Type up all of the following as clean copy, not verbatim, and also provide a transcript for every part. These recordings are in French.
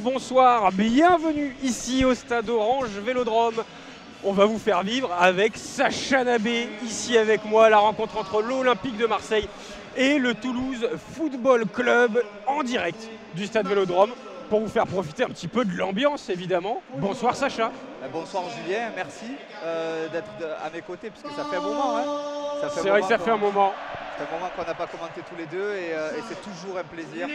bonsoir, bienvenue ici au stade Orange Vélodrome. On va vous faire vivre avec Sacha Nabé, ici avec moi, la rencontre entre l'Olympique de Marseille et le Toulouse Football Club en direct du stade Vélodrome pour vous faire profiter un petit peu de l'ambiance évidemment. Bonsoir Sacha. Bonsoir Julien, merci d'être à mes côtés puisque ça fait un moment. Hein. C'est vrai que ça fait un moment. C'est un moment qu'on n'a pas commenté tous les deux et c'est toujours un plaisir.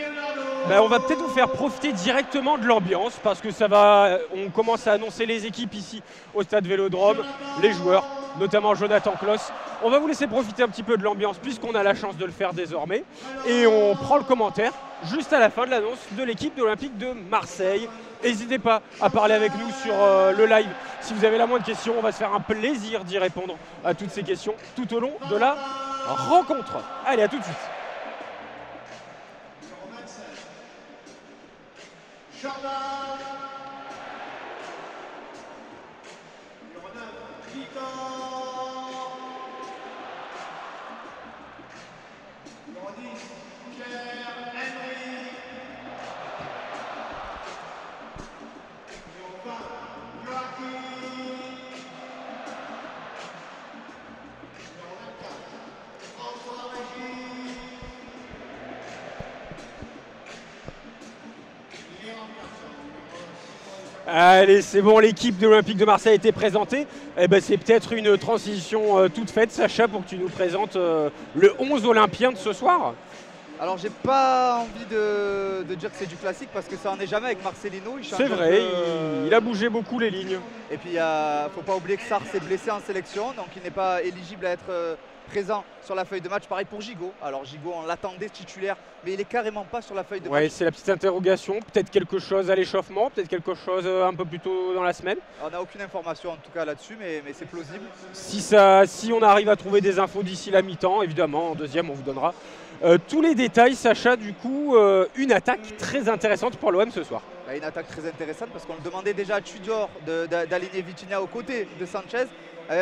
On va peut-être vous faire profiter directement de l'ambiance parce que ça va, on commence à annoncer les équipes ici au stade Vélodrome, les joueurs, notamment Jonathan Kloss. On va vous laisser profiter un petit peu de l'ambiance puisqu'on a la chance de le faire désormais. Et on prend le commentaire juste à la fin de l'annonce de l'équipe de l'Olympique de Marseille. N'hésitez pas à parler avec nous sur le live. Si vous avez la moindre question, on va se faire un plaisir d'y répondre à toutes ces questions tout au long de la rencontre. Allez, à tout de suite. Allez, c'est bon, l'équipe de l'Olympique de Marseille a été présentée. C'est peut-être une transition toute faite, Sacha, pour que tu nous présentes le 11 olympien de ce soir. Alors, j'ai pas envie de dire que c'est du classique parce que ça en est jamais avec Marcelino. C'est vrai, il a bougé beaucoup les lignes. Et puis, il ne faut pas oublier que Sarr s'est blessé en sélection, donc il n'est pas éligible à être présent sur la feuille de match. Pareil pour Gigot. Alors Gigot, on l'attendait titulaire, mais il est carrément pas sur la feuille de match. Ouais, c'est la petite interrogation. Peut-être quelque chose à l'échauffement, peut-être quelque chose un peu plus tôt dans la semaine. On n'a aucune information en tout cas là-dessus, mais c'est plausible. Si on arrive à trouver des infos d'ici la mi-temps, évidemment, en deuxième, on vous donnera tous les détails. Sacha, du coup, une attaque très intéressante pour l'OM ce soir. Une attaque très intéressante parce qu'on le demandait déjà à Tudor d'aligner Vitinha aux côtés de Sanchez.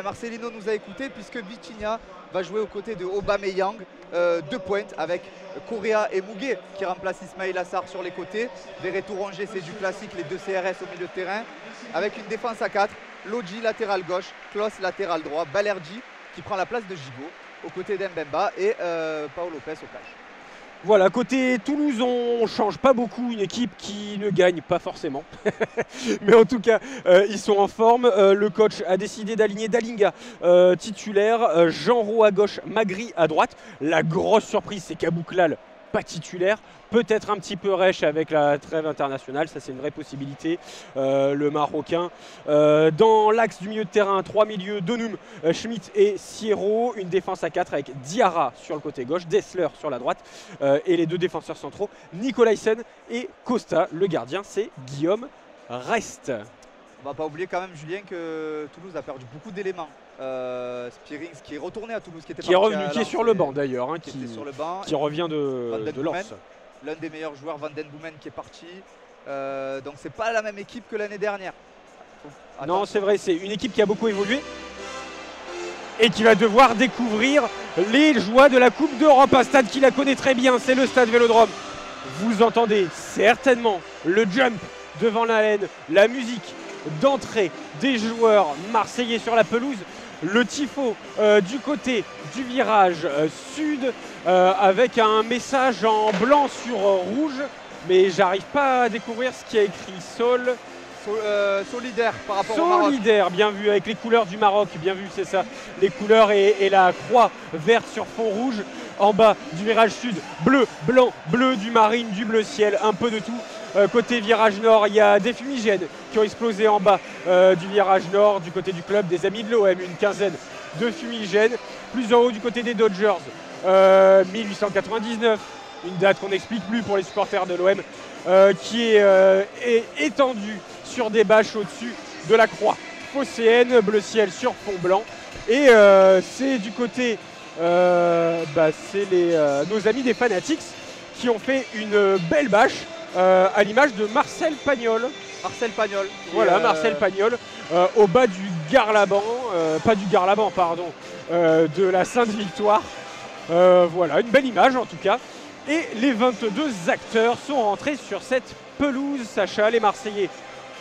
Marcelino nous a écouté puisque Vitinha va jouer aux côtés de Aubameyang, deux pointes avec Correa et Muguet qui remplacent Ismaïla Sarr sur les côtés. Verretou-Rongier, c'est du classique, les deux CRS au milieu de terrain. Avec une défense à 4, Lodji latéral gauche, Kloss latéral droit, Balerdi qui prend la place de Gigot aux côtés d'Mbemba et Paul Lopez au cage. Voilà, côté Toulouse, on ne change pas beaucoup, une équipe qui ne gagne pas forcément. Mais en tout cas, ils sont en forme. Le coach a décidé d'aligner Dalinga titulaire, Genreau à gauche, Magri à droite. La grosse surprise, c'est qu'Abouklal, pas titulaire. Peut-être un petit peu rêche avec la trêve internationale, ça c'est une vraie possibilité, le Marocain. Dans l'axe du milieu de terrain, 3 milieux, Donum, Schmitt et Sierro. Une défense à 4 avec Diarra sur le côté gauche, Dessler sur la droite. Et les deux défenseurs centraux, Nicolaisen et Costa. Le gardien, c'est Guillaume Rest. On va pas oublier quand même, Julien, que Toulouse a perdu beaucoup d'éléments. Spearings qui est retourné à Toulouse, qui est revenu, qui est sur le banc d'ailleurs, hein, qui revient de Lens. L'un des meilleurs joueurs, Van Den Boomen, qui est parti. Donc c'est pas la même équipe que l'année dernière. Non, c'est vrai, c'est une équipe qui a beaucoup évolué et qui va devoir découvrir les joies de la Coupe d'Europe. Un stade qui la connaît très bien, c'est le stade Vélodrome. Vous entendez certainement le jump devant la haine, la musique d'entrée des joueurs marseillais sur la pelouse. Le tifo du côté du virage sud avec un message en blanc sur rouge, mais j'arrive pas à découvrir ce qui a écrit solidaire par rapport au Maroc. Solidaire, bien vu, avec les couleurs du Maroc, bien vu, c'est ça. Les couleurs et la croix verte sur fond rouge. En bas du virage sud, bleu, blanc, bleu du marine, du bleu ciel, un peu de tout. Côté virage nord, il y a des fumigènes qui ont explosé en bas du virage nord, du côté du club des amis de l'OM, une quinzaine de fumigènes. Plus en haut du côté des Dodgers, 1899, une date qu'on n'explique plus pour les supporters de l'OM, qui est étendue sur des bâches au-dessus de la croix phocéenne, bleu ciel sur fond blanc. Et c'est du côté, c'est nos amis des Fanatics qui ont fait une belle bâche. À l'image de Marcel Pagnol. Voilà, Marcel Pagnol, au bas du Garlaban, pas du Garlaban, pardon, de la Sainte-Victoire. Voilà, une belle image en tout cas. Et les 22 acteurs sont rentrés sur cette pelouse. Sacha, les Marseillais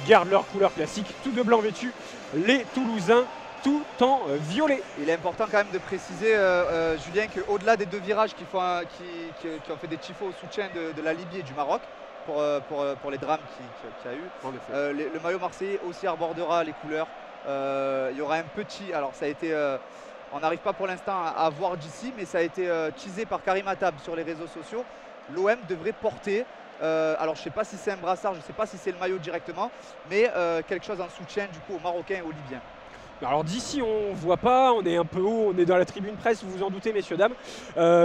gardent leur couleur classique, tout de blanc vêtu. Les Toulousains, tout en violet. Il est important quand même de préciser, Julien, qu'au-delà des 2 virages qui ont fait des tifos au soutien de la Libye et du Maroc, pour les drames qu'il y a eu, le maillot marseillais aussi abordera les couleurs. Il y aura un petit, alors ça a été, on n'arrive pas pour l'instant à voir d'ici, mais ça a été teasé par Karim Attab sur les réseaux sociaux. L'OM devrait porter, alors je ne sais pas si c'est un brassard, je ne sais pas si c'est le maillot directement, mais quelque chose en soutien du coup aux Marocains et aux Libyens. Alors d'ici on ne voit pas, on est un peu haut, on est dans la tribune presse, vous vous en doutez messieurs dames,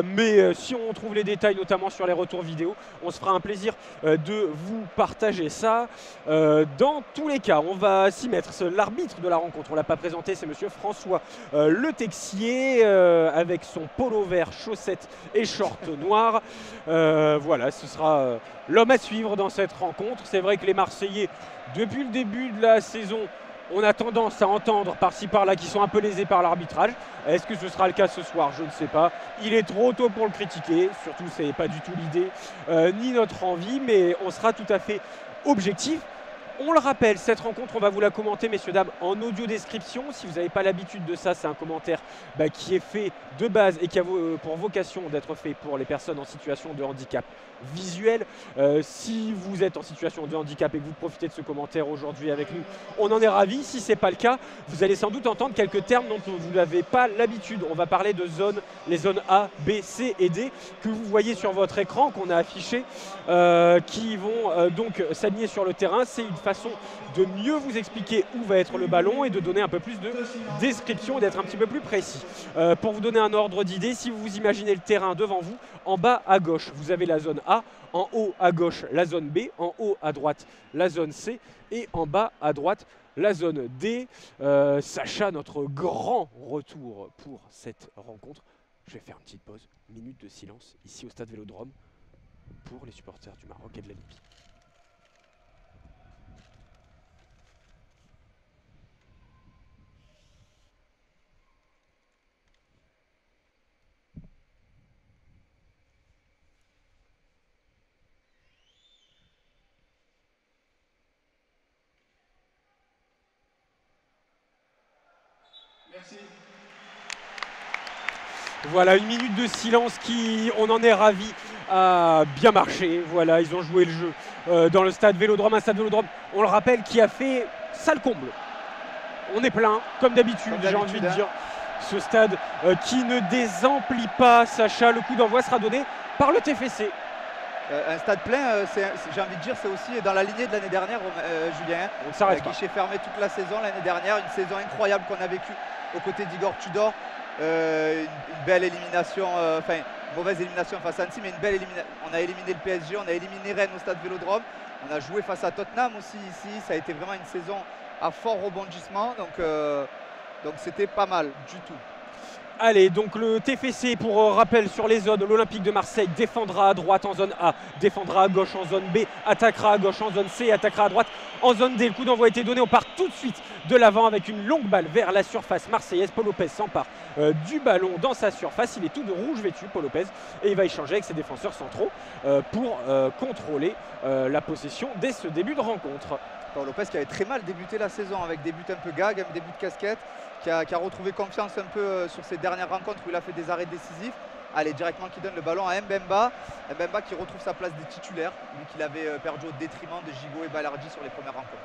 mais si on trouve les détails notamment sur les retours vidéo, on se fera un plaisir de vous partager ça. Dans tous les cas, on va s'y mettre. L'arbitre de la rencontre, on ne l'a pas présenté, c'est monsieur François Le Texier, avec son polo vert, chaussettes et short noir. Voilà, ce sera l'homme à suivre dans cette rencontre. C'est vrai que les Marseillais, depuis le début de la saison, on a tendance à entendre par-ci par-là qu'ils sont un peu lésés par l'arbitrage. Est-ce que ce sera le cas ce soir? Je ne sais pas. Il est trop tôt pour le critiquer. Surtout, ce n'est pas du tout l'idée ni notre envie, mais on sera tout à fait objectif. On le rappelle, cette rencontre, on va vous la commenter, messieurs, dames, en audio description. Si vous n'avez pas l'habitude de ça, c'est un commentaire qui est fait de base et qui a pour vocation d'être fait pour les personnes en situation de handicap visuel. Si vous êtes en situation de handicap et que vous profitez de ce commentaire aujourd'hui avec nous, on en est ravis. Si ce n'est pas le cas, vous allez sans doute entendre quelques termes dont vous n'avez pas l'habitude. On va parler de zones, les zones A, B, C et D que vous voyez sur votre écran, qu'on a affiché, qui vont donc s'aligner sur le terrain. C'est une façon de mieux vous expliquer où va être le ballon et de donner un peu plus de description et d'être un petit peu plus précis. Pour vous donner un ordre d'idée, si vous imaginez le terrain devant vous, en bas à gauche, vous avez la zone A, en haut à gauche, la zone B, en haut à droite, la zone C et en bas à droite, la zone D. Sacha, notre grand retour pour cette rencontre. Je vais faire une petite pause, minute de silence ici au stade Vélodrome pour les supporters du Maroc et de la Libye. Merci. Voilà, une minute de silence qui, on en est ravis, a bien marché. Voilà, ils ont joué le jeu dans le stade Vélodrome, un stade Vélodrome, on le rappelle, qui a fait salle comble. On est plein, comme d'habitude, j'ai envie de dire. Ce stade qui ne désemplit pas, Sacha. Le coup d'envoi sera donné par le TFC. Un stade plein, j'ai envie de dire, c'est aussi dans la lignée de l'année dernière, Julien. On ne s'arrête pas. Guichet fermé toute la saison l'année dernière, une saison incroyable qu'on a vécue aux côtés d'Igor Tudor. Une belle élimination, enfin une mauvaise élimination face à Annecy, mais une belle élimination. On a éliminé le PSG, on a éliminé Rennes au stade Vélodrome, on a joué face à Tottenham aussi ici. Ça a été vraiment une saison à fort rebondissement, donc c'était pas mal du tout. Allez, donc le TFC, pour rappel sur les zones, l'Olympique de Marseille défendra à droite en zone A, défendra à gauche en zone B, attaquera à gauche en zone C, attaquera à droite en zone D. Le coup d'envoi a été donné, on part tout de suite de l'avant avec une longue balle vers la surface marseillaise. Paul Lopez s'empare du ballon dans sa surface, il est tout de rouge vêtu, Paul Lopez, et il va échanger avec ses défenseurs centraux pour contrôler la possession dès ce début de rencontre. Paul Lopez qui avait très mal débuté la saison avec des buts un peu gag, un début de casquette, qui a retrouvé confiance un peu sur ses dernières rencontres où il a fait des arrêts décisifs. Allez, directement qui donne le ballon à Mbemba. Mbemba qui retrouve sa place des titulaires, lui qu'il avait perdu au détriment de Gigot et Balardi sur les premières rencontres.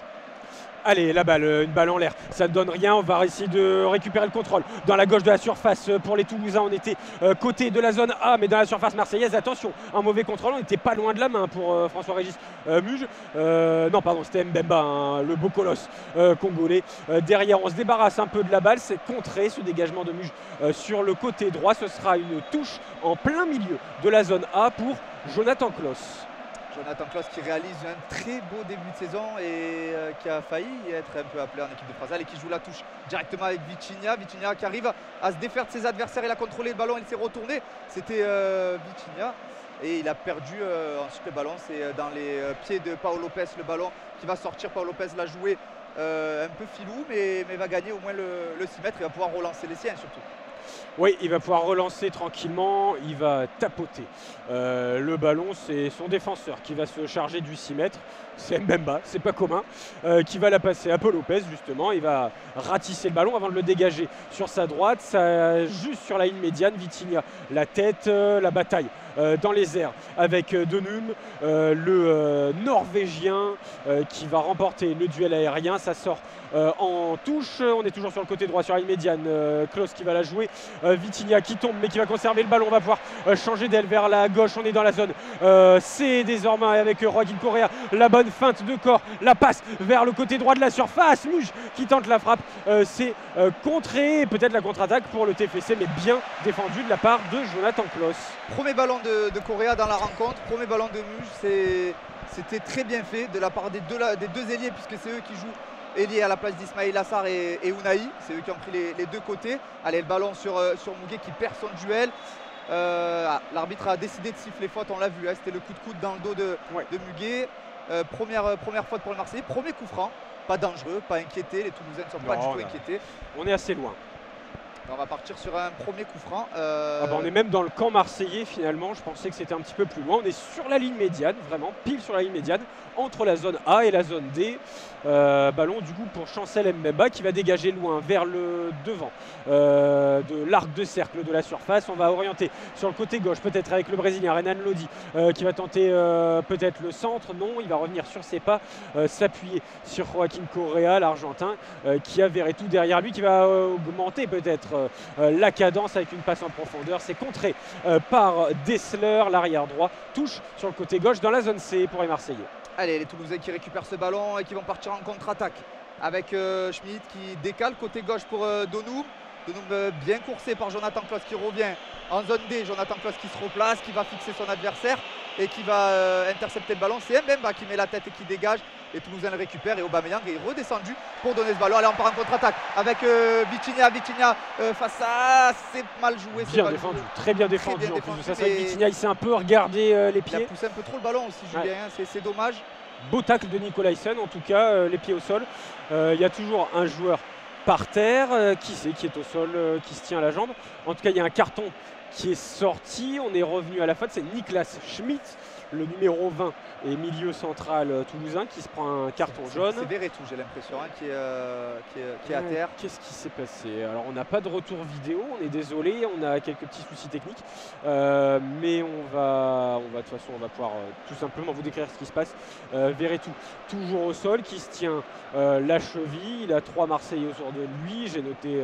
Allez, la balle, une balle en l'air, ça ne donne rien. On va essayer de récupérer le contrôle dans la gauche de la surface. Pour les Toulousains, on était côté de la zone A, mais dans la surface marseillaise. Attention, un mauvais contrôle, on n'était pas loin de la main pour François-Régis Muge. Non, pardon, c'était Mbemba, hein, le beau colosse congolais. Derrière, on se débarrasse un peu de la balle. C'est contré, ce dégagement de Muge sur le côté droit. Ce sera une touche en plein milieu de la zone A pour Jonathan Kloss. Jonathan Kloss qui réalise un très beau début de saison et qui a failli être un peu appelé en équipe de Frasal et qui joue la touche directement avec Vitinha. Vitinha qui arrive à se défaire de ses adversaires, il a contrôlé le ballon, il s'est retourné. C'était Vitinha et il a perdu ensuite le ballon. C'est dans les pieds de Paul Lopez le ballon qui va sortir. Paul Lopez l'a joué un peu filou mais va gagner au moins le 6 mètres et va pouvoir relancer les siens surtout. Oui, il va pouvoir relancer tranquillement, il va tapoter. Le ballon, c'est son défenseur qui va se charger du 6 mètres. C'est Mbemba, c'est pas commun, qui va la passer à Paul Lopez justement. Il va ratisser le ballon avant de le dégager sur sa droite, ça, juste sur la ligne médiane. Vitinha, la tête, la bataille dans les airs avec Donum, le Norvégien qui va remporter le duel aérien. Ça sort en touche, on est toujours sur le côté droit sur la ligne médiane. Klose qui va la jouer, Vitinha qui tombe mais qui va conserver le ballon. On va pouvoir changer d'aile vers la gauche, on est dans la zone. C'est désormais avec Joaquin Correa, la bonne feinte de corps, la passe vers le côté droit de la surface. Muge qui tente la frappe, c'est contré, peut-être la contre-attaque pour le TFC, mais bien défendu de la part de Jonathan Klose. Premier ballon de Correa dans la rencontre, premier ballon de Muge, c'était très bien fait de la part des deux ailiers, puisque c'est eux qui jouent ailier à la place d'Ismail Assar et Unai. C'est eux qui ont pris les deux côtés. Allez, le ballon sur Muguet qui perd son duel. L'arbitre a décidé de siffler faute, on l'a vu, hein, c'était le coup de coude dans le dos de Muguet. Première faute pour le Marseillais, premier coup franc, pas dangereux, pas inquiété, les Toulousains ne sont pas du tout inquiétés. On est assez loin. On va partir sur un premier coup franc. On est même dans le camp marseillais finalement, je pensais que c'était un petit peu plus loin. On est sur la ligne médiane, vraiment pile sur la ligne médiane, entre la zone A et la zone D. Ballon du coup pour Chancel Mbemba qui va dégager loin vers le devant de l'arc de cercle de la surface. On va orienter sur le côté gauche, peut-être avec le Brésilien Renan Lodi qui va tenter peut-être le centre. Non, il va revenir sur ses pas, s'appuyer sur Joaquin Correa, l'Argentin, qui a Verretou derrière lui, qui va augmenter peut-être la cadence avec une passe en profondeur. C'est contré par Dessler, l'arrière droit. Touche sur le côté gauche dans la zone C pour les Marseillais. Allez, les Toulousains qui récupèrent ce ballon et qui vont partir en contre-attaque avec Schmitt qui décale côté gauche pour Donum. Donum bien coursé par Jonathan Klose qui revient en zone D. Jonathan Klose qui se replace, qui va fixer son adversaire et qui va intercepter le ballon. C'est Mbemba qui met la tête et qui dégage. Et Toulousain le récupère et Aubameyang est redescendu pour donner ce ballon. Allez, on part en contre-attaque avec Vitinha. Vitinha face à... C'est mal joué. Bien défendu, très bien défendu. En plus de ça, Vitinha il s'est un peu regardé les pieds. Il a poussé un peu trop le ballon aussi, Julien, c'est dommage. Beau tacle de Nicolaisen, en tout cas, les pieds au sol. Il y a toujours un joueur par terre, qui est au sol, qui se tient à la jambe. En tout cas, il y a un carton qui est sorti. On est revenu à la faute, c'est Niklas Schmitt, le numéro 20 et milieu central toulousain, qui se prend un carton jaune. C'est Verretou, j'ai l'impression, hein, qui est à terre. Qu'est-ce qui s'est passé? Alors, on n'a pas de retour vidéo, on est désolé, on a quelques petits soucis techniques, mais on va de toute façon, on va pouvoir tout simplement vous décrire ce qui se passe. Verretou, toujours au sol, qui se tient la cheville. Il a 3 Marseillais autour de lui. J'ai noté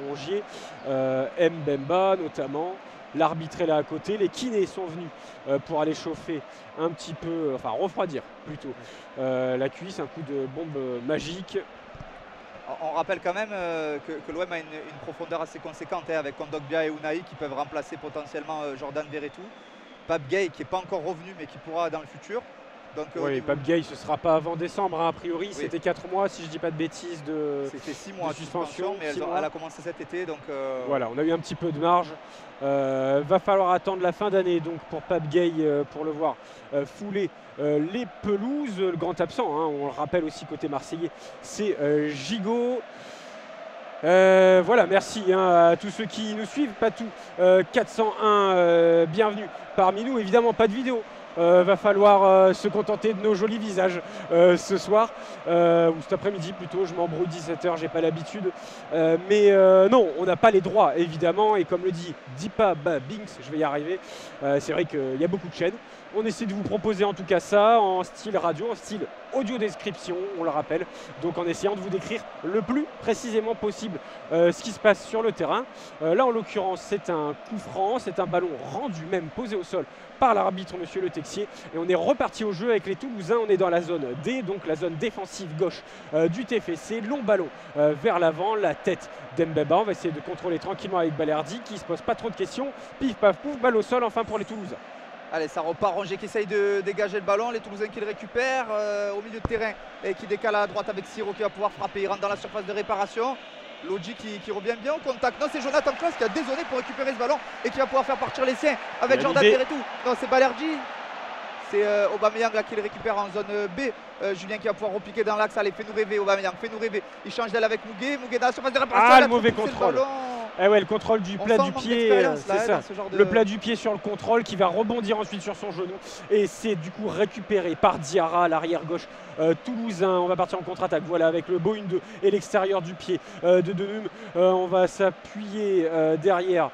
Rongier, Mbemba notamment. L'arbitre est là à côté, les kinés sont venus pour aller chauffer un petit peu, enfin refroidir plutôt la cuisse, un coup de bombe magique. On rappelle quand même que l'OM a une profondeur assez conséquente, hein, avec Kondogbia et Unai qui peuvent remplacer potentiellement Jordan Verretou. Pape Gueye qui n'est pas encore revenu mais qui pourra dans le futur. Donc, oui, Pape Gueye, ce ne sera pas avant décembre, hein, a priori. Oui. C'était 4 mois, si je ne dis pas de bêtises, c'était 6 mois de suspension, mais elle a commencé cet été. Donc, voilà, on a eu un petit peu de marge. Va falloir attendre la fin d'année donc pour Pape Gueye pour le voir fouler les pelouses. Le grand absent, hein, on le rappelle aussi côté marseillais, c'est Gigot. Voilà, merci hein, à tous ceux qui nous suivent. Patou 401, bienvenue parmi nous. Évidemment, pas de vidéo. Va falloir se contenter de nos jolis visages ce soir ou cet après-midi plutôt. Je m'embrouille 17h, j'ai pas l'habitude, mais non, on n'a pas les droits évidemment, et comme le dit Dipa Binks, je vais y arriver, c'est vrai qu'il y a beaucoup de chaînes. On essaie de vous proposer en tout cas ça en style radio, en style audio description, on le rappelle, donc en essayant de vous décrire le plus précisément possible ce qui se passe sur le terrain. Là en l'occurrence c'est un coup franc, c'est un ballon rendu même posé au sol par l'arbitre monsieur Le Texier, et on est reparti au jeu avec les Toulousains. On est dans la zone D, donc la zone défensive gauche du TFC. Long ballon vers l'avant, la tête d'Mbemba. On va essayer de contrôler tranquillement avec Balerdi qui se pose pas trop de questions. Pif paf pouf, balle au sol enfin pour les Toulousains. Allez, ça repart. Rongier qui essaye de dégager le ballon, les Toulousains qui le récupèrent au milieu de terrain et qui décale à droite avec Siro qui va pouvoir frapper. Il rentre dans la surface de réparation. Lodji qui revient bien au contact. Non, c'est Jonathan Klose qui a dézonné pour récupérer ce ballon et qui va pouvoir faire partir les siens avec Jordan Verretou. Non, c'est Balerdi. C'est Aubameyang là qui le récupère en zone B. Julien qui va pouvoir repiquer dans l'axe. Allez, fais-nous rêver Aubameyang, fais-nous rêver. Il change d'aile avec Muguet. Muguet dans la surface de réparation. Ah, le mauvais contrôle. Eh ouais, le contrôle du On plat sent du le manque pied, d'expérience, là, c'est ça. dans ce genre de... Le plat du pied sur le contrôle qui va rebondir ensuite sur son genou. Et c'est du coup récupéré par Diarra à l'arrière gauche toulousain. On va partir en contre-attaque. Voilà, avec le beau 1-2 et l'extérieur du pied de Denum. On va s'appuyer derrière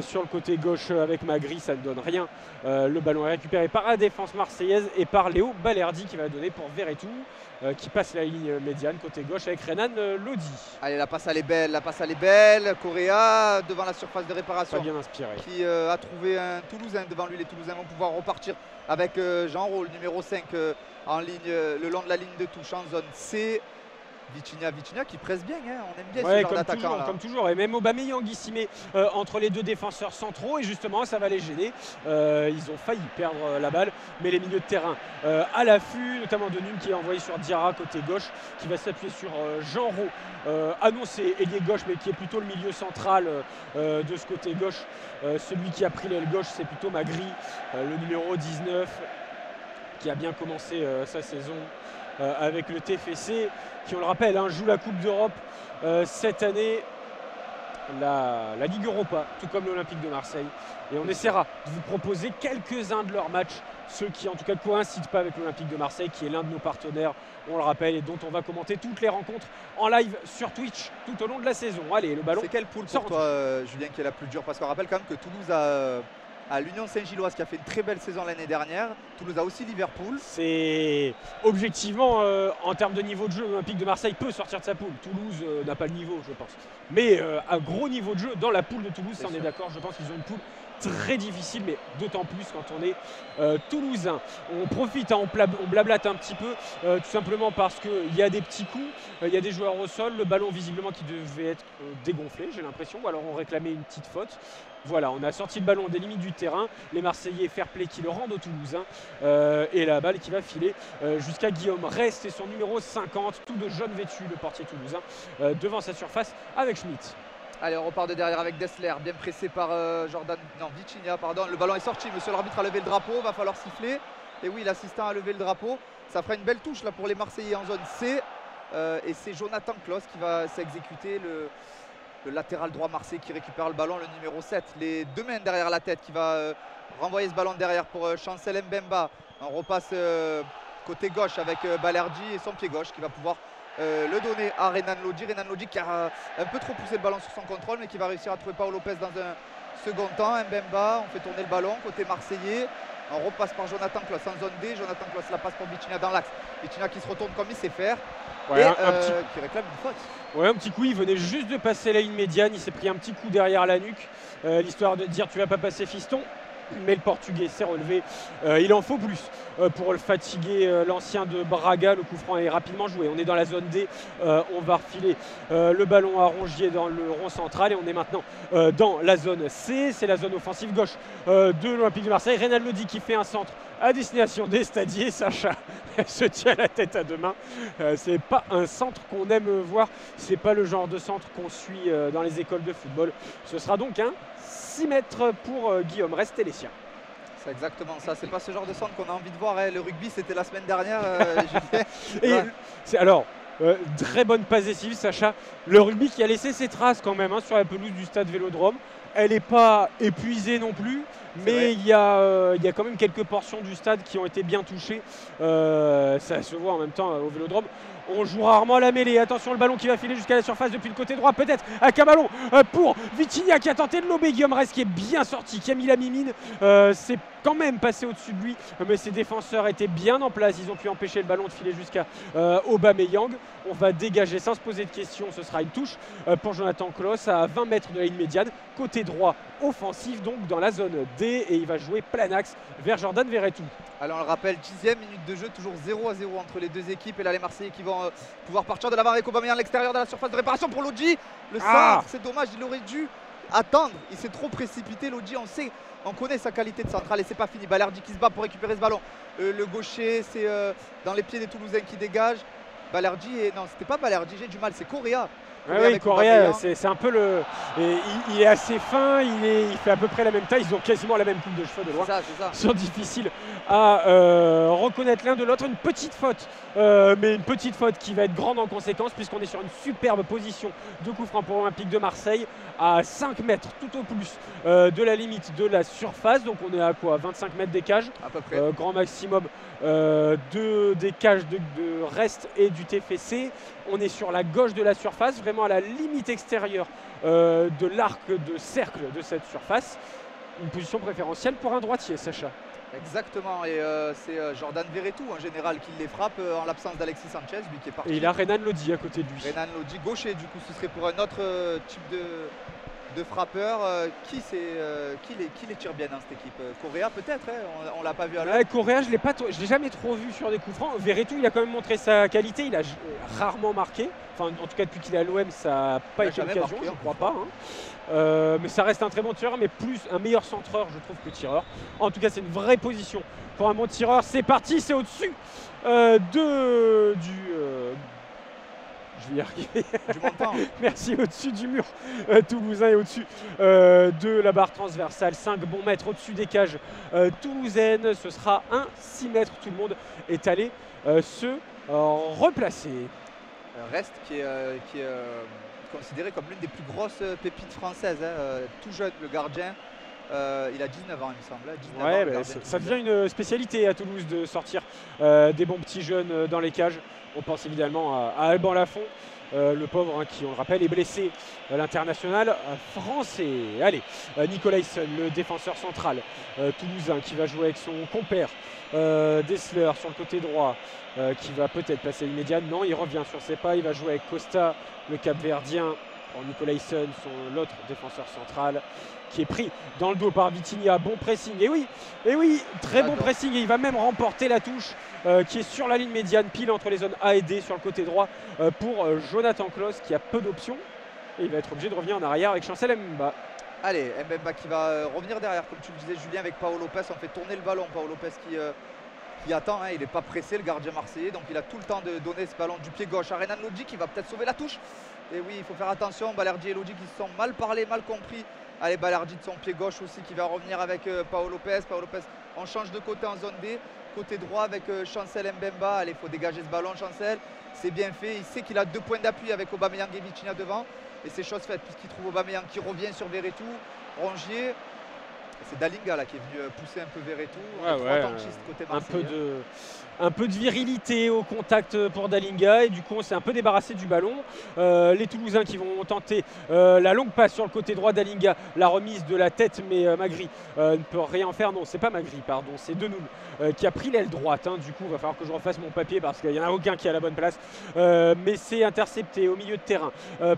sur le côté gauche avec Magri. Ça ne donne rien. Le ballon est récupéré par la défense marseillaise et par Léo Balerdi qui va donner pour Verretou. Qui passe la ligne médiane côté gauche avec Renan Lodi. Allez, la passe elle est belle, la passe elle est belle. Correa devant la surface de réparation. Pas bien inspiré. Qui a trouvé un Toulousain devant lui. Les Toulousains vont pouvoir repartir avec Jean Rault, numéro 5 en ligne, le long de la ligne de touche en zone C. Vitinha qui presse bien, hein. On aime bien ce genre d'attaquant là. Comme toujours, et même Aubameyang ici met entre les deux défenseurs centraux et justement ça va les gêner. Ils ont failli perdre la balle, mais les milieux de terrain à l'affût, notamment de Num qui est envoyé sur Diarra côté gauche, qui va s'appuyer sur Jean Rault, annoncé ailier gauche mais qui est plutôt le milieu central de ce côté gauche. Celui qui a pris l'aile gauche c'est plutôt Magri, le numéro 19 qui a bien commencé sa saison avec le TFC, qui on le rappelle joue la Coupe d'Europe cette année, la Ligue Europa, tout comme l'Olympique de Marseille. Et on essaiera de vous proposer quelques-uns de leurs matchs, ceux qui en tout cas ne coïncident pas avec l'Olympique de Marseille, qui est l'un de nos partenaires, on le rappelle, et dont on va commenter toutes les rencontres en live sur Twitch tout au long de la saison. Allez, le ballon. C'est quelle poule pour toi, Julien, qui est la plus dure? Parce qu'on rappelle quand même que Toulouse a l'Union Saint-Gilloise qui a fait une très belle saison l'année dernière. Toulouse a aussi Liverpool. C'est objectivement en termes de niveau de jeu, l'Olympique de Marseille peut sortir de sa poule. Toulouse n'a pas le niveau, je pense. Mais un gros niveau de jeu dans la poule de Toulouse, ça on est d'accord. Je pense qu'ils ont une poule très difficile, mais d'autant plus quand on est toulousain. On profite, on blablate un petit peu, tout simplement parce qu'il y a des petits coups, il y a des joueurs au sol, le ballon visiblement qui devait être dégonflé, j'ai l'impression, ou alors on réclamait une petite faute. Voilà, on a sorti le ballon des limites du terrain, les Marseillais fair play qui le rendent aux Toulousains, et la balle qui va filer jusqu'à Guillaume Rest et son numéro 50, tout de jaune vêtu, le portier toulousain, devant sa surface avec Schmitt. Allez, on repart de derrière avec Dessler, bien pressé par Vitinha, pardon. Le ballon est sorti, monsieur l'arbitre a levé le drapeau, va falloir siffler. Et oui, l'assistant a levé le drapeau. Ça fera une belle touche là pour les Marseillais en zone C. Et c'est Jonathan Klaus qui va s'exécuter, le latéral droit Marseille qui récupère le ballon, le numéro 7. Les deux mains derrière la tête qui va renvoyer ce ballon derrière pour Chancel Mbemba. On repasse côté gauche avec Balerdi et son pied gauche qui va pouvoir le donner à Renan Lodi. Renan Lodi qui a un peu trop poussé le ballon sur son contrôle mais qui va réussir à trouver Paolo Lopez dans un second temps. Mbemba, on fait tourner le ballon côté marseillais. On repasse par Jonathan Klaus en zone D. Jonathan Klaus la passe pour Vitinha dans l'axe. Vitinha qui se retourne comme il sait faire. Ouais, et qui réclame une faute. Ouais, un petit coup, il venait juste de passer la ligne médiane, il s'est pris un petit coup derrière la nuque, l'histoire de dire tu vas pas passer fiston. Mais le Portugais s'est relevé, il en faut plus pour le fatiguer, l'ancien de Braga. Le coup franc est rapidement joué, on est dans la zone D, on va refiler le ballon à Rongier dans le rond central et on est maintenant dans la zone C, c'est la zone offensive gauche de l'Olympique de Marseille. Renan Lodi qui fait un centre à destination des stadiers. Sacha se tient la tête à deux mains, c'est pas un centre qu'on aime voir, c'est pas le genre de centre qu'on suit dans les écoles de football. Ce sera donc un 6 mètres pour Guillaume Rest et les siens. C'est exactement ça, c'est pas ce genre de centre qu'on a envie de voir, hein. Le rugby c'était la semaine dernière. Alors, très bonne passe décisive Sacha. Le rugby qui a laissé ses traces quand même sur la pelouse du stade Vélodrome. Elle n'est pas épuisée non plus, mais il y a quand même quelques portions du stade qui ont été bien touchées. Ça se voit en même temps au Vélodrome. On joue rarement à la mêlée. Attention, le ballon qui va filer jusqu'à la surface depuis le côté droit. Peut-être à Camalon pour Vitinha qui a tenté de lober. Guillaume Rest qui est bien sorti, qui a mis la mimine. C'est quand même passé au-dessus de lui, mais ses défenseurs étaient bien en place. Ils ont pu empêcher le ballon de filer jusqu'à Aubameyang. On va dégager sans se poser de questions. Ce sera une touche pour Jonathan Klaus à 20 mètres de la ligne médiane. Côté droit offensif, donc dans la zone D. Et il va jouer plein axe vers Jordan Verretou. Alors on le rappelle, 10e minute de jeu, toujours 0-0 entre les deux équipes. Et là les Marseillais qui vont pouvoir partir de l'avant avec Aubameyang à l'extérieur de la surface de réparation pour Lodi. Le centre, c'est dommage, il aurait dû attendre. Il s'est trop précipité, Lodi, on connaît sa qualité de centrale et c'est pas fini. Balerdi qui se bat pour récupérer ce ballon. Le gaucher, c'est dans les pieds des Toulousains qui dégagent. Balerdi, non, c'était pas Balerdi, j'ai du mal, c'est Correa. Oui, Correa, c'est un peu le. Il est assez fin, il fait à peu près la même taille, ils ont quasiment la même coupe de cheveux de loin. C'est ça. Ils sont difficiles à reconnaître l'un de l'autre. Une petite faute, mais une petite faute qui va être grande en conséquence, puisqu'on est sur une superbe position de coup franc pour l'Olympique de Marseille, à 5 mètres tout au plus de la limite de la surface. Donc on est à quoi, 25 mètres des cages à peu près. Grand maximum des cages de reste et du TFC. On est sur la gauche de la surface, vraiment à la limite extérieure de l'arc de cercle de cette surface. Une position préférentielle pour un droitier, Sacha. Exactement, et c'est Jordan Verretou en général qui les frappe en l'absence d'Alexis Sanchez, lui qui est parti. Et il a Renan Lodi à côté de lui. Renan Lodi gaucher, du coup ce serait pour un autre type de frappeur. Qui les tire bien dans cette équipe? Correa peut-être, hein, on l'a pas vu à l'heure. Correa, je l'ai jamais trop vu sur des coups francs. Verretou, il a quand même montré sa qualité, il a rarement marqué. Enfin, en tout cas depuis qu'il est à l'OM, ça n'a pas été l'occasion, je ne crois pas. Hein. Mais ça reste un très bon tireur, mais plus un meilleur centreur, je trouve, que tireur. En tout cas, c'est une vraie position pour un bon tireur. C'est parti, c'est au-dessus je vais y arriver. Du montant. Merci, au-dessus du mur toulousain et au-dessus de la barre transversale. 5 bons mètres au-dessus des cages toulousaines. Ce sera un 6 mètres. Tout le monde est allé se replacer. Reste qui est considéré comme l'une des plus grosses pépites françaises. Tout jeune, le gardien. Il a 19 ans, il me semble. 19 ans, ça devient une spécialité à Toulouse de sortir des bons petits jeunes dans les cages. On pense évidemment à Alban Lafont, le pauvre, hein, qui, on le rappelle, est blessé à l'international français. Allez, Nicolaïsson, le défenseur central toulousain, qui va jouer avec son compère Dessler sur le côté droit, qui va peut-être passer l'immédiat. Non, il revient sur ses pas, il va jouer avec Costa, le Cap-Verdien. Nicolaïsson, l'autre défenseur central, qui est pris dans le dos par Vitinha. Bon pressing, et oui, très bon pressing, et il va même remporter la touche qui est sur la ligne médiane, pile entre les zones A et D sur le côté droit pour Jonathan Klaus, qui a peu d'options, et il va être obligé de revenir en arrière avec Chancel Mbemba. Allez, Mbemba qui va revenir derrière, comme tu le disais Julien, avec Pau Lopez. On fait tourner le ballon, Pau Lopez qui attend, hein, il n'est pas pressé, le gardien marseillais, donc il a tout le temps de donner ce ballon du pied gauche à Renan Lodi, qui va peut-être sauver la touche. Et oui, il faut faire attention, Balerdi et Lodi qui se sont mal parlé, mal compris. Allez, Balerdi de son pied gauche aussi qui va revenir avec Pau Lopez. Pau Lopez, on change de côté en zone D, côté droit avec Chancel Mbemba. Allez, il faut dégager ce ballon, Chancel. C'est bien fait, il sait qu'il a 2 points d'appui avec Aubameyang et Vitinha devant. Et c'est chose faite puisqu'il trouve Aubameyang qui revient sur Verretou, Rongier. C'est Dalinga là qui est venu pousser un peu Verretou. Côté un peu de virilité au contact pour Dalinga, et du coup on s'est un peu débarrassé du ballon. Les Toulousains qui vont tenter la longue passe sur le côté droit. Dalinga, la remise de la tête, mais Magri ne peut rien faire. Non, c'est pas Magri, pardon, c'est Denoun qui a pris l'aile droite. Hein. Du coup il va falloir que je refasse mon papier parce qu'il n'y en a aucun qui est à la bonne place. Mais c'est intercepté au milieu de terrain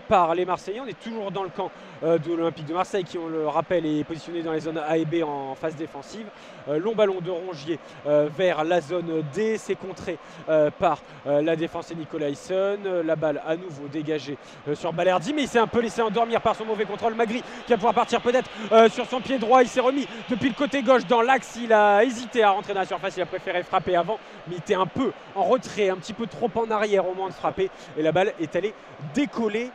par les Marseillais. On est toujours dans le camp de l'Olympique de Marseille, qui, on le rappelle, est positionné dans les zones A et B en phase défensive. Long ballon de Rongier vers la zone D. C'est contré par la défense et Nicolaïsson. La balle à nouveau dégagée sur Balerdi, mais il s'est un peu laissé endormir par son mauvais contrôle. Magri qui va pouvoir partir peut-être sur son pied droit. Il s'est remis depuis le côté gauche dans l'axe. Il a hésité à rentrer dans la surface, il a préféré frapper avant, mais il était un peu en retrait, un petit peu trop en arrière au moment de frapper, et la balle est allée décoller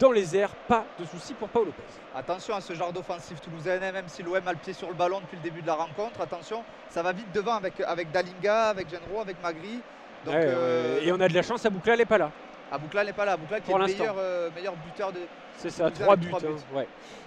dans les airs. Pas de souci pour Pau Lopez. Attention à ce genre d'offensive toulousaine, même si l'OM a le pied sur le ballon depuis le début de la rencontre. Attention, ça va vite devant avec Dalinga, avec Genro, avec Magri. Donc, et on a de la chance, Aboukla n'est pas là. Aboukla n'est pas là. Aboukla qui est le meilleur buteur de. C'est ça, 3 buts.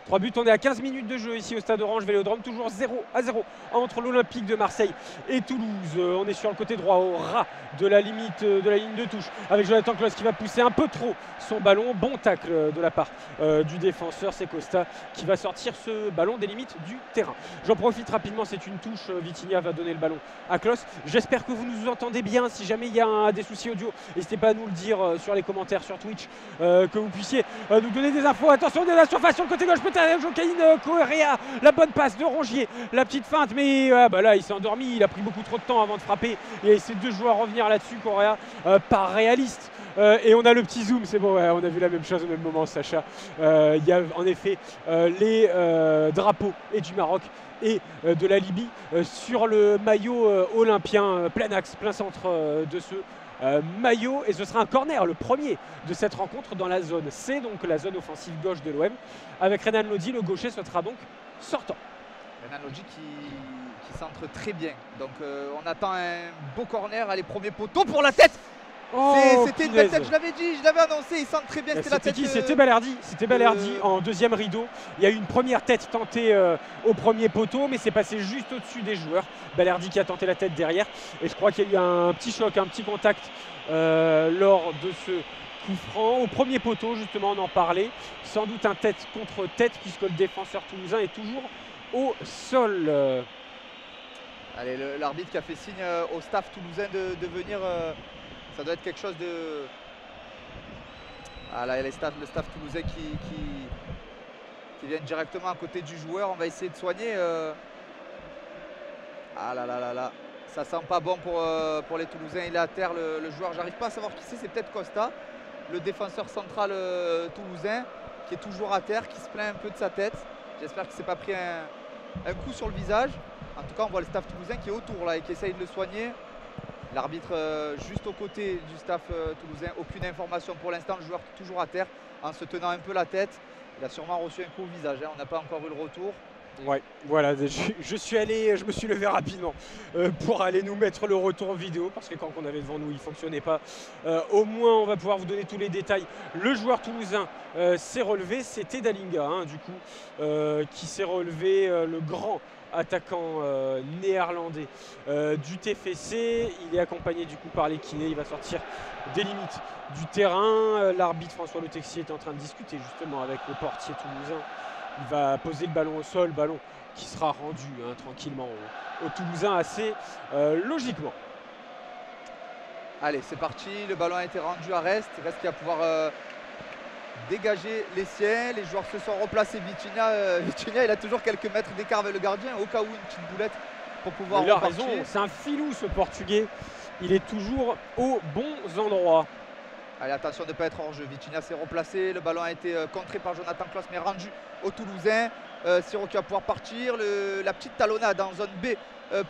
3 buts, on est à 15 minutes de jeu ici au Stade Orange Vélodrome, toujours 0-0 entre l'Olympique de Marseille et Toulouse. On est sur le côté droit, au ras de la limite de la ligne de touche, avec Jonathan Klaus qui va pousser un peu trop son ballon. Bon tacle de la part du défenseur, c'est Costa qui va sortir ce ballon des limites du terrain. J'en profite rapidement, c'est une touche. Vitinha va donner le ballon à Klaus. J'espère que vous nous entendez bien. Si jamais il y a des soucis audio, n'hésitez pas à nous le dire sur les commentaires sur Twitch, que vous puissiez nous donner des infos. Attention, on est la surface sur le côté gauche, peut-être Jocaïne Correa, la bonne passe de Rongier, la petite feinte, mais là il s'est endormi, il a pris beaucoup trop de temps avant de frapper, et ces deux joueurs revenir là-dessus. Correa pas réaliste, et on a le petit zoom, c'est bon, on a vu la même chose au même moment, Sacha. Il y a en effet les drapeaux et du Maroc et de la Libye sur le maillot olympien, plein axe, plein centre de ce maillot et ce sera un corner, le premier de cette rencontre dans la zone C, donc la zone offensive gauche de l'OM. Avec Renan Lodi, le gaucher, ce sera donc sortant. Renan Lodi qui centre très bien. Donc on attend un beau corner. Allez, premier poteau pour la tête. C'était une belle tête, je l'avais dit, je l'avais annoncé, il centre très bien, c'était la tête. C'était Balerdi, en deuxième rideau. Il y a eu une première tête tentée au premier poteau, mais c'est passé juste au-dessus des joueurs. Balerdi qui a tenté la tête derrière. Et je crois qu'il y a eu un petit choc, un petit contact lors de ce coup franc. Au premier poteau, justement, on en parlait. Sans doute un tête contre tête, puisque le défenseur toulousain est toujours au sol. Allez, l'arbitre qui a fait signe au staff toulousain de venir... ça doit être quelque chose de... Ah là, il y a le staff toulousain qui vient directement à côté du joueur. On va essayer de soigner. Ah là là là là. Ça sent pas bon pour les Toulousains. Il est à terre, le joueur. J'arrive pas à savoir qui c'est. C'est peut-être Costa, le défenseur central toulousain, qui est toujours à terre, qui se plaint un peu de sa tête. J'espère qu'il ne s'est pas pris un coup sur le visage. En tout cas, on voit le staff toulousain qui est autour là et qui essaye de le soigner. L'arbitre juste aux côtés du staff toulousain, aucune information pour l'instant, le joueur toujours à terre en se tenant un peu la tête. Il a sûrement reçu un coup au visage, hein. On n'a pas encore eu le retour. Ouais, voilà, je me suis levé rapidement pour aller nous mettre le retour vidéo parce que quand on avait devant nous, il ne fonctionnait pas. Au moins, on va pouvoir vous donner tous les détails. Le joueur toulousain s'est relevé, c'était Dalinga, hein, du coup, qui s'est relevé, le grand attaquant néerlandais du TFC. Il est accompagné du coup par les kinés, il va sortir des limites du terrain. L'arbitre François Le Texier est en train de discuter justement avec le portier toulousain. Il va poser le ballon au sol, ballon qui sera rendu tranquillement au Toulousain assez logiquement. Allez, c'est parti, le ballon a été rendu à Rest. Rest qui va pouvoir dégager les siens. Les joueurs se sont replacés. Vitinha, il a toujours quelques mètres d'écart avec le gardien, au cas où une petite boulette pour pouvoir repartir. Il a raison, c'est un filou ce Portugais. Il est toujours aux bons endroits. Allez, attention de ne pas être hors jeu. Vitinha s'est replacé. Le ballon a été contré par Jonathan Klaus, mais rendu au Toulousain. Siro qui va pouvoir partir. La petite talonnade en zone B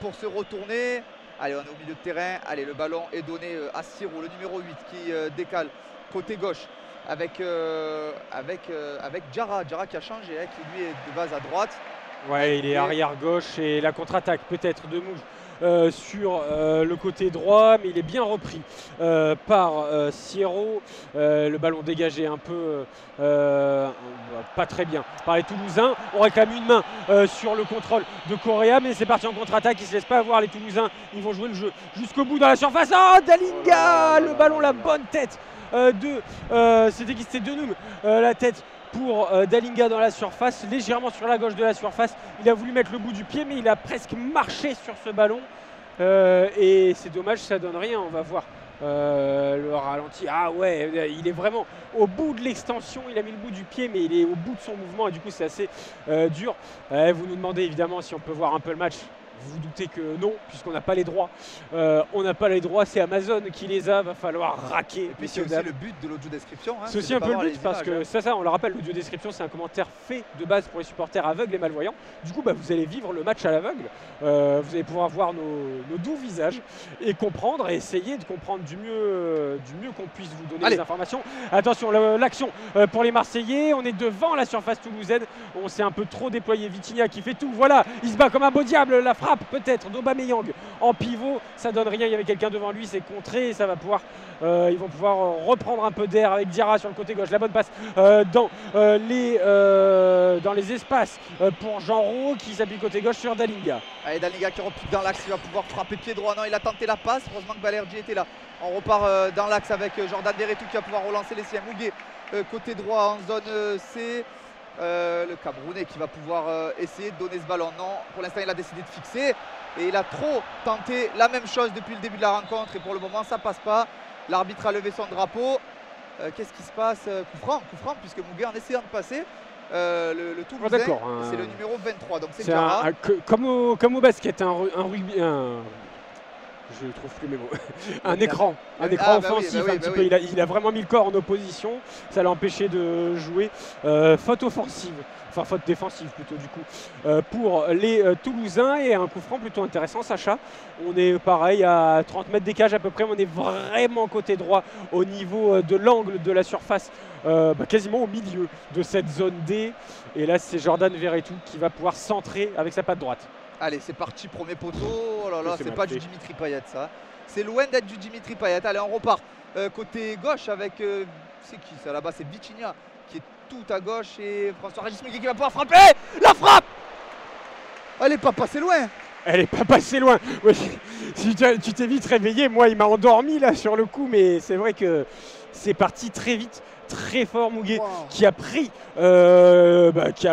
pour se retourner. Allez, on est au milieu de terrain. Allez, le ballon est donné à Siro, le numéro 8, qui décale côté gauche avec Diarra. Diarra qui a changé, hein, qui lui est de base à droite. Ouais, il est arrière gauche et la contre-attaque peut-être de Mouge. Sur le côté droit, mais il est bien repris par Siro. Le ballon dégagé un peu pas très bien par les Toulousains. On réclame une main sur le contrôle de Correa, mais c'est parti en contre-attaque. Ils ne se laissent pas avoir, les Toulousains. Ils vont jouer le jeu jusqu'au bout dans la surface. Oh, Dalinga, le ballon, la bonne tête c'était qui? C'était Denoum, la tête pour Dalinga dans la surface, légèrement sur la gauche de la surface. Il a voulu mettre le bout du pied, mais il a presque marché sur ce ballon. Et c'est dommage, ça donne rien. On va voir le ralenti. Ah ouais, il est vraiment au bout de l'extension. Il a mis le bout du pied, mais il est au bout de son mouvement. Et du coup, c'est assez dur. Vous nous demandez évidemment si on peut voir un peu le match. Vous vous doutez que non, puisqu'on n'a pas les droits. On n'a pas les droits, c'est Amazon qui les a, va falloir raquer. Et puis c'est aussi le but de l'audio description. Hein, c'est aussi un peu le but parce que ça, on le rappelle, l'audio description, c'est un commentaire fait de base pour les supporters aveugles et malvoyants. Du coup, vous allez vivre le match à l'aveugle. Vous allez pouvoir voir nos doux visages et comprendre et essayer de comprendre du mieux qu'on puisse vous donner les informations. Attention, l'action pour les Marseillais. On est devant la surface toulousaine. On s'est un peu trop déployé. Vitinha qui fait tout. Voilà, il se bat comme un beau diable. La frappe peut-être d'Aubameyang en pivot, ça donne rien, il y avait quelqu'un devant lui, c'est contré, ça va pouvoir ils vont pouvoir reprendre un peu d'air avec Diarra sur le côté gauche, la bonne passe dans les espaces pour Jean Roux qui s'appuie côté gauche sur Dalinga. Allez, Dalinga qui repique dans l'axe, il va pouvoir frapper pied droit, non, il a tenté la passe, heureusement que Balerdi était là. On repart dans l'axe avec Jordan Deretou qui va pouvoir relancer les siens. Mouguet côté droit en zone C. Le Camerounais qui va pouvoir essayer de donner ce ballon. Non, pour l'instant il a décidé de fixer et il a trop tenté la même chose depuis le début de la rencontre et pour le moment ça passe pas. L'arbitre a levé son drapeau. Qu'est-ce qui se passe? Coup franc puisque Mouguet en essayant de passer le Toulousain, c'est le numéro 23, donc c'est Diarra. Comme au basket, un rugby, Je trouve plus mes mots. Ah, un écran bah oui, bah offensif oui, un petit bah peu. oui. Il a vraiment mis le corps en opposition. Ça l'a empêché de jouer. Faute offensive, enfin faute défensive plutôt du coup, pour les Toulousains et un coup franc plutôt intéressant. Sacha, on est pareil à 30 mètres des cages à peu près. On est vraiment côté droit au niveau de l'angle de la surface, quasiment au milieu de cette zone D. Et là, c'est Jordan Verretou qui va pouvoir centrer avec sa patte droite. Allez, c'est parti, premier poteau. Oh là là, C'est c'est mal pas fait. du Dimitri Payet ça. C'est loin d'être du Dimitri Payet. Allez, on repart côté gauche avec. C'est qui ça là-bas? C'est Vitinha qui est tout à gauche et François-Régis Muguet qui va pouvoir frapper. La frappe! Elle est pas passée loin. Elle est pas passée loin. Ouais, si tu t'es vite réveillé, moi il m'a endormi là sur le coup, mais c'est vrai que c'est parti très vite, très fort Muguet, Wow. qui a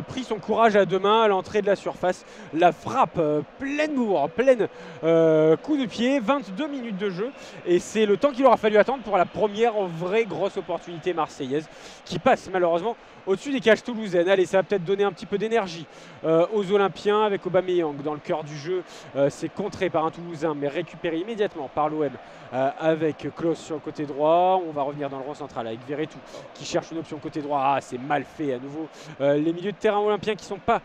pris son courage à deux mains à l'entrée de la surface. La frappe pleine bourre, pleine coup de pied, 22 minutes de jeu et c'est le temps qu'il aura fallu attendre pour la première vraie grosse opportunité marseillaise qui passe malheureusement au-dessus des cages toulousaines. Allez, ça va peut-être donner un petit peu d'énergie aux Olympiens avec Aubameyang dans le cœur du jeu. C'est contré par un Toulousain mais récupéré immédiatement par l'OM avec Klaus sur le côté droit. On va revenir dans le rond central avec Verretou qui cherche une option côté droit. Ah, c'est mal fait à nouveau. Les milieux de terrain olympiens qui ne sont pas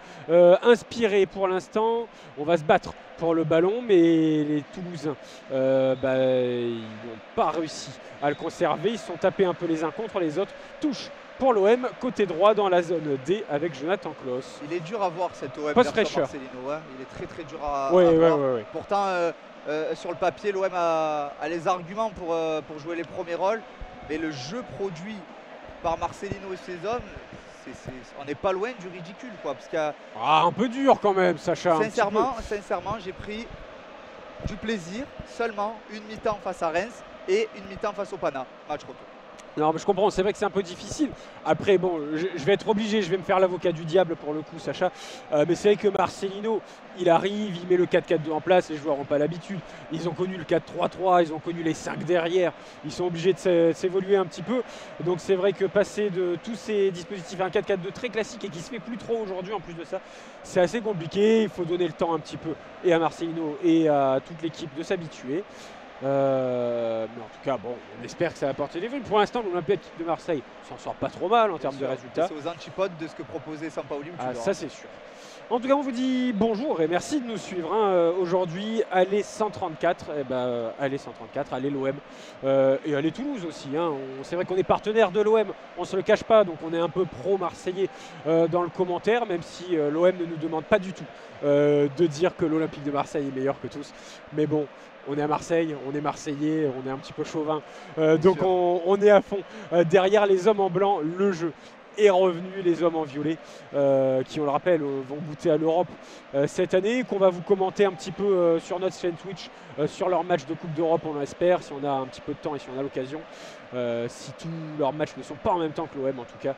inspirés pour l'instant. On va se battre pour le ballon, mais les Toulousains ils n'ont pas réussi à le conserver. Ils se sont tapés un peu les uns contre les autres. Touche pour l'OM, côté droit dans la zone D avec Jonathan Klaus. Il est dur à voir cet OM Post version fraîcheur. Marcelino. Hein. Il est très très dur à Ouais. voir. Pourtant, sur le papier, l'OM a les arguments pour jouer les premiers rôles. Mais le jeu produit par Marcelino et ses hommes, on n'est pas loin du ridicule. Quoi, parce qu'il y a, Un peu dur quand même, Sacha. sincèrement, j'ai pris du plaisir seulement une mi-temps face à Reims et une mi-temps face au Pana. Match retour. Non, mais je comprends, c'est vrai que c'est un peu difficile. Après, bon, je vais être obligé, je vais me faire l'avocat du diable pour le coup, Sacha. Mais c'est vrai que Marcelino, il arrive, il met le 4-4-2 en place, les joueurs n'ont pas l'habitude. Ils ont connu le 4-3-3, ils ont connu les 5 derrière. Ils sont obligés de s'évoluer un petit peu. Donc c'est vrai que passer de tous ces dispositifs à un 4-4-2 très classique et qui se fait plus trop aujourd'hui en plus de ça, c'est assez compliqué. Il faut donner le temps un petit peu et à Marcelino et à toute l'équipe de s'habituer. Mais en tout cas, bon, on espère que ça va porter des fruits. Pour l'instant, l'Olympique de Marseille s'en sort pas trop mal en termes de résultats. C'est aux antipodes de ce que proposait Sampaoli. Ça, c'est sûr. En tout cas, on vous dit bonjour et merci de nous suivre. Aujourd'hui, allez 134, allez 134, allez l'OM et allez Toulouse aussi. C'est vrai qu'on est partenaire de l'OM, on ne se le cache pas, donc on est un peu pro-marseillais dans le commentaire, même si l'OM ne nous demande pas du tout de dire que l'Olympique de Marseille est meilleur que tous. Mais bon, on est à Marseille, on est Marseillais, on est un petit peu chauvin, donc on est à fond. Derrière les hommes en blanc, le jeu est revenu, les hommes en violet qui, on le rappelle, vont goûter à l'Europe cette année, qu'on va vous commenter un petit peu sur notre chaîne Twitch sur leur match de Coupe d'Europe, on l'espère, si on a un petit peu de temps et si on a l'occasion, si tous leurs matchs ne sont pas en même temps que l'OM en tout cas.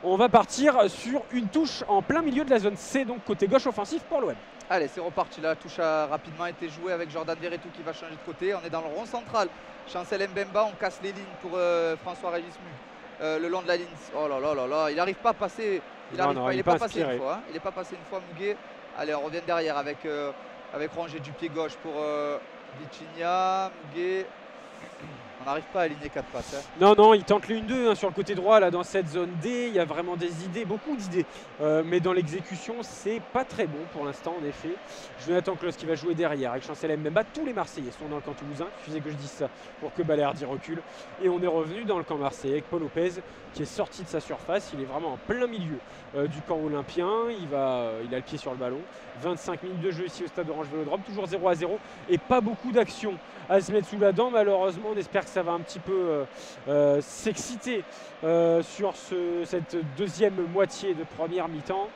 On va partir sur une touche en plein milieu de la zone C, donc côté gauche offensif pour l'OM. Allez, c'est reparti. La touche a rapidement été jouée avec Jordan Verretou qui va changer de côté. On est dans le rond central. Chancel Mbemba, on casse les lignes pour François-Régis Muguet. Le long de la ligne. Oh là là là là, il n'arrive pas à passer. Il n'est pas passé une fois. Il n'est pas passé une fois, Muguet. Allez, on revient derrière avec rangé du pied gauche pour Vitinha, Muguet. On n'arrive pas à aligner 4 passes. Non, il tente le 1-2 sur le côté droit là dans cette zone D. Il y a vraiment des idées, beaucoup d'idées. Mais dans l'exécution, c'est pas très bon pour l'instant en effet. Jonathan Klaus qui va jouer derrière avec Chancel Mbemba. Tous les Marseillais sont dans le camp toulousain. Il suffisait que je dise ça pour que Balerdi recule. Et on est revenu dans le camp marseillais avec Paul Lopez qui est sorti de sa surface. Il est vraiment en plein milieu du camp olympien. Il a le pied sur le ballon. 25 minutes de jeu ici au stade Orange Vélodrome. Toujours 0-0 et pas beaucoup d'action à se mettre sous la dent. Malheureusement, on espère que ça va un petit peu s'exciter sur cette deuxième moitié de première mi-temps.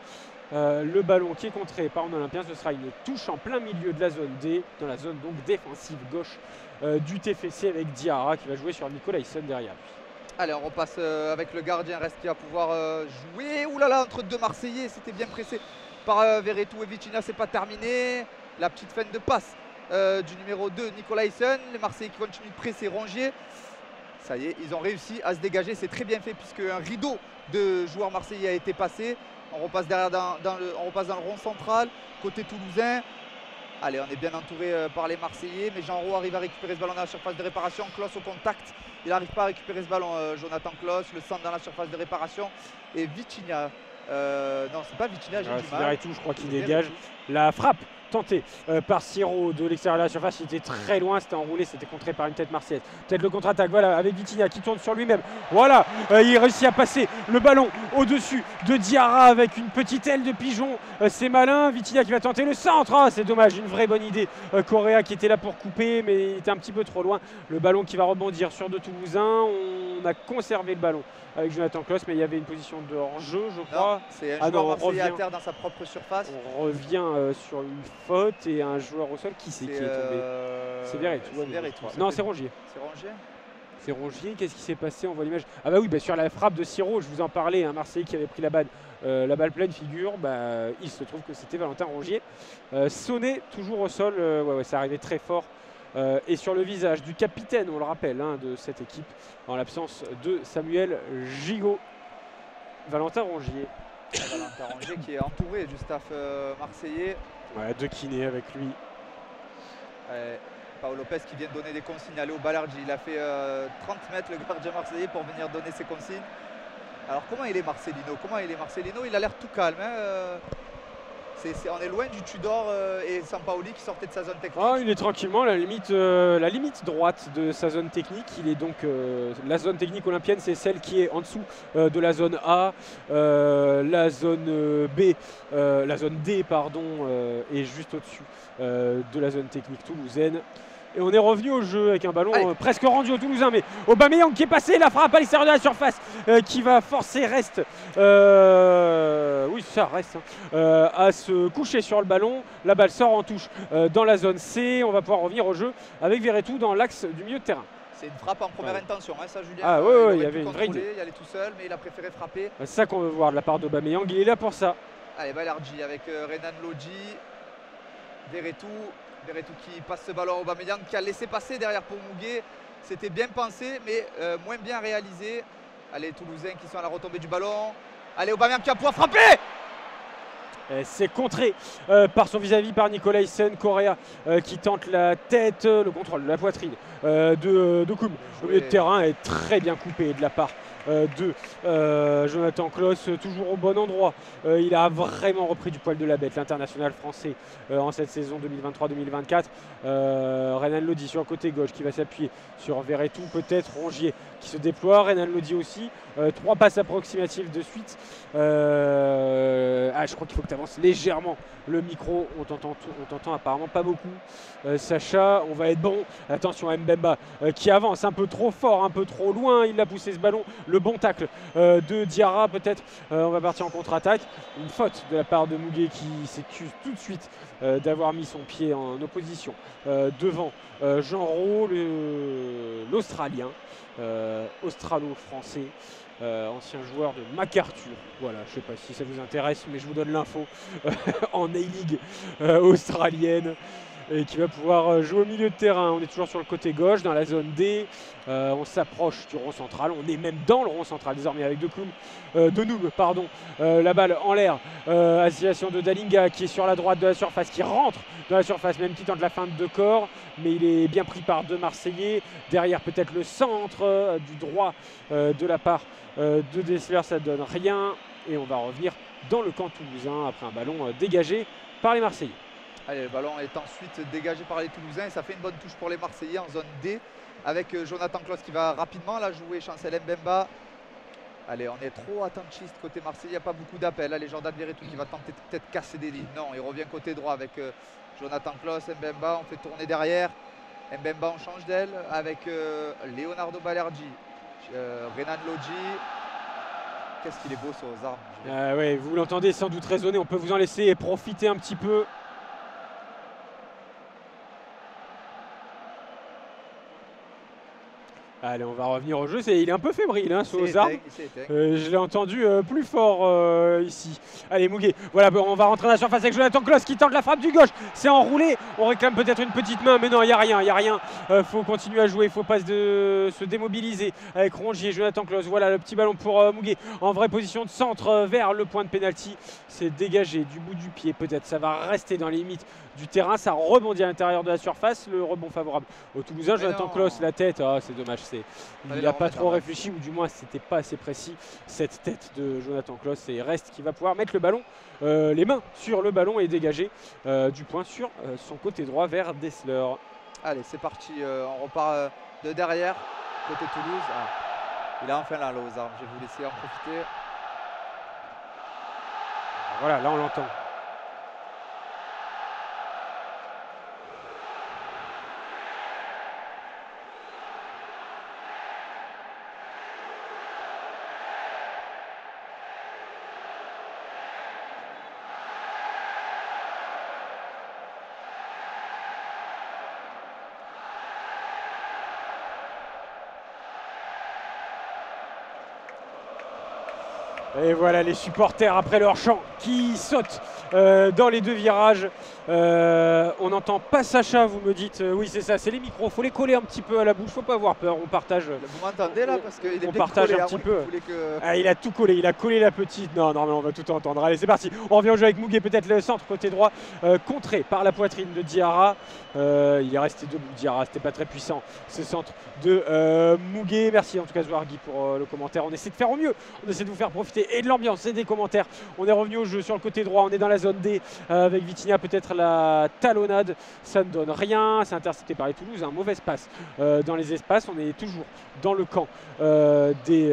Le ballon qui est contré par un Olympien, ce sera une touche en plein milieu de la zone D, dans la zone donc défensive gauche du TFC avec Diarra qui va jouer sur Nicolaïsson derrière lui. Allez, on repasse avec le gardien, reste qui va pouvoir jouer. Ouh là là, entre deux Marseillais, c'était bien pressé par Verretou et Vitinha, c'est pas terminé. La petite fin de passe du numéro 2, Nicolaïsson. Les Marseillais qui continuent de presser, Rongier. Ça y est, ils ont réussi à se dégager. C'est très bien fait puisque un rideau de joueurs marseillais a été passé. On repasse derrière on repasse dans le rond central, côté toulousain. Allez, on est bien entouré par les Marseillais, mais Jean Roux arrive à récupérer ce ballon dans la surface de réparation. Klos au contact, il n'arrive pas à récupérer ce ballon, Jonathan Klos, le centre dans la surface de réparation. Et Vitinha, non c'est pas Vitinha, j'ai du mal. Veretout, je crois qu'il dégage. La frappe tentée par Siro de l'extérieur de la surface, il était très loin, c'était enroulé, c'était contré par une tête marseillaise. Peut-être le contre-attaque, voilà, avec Vitinha qui tourne sur lui-même. Voilà, il réussit à passer le ballon au-dessus de Diarra avec une petite aile de pigeon. C'est malin, Vitinha qui va tenter le centre. Ah, c'est dommage, une vraie bonne idée. Correa qui était là pour couper, mais il était un petit peu trop loin. Le ballon qui va rebondir sur deux Toulousains. On a conservé le ballon avec Jonathan Klos, mais il y avait une position de hors-jeu, je crois. C'est un joueur marseillais à terre dans sa propre surface. On revient sur une faute et un joueur au sol qui est tombé. C'est Veretout. Non, c'est Rongier. C'est Rongier. C'est Rongier. Qu'est-ce qui s'est passé? On voit l'image. Ah bah oui, sur la frappe de Siro, je vous en parlais, un Marseillais qui avait pris la balle pleine figure. Il se trouve que c'était Valentin Rongier. Sonné toujours au sol. Ouais, ça arrivait très fort. Et sur le visage du capitaine, on le rappelle, de cette équipe, en l'absence de Samuel Gigot. Valentin Rongier. Valentin Rongier qui est entouré du staff marseillais. Ouais, deux kinés avec lui. Paolo Lopez qui vient de donner des consignes à Léo Balerdi. Il a fait 30 mètres le gardien marseillais pour venir donner ses consignes. Alors comment il est Marcelino? Il a l'air tout calme. On est loin du Tudor et Sampaoli qui sortait de sa zone technique. Ah, il est tranquillement à la limite droite de sa zone technique. Il est donc la zone technique olympienne, c'est celle qui est en dessous de la zone A, la zone B, la zone D pardon, est juste au-dessus de la zone technique toulousaine. Et on est revenu au jeu avec un ballon presque rendu aux Toulousains, mais Aubameyang qui est passé, la frappe à l'extérieur de la surface qui va forcer Rest, à se coucher sur le ballon. La balle sort en touche dans la zone C. On va pouvoir revenir au jeu avec Veretout dans l'axe du milieu de terrain. C'est une frappe en première intention, ça Julien. Ah ouais, il y avait une vraie idée. Il allait tout seul, mais il a préféré frapper. C'est ça qu'on veut voir de la part d'Aubameyang, il est là pour ça. Allez, Balerdi avec Renan Lodji, Veretout qui passe ce ballon à Aubameyang qui a laissé passer derrière pour Muguet. C'était bien pensé mais moins bien réalisé. Allez, Toulousains qui sont à la retombée du ballon. Allez, Aubameyang qui va pouvoir frapper. C'est contré par son vis-à-vis par Nicolaisen. Correa qui tente la tête, le contrôle de la poitrine de Koum. Le milieu de terrain est très bien coupé de la part de Jonathan Klos, toujours au bon endroit. Il a vraiment repris du poil de la bête, l'international français en cette saison 2023-2024. Renan Lodi sur le côté gauche qui va s'appuyer sur Veretout, peut-être Rongier qui se déploie, Renan Lodi aussi. 3 passes approximatives de suite. Je crois qu'il faut que tu avances légèrement le micro, on t'entend apparemment pas beaucoup. Sacha, on va être bon. Attention à Mbemba qui avance un peu trop fort, un peu trop loin. Il a poussé ce ballon. Le bon tacle de Diarra peut-être. On va partir en contre-attaque. Une faute de la part de Muguet qui s'excuse tout de suite d'avoir mis son pied en opposition devant Jean Roux, l'Australien, australo-français. Ancien joueur de MacArthur. Voilà, je ne sais pas si ça vous intéresse, mais je vous donne l'info en A-League australienne et qui va pouvoir jouer au milieu de terrain. On est toujours sur le côté gauche, dans la zone D. On s'approche du rond central. On est même dans le rond central désormais avec Denoum, pardon. La balle en l'air. Association de Dalinga qui est sur la droite de la surface, qui rentre dans la surface, même qui tente la feinte de corps. Mais il est bien pris par deux Marseillais. Derrière peut-être le centre du droit de la part de Dessler, ça ne donne rien. Et on va revenir dans le camp toulousain après un ballon dégagé par les Marseillais. Allez, le ballon est ensuite dégagé par les Toulousains et ça fait une bonne touche pour les Marseillais en zone D avec Jonathan Klos qui va rapidement la jouer, Chancel Mbemba. Allez, on est trop attentiste côté Marseillais, il n'y a pas beaucoup d'appels. Allez, Jordan Veretout qui va tenter peut-être casser des lignes. Non, il revient côté droit avec Jonathan Klos, Mbemba, on fait tourner derrière. Mbemba, on change d'aile avec Leonardo Balerdi, Renan Lodji. Qu'est-ce qu'il est beau sur aux armes. Ouais, vous l'entendez sans doute résonner, on peut vous en laisser profiter un petit peu. Allez, on va revenir au jeu. Il est un peu fébrile, Sozard. Je l'ai entendu plus fort ici. Allez, Muguet. Voilà, on va rentrer dans la surface avec Jonathan Klos qui tente la frappe du gauche. C'est enroulé. On réclame peut-être une petite main, mais non, il n'y a rien. Il n'y a rien. Faut continuer à jouer. Il ne faut pas se démobiliser avec Rongier, Jonathan Klos. Voilà le petit ballon pour Muguet. En vraie position de centre vers le point de pénalty. C'est dégagé du bout du pied. Peut-être ça va rester dans les limites du terrain. Ça rebondit à l'intérieur de la surface. Le rebond favorable au Toulousain. Jonathan Klaus, la tête, c'est dommage. Il n'a pas trop réfléchi, ou du moins c'était pas assez précis cette tête de Jonathan Klaus. Et Rest qui va pouvoir mettre le ballon, les mains sur le ballon et dégager du point sur son côté droit vers Dessler. Allez, c'est parti. On repart de derrière, côté Toulouse. Il a enfin là aux armes. Je vais vous laisser en profiter. Voilà, là on l'entend. Et voilà les supporters après leur chant qui sautent dans les deux virages. On n'entend pas Sacha, vous me dites. Oui, c'est ça, c'est les micros. Faut les coller un petit peu à la bouche, faut pas avoir peur. On partage. Vous m'entendez là parce qu'il est on partage collé, un petit peu. Que... Il a tout collé, il a collé la petite. Non, mais on va tout entendre. Allez, c'est parti. On revient au jeu avec Muguet, peut-être le centre côté droit, contré par la poitrine de Diarra. Il est resté debout, Diarra. C'était pas très puissant ce centre de Muguet. Merci en tout cas Zouargui pour le commentaire. On essaie de faire au mieux. On essaie de vous faire profiter et de l'ambiance et des commentaires. On est revenu au jeu sur le côté droit. On est dans la zone D avec Vitinha, peut-être la talonnade. Ça ne donne rien. C'est intercepté par les Toulouse. Un mauvais passe dans les espaces. On est toujours dans le camp des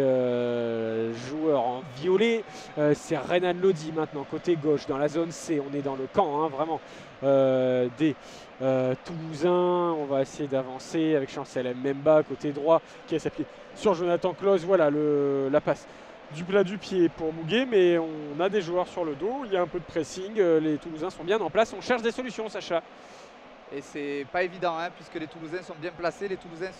joueurs en violet. C'est Renan Lodi maintenant côté gauche dans la zone C. On est dans le camp vraiment des Toulousains. On va essayer d'avancer avec Chancel Mbemba côté droit qui a s'appuyé sur Jonathan Klaus. Voilà la passe du plat du pied pour Muguet, mais on a des joueurs sur le dos. Il y a un peu de pressing. Les Toulousains sont bien en place. On cherche des solutions, Sacha. Et c'est pas évident puisque les Toulousains sont bien placés. Les Toulousains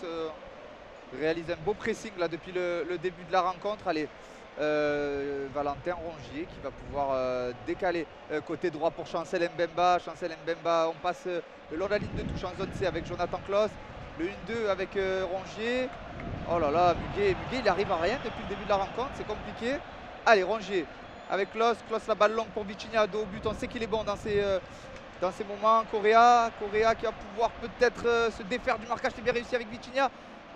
réalisent un beau pressing là depuis le début de la rencontre. Allez, Valentin Rongier qui va pouvoir décaler côté droit pour Chancel Mbemba. Chancel Mbemba, on passe le long de la ligne de touche en zone C avec Jonathan Klaus. Le 1-2 avec Rongier. Oh là là, Muguet, il arrive à rien depuis le début de la rencontre, c'est compliqué. Allez, Rongier avec Klaus, la balle longue pour Vitinha, dos au but. On sait qu'il est bon dans ces moments. Correa qui va pouvoir peut-être se défaire du marquage. C'est bien réussi avec Vitinha.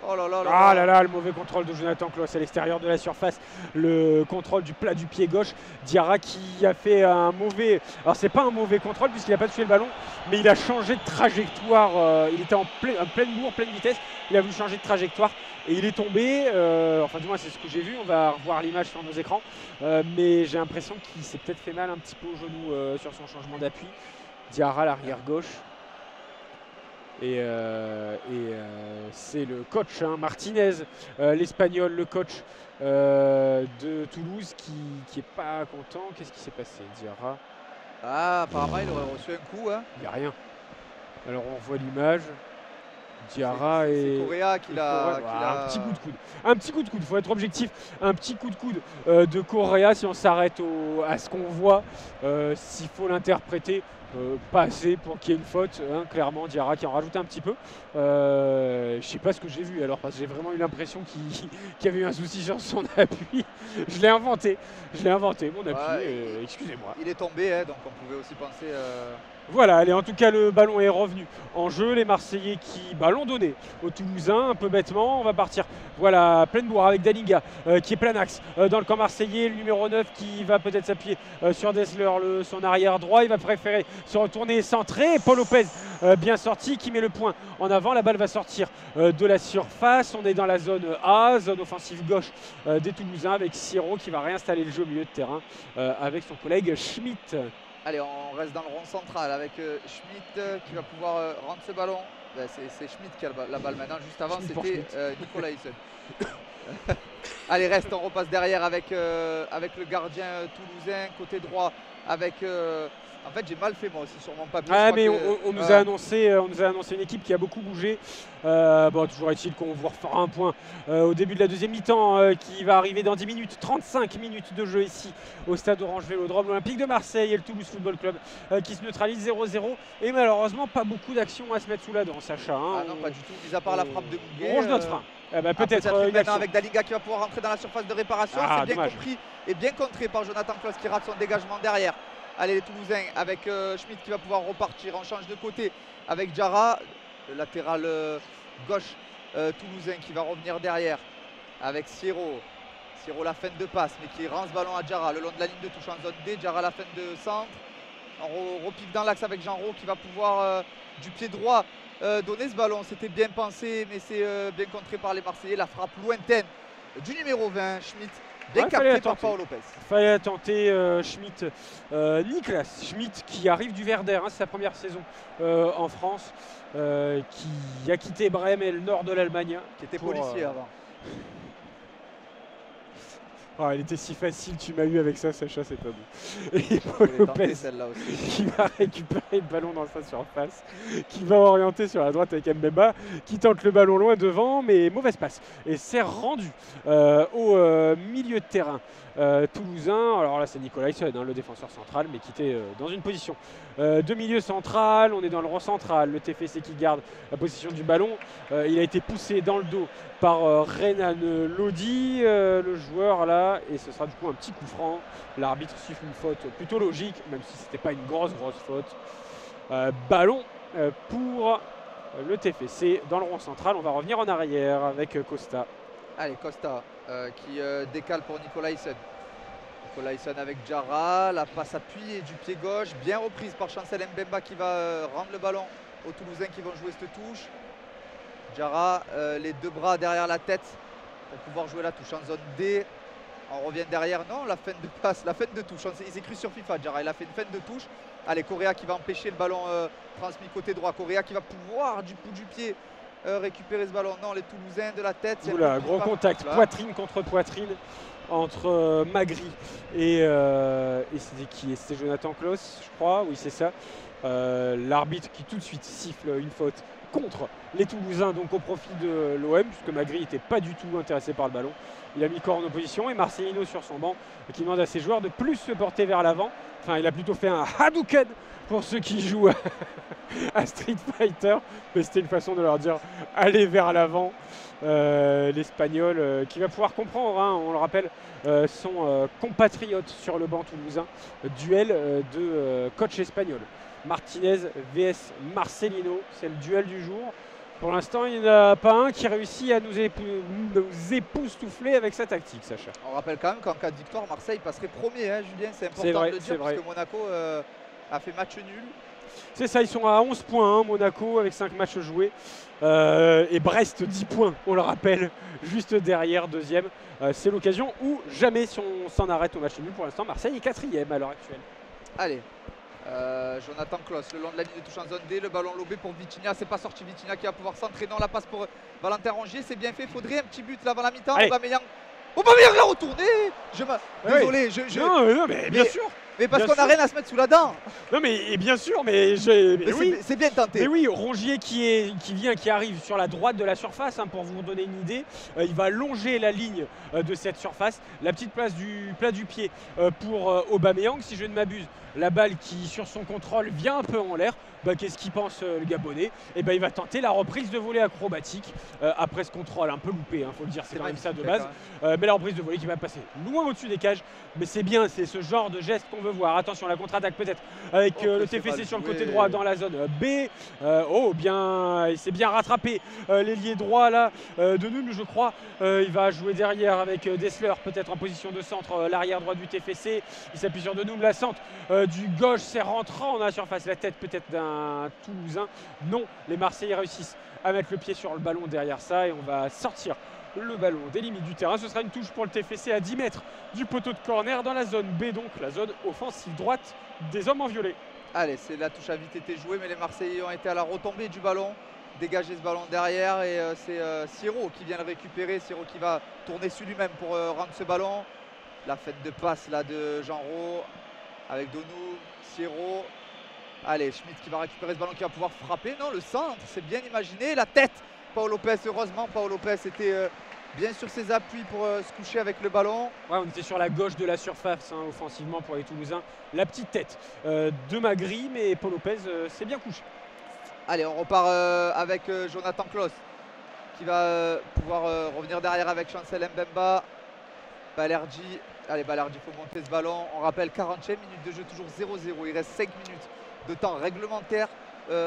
Oh là là là. Ah là là, le mauvais contrôle de Jonathan Klaus à l'extérieur de la surface. Le contrôle du plat du pied gauche. Diarra qui a fait un mauvais... Alors c'est pas un mauvais contrôle puisqu'il n'a pas touché le ballon, mais il a changé de trajectoire. Il était en pleine bourre, pleine vitesse. Il a voulu changer de trajectoire et il est tombé. Enfin du moins c'est ce que j'ai vu. On va revoir l'image sur nos écrans. Mais j'ai l'impression qu'il s'est peut-être fait mal un petit peu au genou sur son changement d'appui. Diarra, l'arrière gauche. Et c'est le coach Martinez, l'Espagnol, le coach de Toulouse qui est pas content. Qu'est-ce qui s'est passé, Diarra? Apparemment il aurait reçu un coup. Il n'y a rien. Alors on voit l'image. Diarra et Correa qui l'a... Un petit coup de coude. Un petit coup de coude, il faut être objectif. Un petit coup de coude de Correa si on s'arrête à ce qu'on voit. S'il faut l'interpréter, pas assez pour qu'il y ait une faute. Clairement, Diarra qui en rajoute un petit peu. Je sais pas ce que j'ai vu alors parce que j'ai vraiment eu l'impression qu'il y avait eu un souci sur son appui. Je l'ai inventé, mon appui. Excusez-moi. Il est tombé, donc on pouvait aussi penser... Voilà, allez, en tout cas le ballon est revenu en jeu. Les Marseillais qui l'ont donné aux Toulousains un peu bêtement. On va partir, voilà, pleine bourre avec Dalinga qui est plein axe dans le camp marseillais. Le numéro 9 qui va peut-être s'appuyer sur Dessler, son arrière droit. Il va préférer se retourner centré. Paul Lopez bien sorti qui met le point en avant. La balle va sortir de la surface. On est dans la zone A, zone offensive gauche des Toulousains avec Siro qui va réinstaller le jeu au milieu de terrain avec son collègue Schmitt. Allez, on reste dans le rond central avec Schmitt qui va pouvoir rendre ce ballon. C'est Schmitt qui a la balle maintenant. Juste avant, c'était Nicolaisen. Allez, reste, on repasse derrière avec le gardien toulousain, côté droit, avec... en fait, j'ai mal fait moi aussi sur mon papier. Mais on nous a annoncé une équipe qui a beaucoup bougé. Toujours est-il qu'on vous refera un point au début de la deuxième mi-temps qui va arriver dans 10 minutes. 35 minutes de jeu ici au stade Orange Vélodrome. L'Olympique de Marseille et le Toulouse Football Club qui se neutralisent 0-0. Et malheureusement, pas beaucoup d'actions à se mettre sous la dent, Sacha. Non, pas du tout, mis à part la frappe de Muguet. On ronge notre frein. Peut-être maintenant avec Dalinga qui va pouvoir rentrer dans la surface de réparation. C'est bien dommage. compris et bien contré par Jonathan Klaus qui rate son dégagement derrière. Allez, les Toulousains avec Schmitt qui va pouvoir repartir. On change de côté avec Diarra, le latéral gauche toulousain qui va revenir derrière avec Siro. Siro la fin de passe, mais qui rend ce ballon à Diarra le long de la ligne de touche en zone D. Diarra la fin de centre. On repique dans l'axe avec Jean-Ro qui va pouvoir du pied droit donner ce ballon. C'était bien pensé, mais c'est bien contré par les Marseillais. La frappe lointaine du numéro 20, Schmitt, bien capté par Paul Lopez. Fallait tenter Schmitt, Niklas Schmitt qui arrive du Werder, hein, c'est sa première saison en France, qui a quitté Brême et le nord de l'Allemagne. Qui était policier avant. Oh, elle était si facile, tu m'as eu avec ça, Sacha, c'est pas bon. Et Paul Lopez qui va récupérer le ballon dans sa surface, qui va orienter sur la droite avec Mbemba, qui tente le ballon loin devant, mais mauvaise passe. Et c'est rendu au milieu de terrain toulousain. Alors là, c'est Nicolaïsson, hein, le défenseur central, mais qui était dans une position de milieu central. On est dans le rond central. Le TFC qui garde la position du ballon. Il a été poussé dans le dos par Renan Lodi, le joueur là, et ce sera du coup un petit coup franc. L'arbitre siffle une faute plutôt logique, même si c'était pas une grosse faute. Ballon pour le TFC dans le rond central. On va revenir en arrière avec Costa. Allez, Costa qui décale pour Nicolaïsson. Nicolaïsson avec Diarra, la passe appuyée du pied gauche, bien reprise par Chancel Mbemba qui va rendre le ballon aux Toulousains qui vont jouer cette touche. Diarra, les deux bras derrière la tête pour pouvoir jouer la touche en zone D. On revient derrière, non, la fin de passe, la fin de touche. Il s'est cru sur FIFA, Diarra, il a fait une fin de touche. Allez, Correa qui va empêcher le ballon transmis côté droit. Correa qui va pouvoir du bout du pied récupérer ce ballon. Non, les Toulousains de la tête. Oula, gros contact, poitrine contre poitrine entre Magri et c'était qui? C'était Jonathan Klaus, je crois, oui c'est ça. L'arbitre qui tout de suite siffle une faute contre les Toulousains, donc au profit de l'OM, puisque Magri n'était pas du tout intéressé par le ballon. Il a mis corps en opposition et Marcelino sur son banc qui demande à ses joueurs de plus se porter vers l'avant. Enfin, il a plutôt fait un Hadouken pour ceux qui jouent à Street Fighter, mais c'était une façon de leur dire allez vers l'avant. L'Espagnol qui va pouvoir comprendre, hein, on le rappelle, son compatriote sur le banc toulousain. Duel de coach espagnol. Martinez vs Marcelino, c'est le duel du jour. Pour l'instant, il n'y en a pas un qui réussit à nous époustoufler avec sa tactique, Sacha. On rappelle quand même qu'en cas de victoire, Marseille passerait premier, hein, Julien, c'est important de le dire, parce que Monaco a fait match nul. C'est ça, ils sont à 11 points, hein, Monaco, avec 5 matchs joués. Et Brest, 10 points, on le rappelle, juste derrière, deuxième. C'est l'occasion où jamais si on s'en arrête au match nul. Pour l'instant, Marseille est quatrième à l'heure actuelle. Allez. Jonathan Klaus le long de la ligne de touche en zone D, le ballon lobé pour Vitinha, c'est pas sorti. Vitinha qui va pouvoir s'entraîner dans la passe pour Valentin Rongier, c'est bien fait, faudrait un petit but là avant la mi-temps. Aubameyang l'a retourné. Désolé, non, mais bien sûr. Mais parce qu'on n'a rien à se mettre sous la dent. Non mais bien sûr, mais oui, c'est bien tenté. Mais oui, Rongier qui arrive sur la droite de la surface, hein, pour vous donner une idée, il va longer la ligne de cette surface, la petite place du plat du pied pour Aubameyang, si je ne m'abuse. La balle qui sur son contrôle vient un peu en l'air. Qu'est-ce qu'il pense le Gabonais? Et il va tenter la reprise de volée acrobatique après ce contrôle un peu loupé, hein, faut le dire, c'est quand même ça de base. Mais la reprise de volée qui va passer loin au-dessus des cages. Mais c'est bien, c'est ce genre de geste qu'on veut voir. Attention, la contre-attaque peut-être avec le TFC sur le côté droit dans la zone B. Bien, il s'est bien rattrapé l'ailier droit là de Nîmes, je crois. Il va jouer derrière avec Dessler, peut-être en position de centre, l'arrière droit du TFC. Il s'appuie sur de Nîmes, la centre du gauche, c'est rentrant dans la surface, la tête peut-être d'un Toulousain. Non, les Marseillais réussissent à mettre le pied sur le ballon derrière ça et on va sortir le ballon des limites du terrain. Ce sera une touche pour le TFC à 10 mètres du poteau de corner dans la zone B, donc la zone offensive droite des hommes en violet. Allez, c'est la touche a vite été jouée, mais les Marseillais ont été à la retombée du ballon, dégager ce ballon derrière et c'est Siro qui vient le récupérer. Siro qui va tourner sur lui-même pour rendre ce ballon. La fête de passe là de Jean-Ro avec Donou, Siro. Allez, Schmitt qui va récupérer ce ballon, qui va pouvoir frapper. Non, le centre, c'est bien imaginé. La tête, Paul Lopez, heureusement, Paul Lopez était bien sur ses appuis pour se coucher avec le ballon. Ouais, on était sur la gauche de la surface, hein, offensivement pour les Toulousains. La petite tête de Magri, mais Paul Lopez s'est bien couché. Allez, on repart avec Jonathan Klaus qui va pouvoir revenir derrière avec Chancel Mbemba. Balerdi, allez Balerdi, il faut monter ce ballon. On rappelle 40e minute de jeu, toujours 0-0. Il reste 5 minutes de temps réglementaire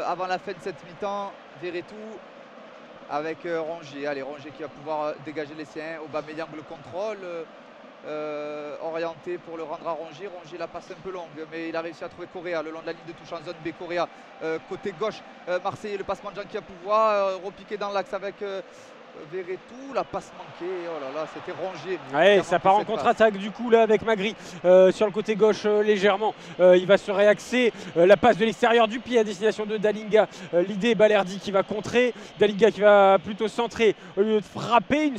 avant la fin de cette mi-temps. Verretou avec Rongier. Allez, Rongier qui va pouvoir dégager les siens. Aubameyang le contrôle. Orienté pour le rendre à Rongier. Rongier la passe un peu longue, mais il a réussi à trouver Correa le long de la ligne de touche en zone B. Correa côté gauche, Marseillais, le passement de Jean qui va pouvoir repiquer dans l'axe avec Verretou, la passe manquée. Oh là là, c'était Rongier. Ouais, ça part en contre-attaque du coup là avec Magri sur le côté gauche légèrement. Il va se réaxer. La passe de l'extérieur du pied à destination de Dalinga. L'idée Balerdi qui va contrer. Dalinga qui va plutôt centrer au lieu de frapper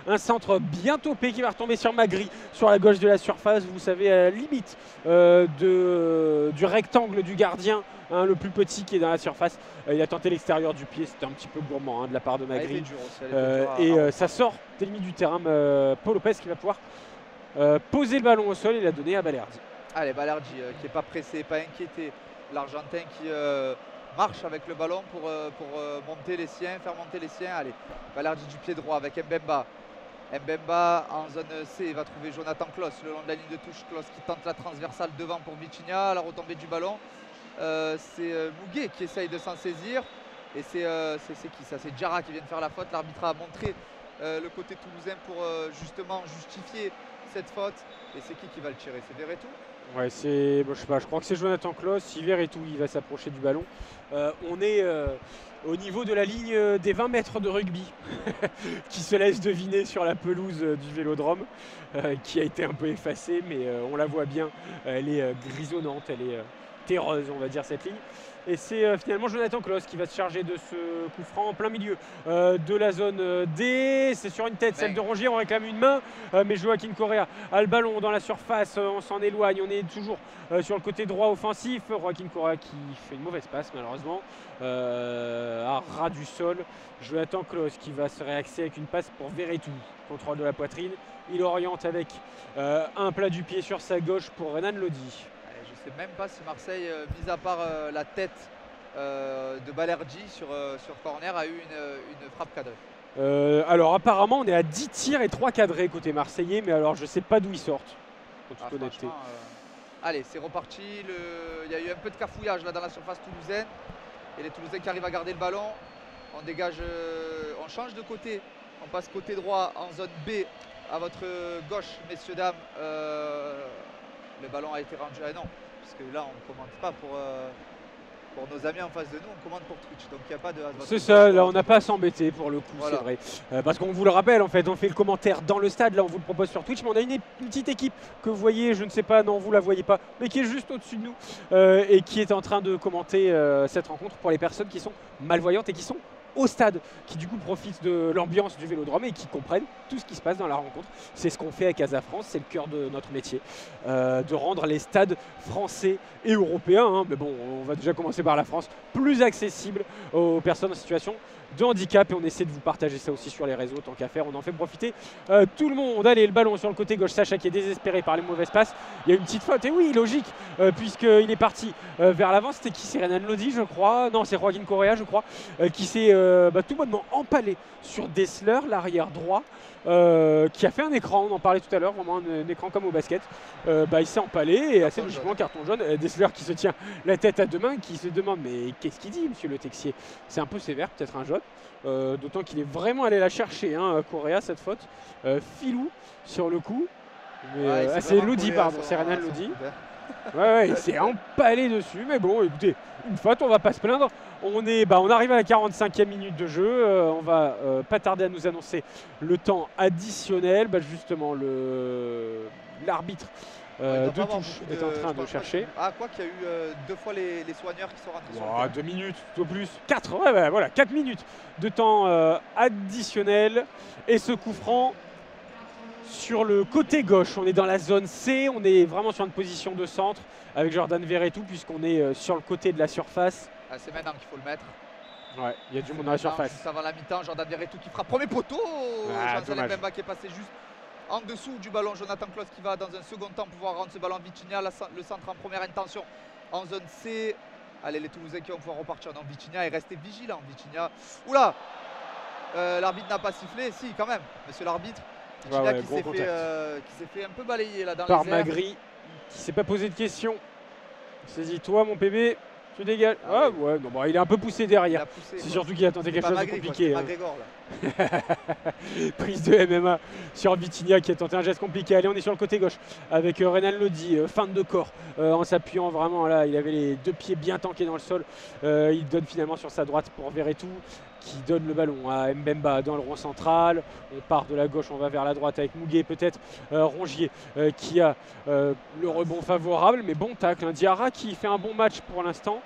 un centre bien topé qui va retomber sur Magri sur la gauche de la surface. Vous savez, à la limite du rectangle du gardien. Hein, le plus petit qui est dans la surface, il a tenté l'extérieur du pied, c'était un petit peu gourmand hein, de la part de Magri. Ça sort des limites du terrain. Paul Lopez qui va pouvoir poser le ballon au sol et la donner à Balerdi. Allez, Balerdi qui n'est pas pressé, pas inquiété. L'Argentin qui marche avec le ballon pour monter les siens, faire monter les siens. Allez, Balerdi du pied droit avec Mbemba. Mbemba en zone C va trouver Jonathan Klaus le long de la ligne de touche. Klaus qui tente la transversale devant pour Vitinha, la retombée du ballon. C'est Mouguet qui essaye de s'en saisir. Et c'est qui ça? C'est Diarra qui vient de faire la faute. L'arbitre a montré le côté toulousain pour justement justifier cette faute. Et c'est qui va le tirer? C'est Verretou? Ouais, je sais pas, je crois que c'est Jonathan Klaus. Si Verretou il va s'approcher du ballon. On est au niveau de la ligne des 20 mètres de rugby qui se laisse deviner sur la pelouse du Vélodrome qui a été un peu effacée, mais on la voit bien. Elle est grisonnante, elle est terreuse, on va dire, cette ligne. Et c'est finalement Jonathan Klaus qui va se charger de ce coup franc en plein milieu de la zone D. C'est sur une tête, celle de Rongier, on réclame une main, mais Joaquin Correa a le ballon dans la surface, on s'en éloigne, on est toujours sur le côté droit offensif. Joaquin Correa qui fait une mauvaise passe malheureusement, à ras du sol. Jonathan Klaus qui va se réaxer avec une passe pour Verretou, contrôle de la poitrine. Il oriente avec un plat du pied sur sa gauche pour Renan Lodi. Je ne sais même pas si Marseille, mis à part la tête de Balerdi sur corner, a eu une frappe cadrée. Alors apparemment on est à 10 tirs et 3 cadrés côté marseillais, mais alors je ne sais pas d'où ils sortent. En toute honnêteté. Allez, c'est reparti. Il y a eu un peu de cafouillage là dans la surface toulousaine. Et les Toulousains qui arrivent à garder le ballon. On dégage, on change de côté. On passe côté droit en zone B à votre gauche, messieurs, dames. Le ballon a été rendu. Ah non, puisque là on ne commente pas pour nos amis en face de nous, on commande pour Twitch, donc il n'y a pas de... C'est ça, là on n'a pas à s'embêter pour le coup, voilà. C'est vrai. Parce qu'on vous le rappelle, en fait, on fait le commentaire dans le stade, là on vous le propose sur Twitch, mais on a une petite équipe que vous voyez, je ne sais pas, non vous la voyez pas, mais qui est juste au-dessus de nous et qui est en train de commenter cette rencontre pour les personnes qui sont malvoyantes et qui sont au stade, qui du coup profitent de l'ambiance du Vélodrome et qui comprennent tout ce qui se passe dans la rencontre. C'est ce qu'on fait à Casa France, c'est le cœur de notre métier, de rendre les stades français et européens, hein, mais bon, on va déjà commencer par la France, plus accessibles aux personnes en situation de handicap, et on essaie de vous partager ça aussi sur les réseaux, tant qu'à faire, on en fait profiter tout le monde. Allez, le ballon sur le côté gauche, Sacha qui est désespéré par les mauvaises passes, il y a une petite faute, et oui, logique, puisqu'il est parti vers l'avant. C'était qui? C'est Renan Lodi, je crois, non, c'est Joaquin Correa, je crois, qui s'est tout bonnement empalé sur Dessler, l'arrière droit, qui a fait un écran, on en parlait tout à l'heure, vraiment un écran comme au basket. Il s'est empalé et assez logiquement carton jaune. Dessler qui se tient la tête à deux mains, qui se demande mais qu'est-ce qu'il dit, monsieur Le Texier? C'est un peu sévère, peut-être un jaune, d'autant qu'il est vraiment allé la chercher, hein, Correa, cette faute. Filou sur le coup, c'est Lodi, pardon, c'est Renan Lodi. Ouais, il s'est empalé dessus, mais bon, écoutez, une faute, on va pas se plaindre. On arrive à la 45e minute de jeu, on va pas tarder à nous annoncer le temps additionnel. Justement, l'arbitre de touche est en train de chercher. Ah, quoi qu'il y a eu 2 fois les soigneurs qui sont rentrés sur le terrain. 2 minutes, tout plus. 4, voilà, 4 minutes de temps additionnel. Et ce coup franc sur le côté gauche, on est dans la zone C, on est vraiment sur une position de centre avec Jordan Verretou puisqu'on est sur le côté de la surface. C'est maintenant qu'il faut le mettre. Ouais, il y a du monde dans la surface. Juste avant la mi-temps, Jordan Verretou qui frappe premier poteau. Jean-Salem Mbemba qui est passé juste en dessous du ballon. Jonathan Klaus qui va dans un second temps pouvoir rendre ce ballon à Vitinha. Le centre en première intention en zone C. Allez, les Toulousains qui vont pouvoir repartir. Non, Vitinha est resté vigilant. Vitinha. Oula, l'arbitre n'a pas sifflé. Si, quand même, monsieur l'arbitre. Vitinha ouais, qui gros contact. s'est fait un peu balayer là dans Par les airs. Magri, qui s'est pas posé de questions. Saisis-toi, mon PB. Tu dégages. Ah Ah oui. ouais, non, bon, il est un peu poussé Il derrière. a poussé, C'est quoi. surtout qu'il a tenté C'est quelque pas chose Magri, de quoi, compliqué. c'est hein. McGregor là. Prise de MMA sur Vitinha qui a tenté un geste compliqué. Allez, on est sur le côté gauche avec Renan Lodi, feinte de corps, en s'appuyant vraiment là. Il avait les deux pieds bien tankés dans le sol. Il donne finalement sur sa droite pour Verretou qui donne le ballon à Mbemba dans le rond central. On part de la gauche, on va vers la droite avec Mouguet peut-être. Rongier qui a le rebond favorable, mais bon tacle. Diarra qui fait un bon match pour l'instant.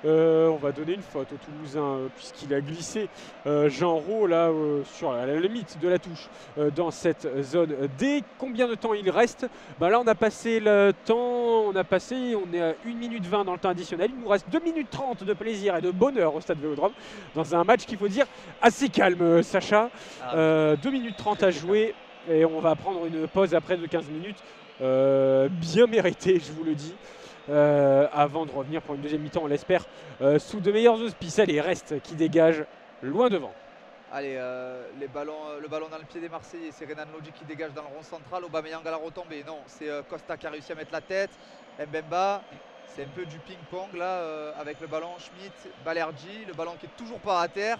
On va donner une faute au Toulousain puisqu'il a glissé Jean Rau là sur la limite de la touche dans cette zone D. Combien de temps il reste? Là on a passé le temps, on est à 1 minute 20 dans le temps additionnel. Il nous reste 2 minutes 30 de plaisir et de bonheur au stade Vélodrome dans un match qu'il faut dire assez calme, Sacha. 2 minutes 30 à jouer et on va prendre une pause après de 15 minutes bien méritée, je vous le dis. Avant de revenir pour une deuxième mi-temps, on l'espère, sous de meilleurs auspices. Allez, reste qui dégage loin devant. Allez, le ballon dans le pied des Marseillais, c'est Renan Lodi qui dégage dans le rond central. Aubameyang à la retombée, non, c'est Costa qui a réussi à mettre la tête. Mbemba, c'est un peu du ping-pong là, avec le ballon. Schmitt, Balerdi, le ballon qui est toujours pas à terre.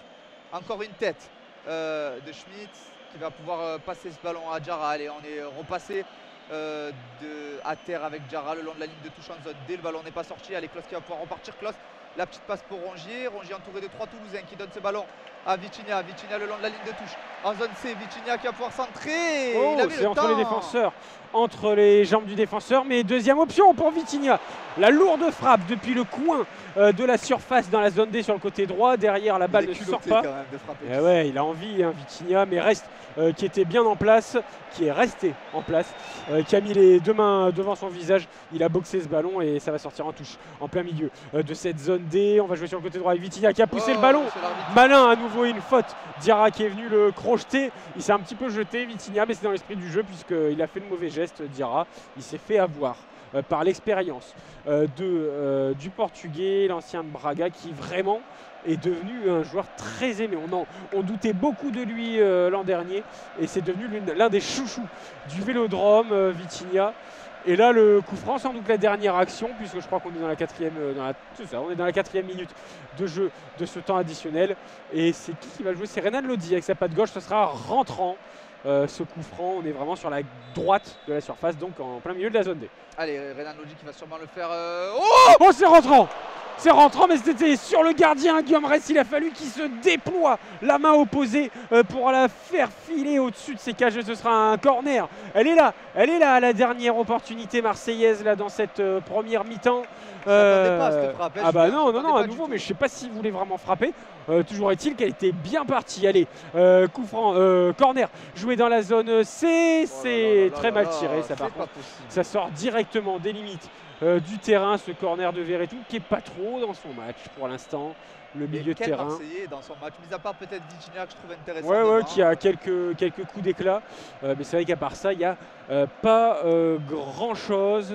Encore une tête de Schmitt qui va pouvoir passer ce ballon à Diarra. Allez, on est repassé à terre avec Diarra le long de la ligne de touche en zone D. Le ballon n'est pas sorti. Allez, Klos qui va pouvoir repartir. Klos, la petite passe pour Rongier. Rongier entouré de 3 Toulousains qui donne ce ballon à Vitinha. Vitinha le long de la ligne de touche en zone C. Vitinha qui va pouvoir centrer. Oh, c'est entre les défenseurs, entre les jambes du défenseur. Mais deuxième option pour Vitinha. La lourde frappe depuis le coin de la surface dans la zone D sur le côté droit. Derrière, la balle ne sort pas. Quand même de frapper. Ouais, il a envie, hein, Vitinha, mais reste qui était bien en place, qui est resté en place, qui a mis les deux mains devant son visage. Il a boxé ce ballon et ça va sortir en touche en plein milieu de cette zone D. On va jouer sur le côté droit avec Vitinha qui a poussé le ballon. Malin, à nouveau une faute. Diarra qui est venu le crocheter. Il s'est un petit peu jeté, Vitinha, mais c'est dans l'esprit du jeu puisqu'il a fait le mauvais geste, Diarra. Il s'est fait avoir par l'expérience du Portugais, l'ancien de Braga, qui vraiment est devenu un joueur très aimé. On doutait beaucoup de lui l'an dernier et c'est devenu l'un des chouchous du Vélodrome, Vitinha. Et là, le coup franc, sans doute la dernière action, puisque je crois qu'on est dans la quatrième, on est dans la 4e minute de jeu de ce temps additionnel. Et c'est qui va jouer? C'est Renan Lodi avec sa patte gauche. Ce sera rentrant. Ce coup franc, on est vraiment sur la droite de la surface, donc en plein milieu de la zone D. Allez, Renan Lodi qui va sûrement le faire. Oh, c'est rentrant! C'est rentrant, mais c'était sur le gardien, Guillaume Rest. Il a fallu qu'il se déploie la main opposée pour la faire filer au-dessus de ses cages. Ce sera un corner. Elle est là, la dernière opportunité marseillaise là, dans cette première mi-temps. Pas à cette frappe, ah bah non, à nouveau, mais je sais pas s'il voulait vraiment frapper. Toujours est-il qu'elle était bien partie. Allez, coup franc, corner, joué dans la zone C. C'est très mal tiré, ça par contre. Ça sort directement des limites du terrain, ce corner de Verretou qui est pas trop dans son match pour l'instant. Le milieu de terrain. Marseillais dans son match, mis à part peut-être Vitinha que je trouve intéressant. Ouais, qui a quelques coups d'éclat. Mais c'est vrai qu'à part ça, il n'y a pas grand chose.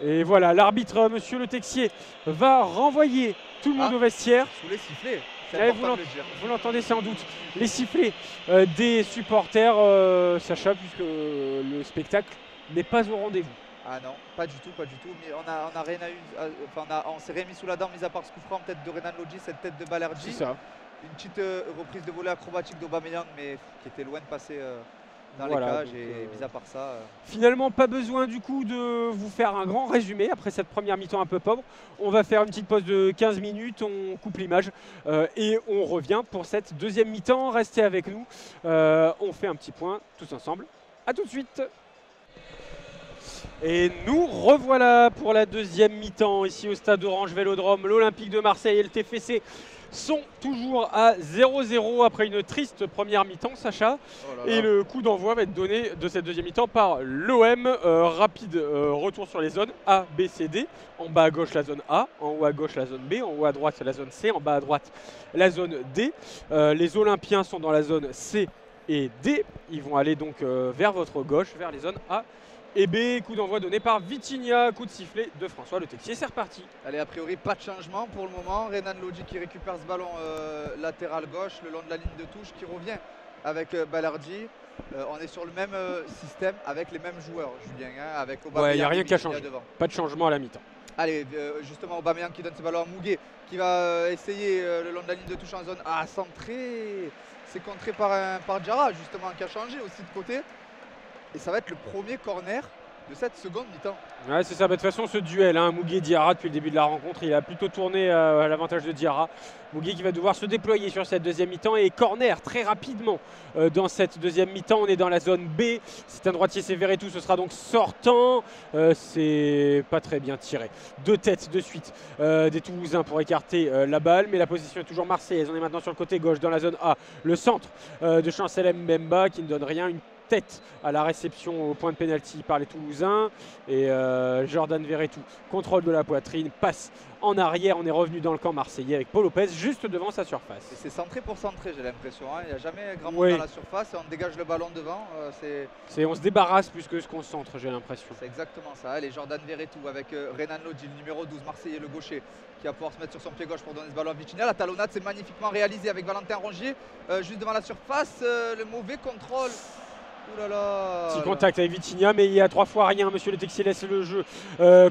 Et voilà, l'arbitre, monsieur Le Texier, va renvoyer tout le monde au vestiaire. Sous les sifflets. Vous l'entendez sans doute, les sifflets des supporters, Sacha, puisque le spectacle n'est pas au rendez-vous. Ah non, pas du tout. Mais on a rien eu. On s'est remis sous la dent, mis à part ce coup franc, peut-être de Renan Lodi, cette tête de Balerdi. C'est ça. Une petite reprise de volée acrobatique d'Aubameyang, mais qui était loin de passer dans les cages. Et mis à part ça. Finalement, pas besoin du coup de vous faire un grand résumé après cette première mi-temps un peu pauvre. On va faire une petite pause de 15 minutes, on coupe l'image et on revient pour cette deuxième mi-temps. Restez avec nous. On fait un petit point tous ensemble. A tout de suite. Et nous revoilà pour la deuxième mi-temps ici au stade Orange Vélodrome. L'Olympique de Marseille et le TFC sont toujours à 0-0 après une triste première mi-temps, Sacha. Et le coup d'envoi va être donné de cette deuxième mi-temps par l'OM. Rapide retour sur les zones A, B, C, D. En bas à gauche la zone A, en haut à gauche la zone B, en haut à droite la zone C, en bas à droite la zone D. Les Olympiens sont dans la zone C et D. Ils vont aller donc vers votre gauche, vers les zones A et B. Coup d'envoi donné par Vitinha, coup de sifflet de François Le Texier. C'est reparti. Allez, a priori pas de changement pour le moment. Renan Lodi qui récupère ce ballon latéral gauche le long de la ligne de touche, qui revient avec Balerdi. on est sur le même système avec les mêmes joueurs, Julien, hein, avec Ouais, il n'y a Aubameyang et rien qui a Vitinha changé. devant. Pas de changement à la mi-temps. Allez, justement Aubameyang qui donne ce ballon à Muguet, qui va essayer le long de la ligne de touche en zone A, centré. C'est contré par Diarra, justement, qui a changé aussi de côté. Et ça va être le premier corner de cette seconde mi-temps. Ouais, c'est ça. Bah, de toute façon, ce duel, hein, Muguet-Diarra, depuis le début de la rencontre, il a plutôt tourné à l'avantage de Diarra. Muguet qui va devoir se déployer sur cette deuxième mi-temps et corner très rapidement dans cette deuxième mi-temps. On est dans la zone B. C'est un droitier sévère et tout. Ce sera donc sortant. C'est pas très bien tiré. Deux têtes de suite des Toulousains pour écarter la balle. Mais la position est toujours marseillaise. On est maintenant sur le côté gauche dans la zone A. Le centre de Chancel Mbemba qui ne donne rien. Une tête à la réception au point de pénalty par les Toulousains et Jordan Verretou contrôle de la poitrine, passe en arrière. On est revenu dans le camp marseillais avec Paul Lopez juste devant sa surface. Et c'est centré pour centrer, j'ai l'impression, hein. Il n'y a jamais grand monde Oui. dans la surface et on dégage le ballon devant. On se débarrasse plus que ce qu'on centre, j'ai l'impression. C'est exactement ça. Allez, Jordan Verretou avec Renan Lodi, le numéro 12 marseillais, le gaucher, qui va pouvoir se mettre sur son pied gauche pour donner ce ballon à Vitinha. La talonnade, c'est magnifiquement réalisé avec Valentin Rongier juste devant la surface. Le mauvais contrôle. Ouh là là. Petit contact avec Vitinha, mais il y a 3 fois rien. Monsieur Le Texier laisse le jeu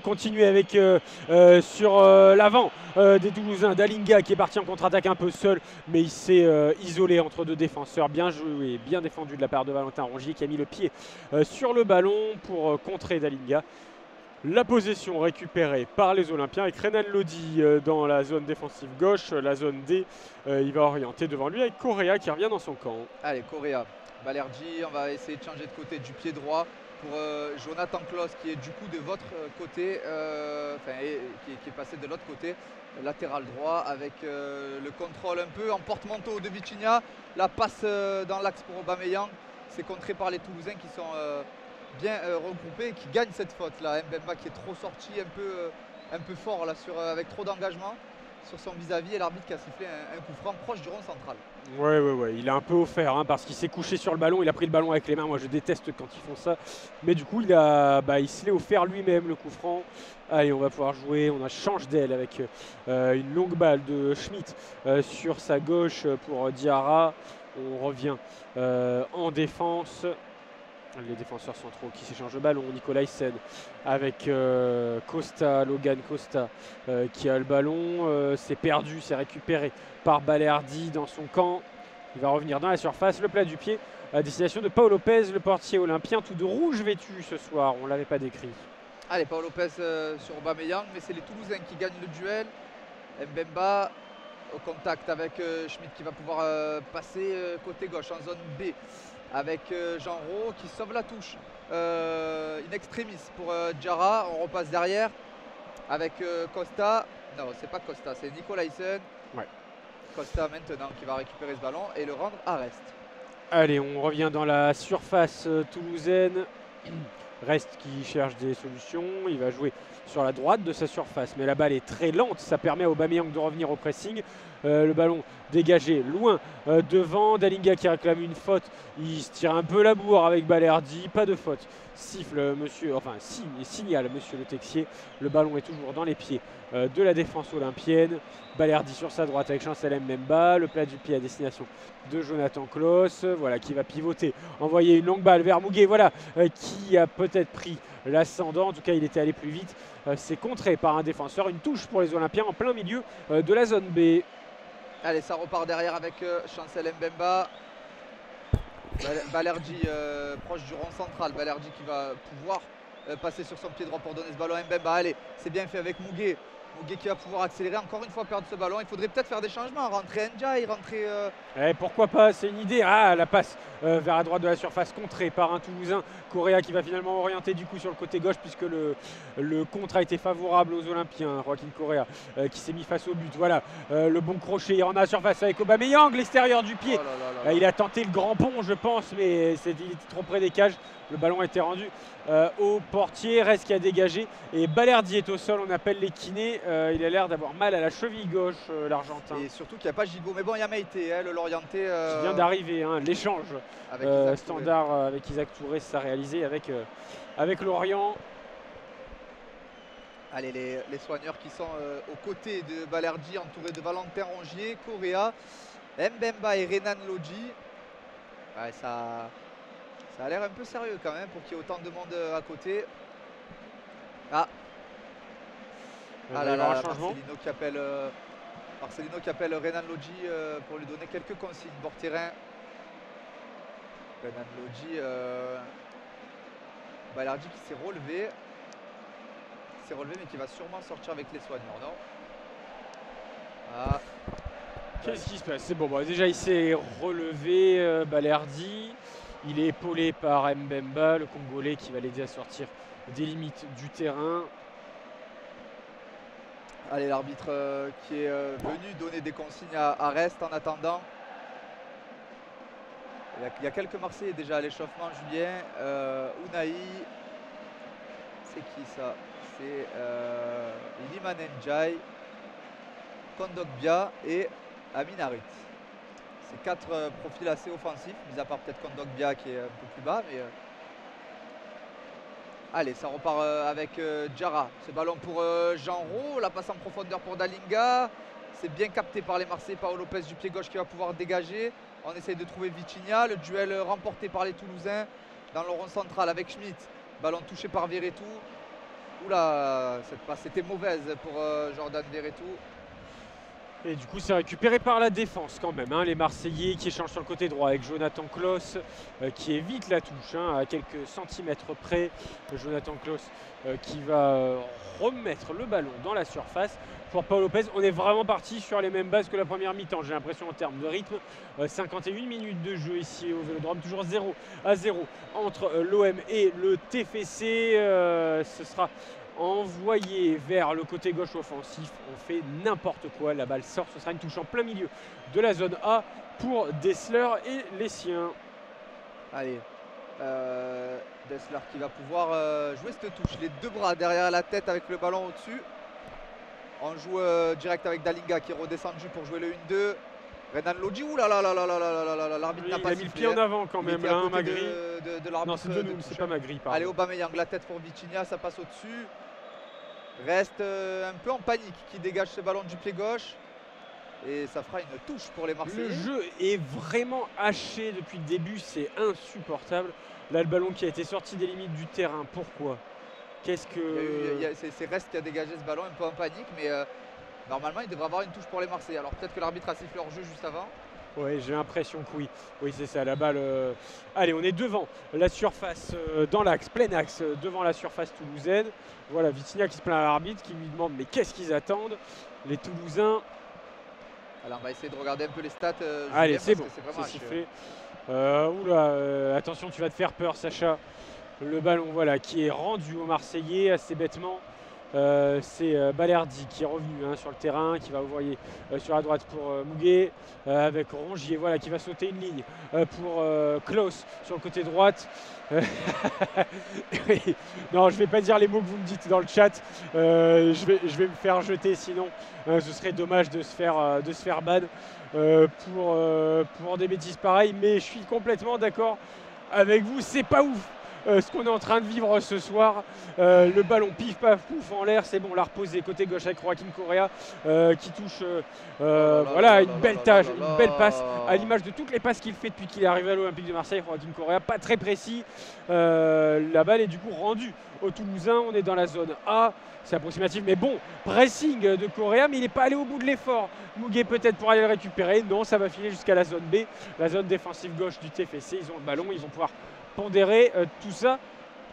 continuer avec sur l'avant des Toulousains. Dalinga qui est parti en contre-attaque un peu seul, mais il s'est isolé entre deux défenseurs. Bien joué, bien défendu de la part de Valentin Rongier qui a mis le pied sur le ballon pour contrer Dalinga. La possession récupérée par les Olympiens avec Renan Lodi dans la zone défensive gauche, la zone D. Il va orienter devant lui avec Correa qui revient dans son camp. Allez, Correa. Balerdi, on va essayer de changer de côté du pied droit pour Jonathan Klaus qui est du coup de votre côté, qui est passé de l'autre côté, latéral droit avec le contrôle un peu en porte-manteau de Vitinha, la passe dans l'axe pour Aubameyang, c'est contré par les Toulousains qui sont bien regroupés et qui gagnent cette faute là. Mbemba qui est trop sorti un peu fort là avec trop d'engagement sur son vis-à-vis et l'arbitre qui a sifflé un coup franc proche du rond central. Ouais, il a un peu offert parce qu'il s'est couché sur le ballon, il a pris le ballon avec les mains. Moi je déteste quand ils font ça, mais du coup il se l'est offert lui-même le coup franc. Allez, on va pouvoir jouer, on a change d'aile avec une longue balle de Schmitt sur sa gauche pour Diarra. On revient en défense. Les défenseurs centraux qui s'échangent le ballon, Nicolaisen avec Logan Costa qui a le ballon, c'est perdu, c'est récupéré par Balerdi dans son camp. Il va revenir dans la surface, le plat du pied à destination de Paul Lopez, le portier olympien, tout de rouge vêtu ce soir, on ne l'avait pas décrit. Allez, Paul Lopez sur Aubameyang, mais c'est les Toulousains qui gagnent le duel. Mbemba au contact avec Schmitt qui va pouvoir passer côté gauche en zone B. Avec Jean Rault qui sauve la touche in extremis pour Diarra. On repasse derrière avec Costa. Non, c'est pas Costa, c'est Nicolaisen. Ouais. Costa maintenant qui va récupérer ce ballon et le rendre à Rest. Allez, on revient dans la surface toulousaine. Rest qui cherche des solutions. Il va jouer sur la droite de sa surface, mais la balle est très lente. Ça permet à Aubameyang de revenir au pressing. Le ballon dégagé loin devant. Dalinga qui réclame une faute. Il se tire un peu la bourre avec Balerdi. Pas de faute. Signale monsieur Le Texier. Le ballon est toujours dans les pieds de la défense olympienne. Balerdi sur sa droite avec Chancel Mbemba. Le plat du pied à destination de Jonathan Klaus. Voilà, qui va pivoter. Envoyer une longue balle vers Muguet. Voilà, qui a peut-être pris l'ascendant. En tout cas, il était allé plus vite. C'est contré par un défenseur. Une touche pour les Olympiens en plein milieu de la zone B. Allez, ça repart derrière avec Chancel Mbemba. Balerdi proche du rond central. Balerdi qui va pouvoir passer sur son pied droit pour donner ce ballon à Mbemba. Allez, c'est bien fait avec Muguet. Muguet qui va pouvoir accélérer, encore une fois perdre ce ballon. Il faudrait peut-être faire des changements, rentrer Ndiaye, rentrer... pourquoi pas, c'est une idée. La passe vers la droite de la surface contrée par un Toulousain. Correa qui va finalement orienter du coup sur le côté gauche puisque le contre a été favorable aux Olympiens. Joaquin Correa qui s'est mis face au but. Voilà, le bon crochet en a surface avec Aubameyang, l'extérieur du pied. Il a tenté le grand pont je pense, mais il était trop près des cages. Le ballon a été rendu au portier, Rest qui a dégagé et Balerdi est au sol, on appelle les kinés. Il a l'air d'avoir mal à la cheville gauche, l'Argentin. Et surtout qu'il n'y a pas Gigot, mais bon il y a Meïté, le Lorientais. Qui vient d'arriver, l'échange standard avec Isaac Touré, ça a réalisé avec Lorient. Allez, les soigneurs qui sont aux côtés de Balerdi, entourés de Valentin Rongier, Correa, Mbemba et Renan Lodi. Ouais, Ça a l'air un peu sérieux quand même pour qu'il y ait autant de monde à côté. Ah, Il va y avoir un changement. Marcelino qui appelle Renan Lodji pour lui donner quelques consignes bord terrain. Renan Lodji, Balerdi qui s'est relevé. Mais qui va sûrement sortir avec les soignants, non? Ah. Qu'est-ce qui se passe? C'est bon, bon, déjà il s'est relevé, Balerdi. Il est épaulé par Mbemba, le Congolais, qui va l'aider à sortir des limites du terrain. Allez, l'arbitre qui est venu donner des consignes à Rest en attendant. Il y a quelques Marseillais déjà à l'échauffement, Julien. Unai. C'est qui ça? C'est Iliman Ndiaye, Kondogbia et Amin Harit. C'est 4 profils assez offensifs, mis à part peut-être Kondogbia qui est un peu plus bas. Mais allez, ça repart avec Diarra. Ce ballon pour Genro, la passe en profondeur pour Dalinga. C'est bien capté par les Marseillais. Paolo Lopez du pied gauche qui va pouvoir dégager. On essaye de trouver Vitinha. Le duel remporté par les Toulousains dans le rond central avec Schmitt. Ballon touché par Verretou. Oula, cette passe était mauvaise pour Jordan Verretou. Et du coup, c'est récupéré par la défense quand même. Hein, les Marseillais qui échangent sur le côté droit avec Jonathan Klaus qui évite la touche à quelques centimètres près. Jonathan Klaus qui va remettre le ballon dans la surface. Pour Paolo Lopez, on est vraiment parti sur les mêmes bases que la première mi-temps, j'ai l'impression en termes de rythme. 51 minutes de jeu ici au Vélodrome, toujours 0-0 entre l'OM et le TFC. Ce sera envoyé vers le côté gauche offensif. On fait n'importe quoi, la balle sort, ce sera une touche en plein milieu de la zone A pour Dessler et les siens. Allez, Dessler qui va pouvoir jouer cette touche, les deux bras derrière la tête avec le ballon au-dessus. On joue direct avec Dalinga qui est redescendu pour jouer le 1-2. Renan Lodji, l'arbitre n'a pas il a mis le pied en avant quand même, là, Magri. Non, c'est de nous, c'est pas Magri. Allez, Aubameyang, la tête pour Vitinha, ça passe au-dessus. Reste un peu en panique qui dégage ce ballon du pied gauche. Et ça fera une touche pour les Marseillais. Le jeu est vraiment haché depuis le début, c'est insupportable. Là, le ballon qui a été sorti des limites du terrain, pourquoi? Qu'est-ce que... C'est Rest qui a dégagé ce ballon un peu en panique, mais normalement il devrait avoir une touche pour les Marseillais. Alors peut-être que l'arbitre a sifflé hors jeu juste avant. Oui, j'ai l'impression que oui. Oui, c'est ça, la balle. Allez, on est devant la surface, dans l'axe, plein axe, devant la surface toulousaine. Voilà, Vitinha qui se plaint à l'arbitre, qui lui demande mais qu'est-ce qu'ils attendent, les Toulousains. Alors on va essayer de regarder un peu les stats. Allez, c'est bon, c'est sifflé. Oula, attention, tu vas te faire peur, Sacha. Le ballon, voilà, qui est rendu aux Marseillais assez bêtement. C'est Balerdi qui est revenu sur le terrain, qui va envoyer sur la droite pour Muguet, avec Rongier, voilà, qui va sauter une ligne pour Klaus sur le côté droite. Non, je ne vais pas dire les mots que vous me dites dans le chat. Je vais me faire jeter, sinon ce serait dommage de se faire ban pour des bêtises pareilles. Mais je suis complètement d'accord avec vous, c'est pas ouf. Ce qu'on est en train de vivre ce soir, le ballon pif paf pouf en l'air, c'est bon, l'a reposé côté gauche avec Joaquin Correa qui touche voilà, une belle tâche, une belle passe à l'image de toutes les passes qu'il fait depuis qu'il est arrivé à l'Olympique de Marseille. Joaquin Correa, pas très précis, la balle est du coup rendue aux Toulousains. On est dans la zone A, c'est approximatif, mais bon, pressing de Correa, mais il n'est pas allé au bout de l'effort. Muguet peut-être pour aller le récupérer, non, ça va filer jusqu'à la zone B, la zone défensive gauche du TFC. Ils ont le ballon, ils vont pouvoir pondérer tout ça.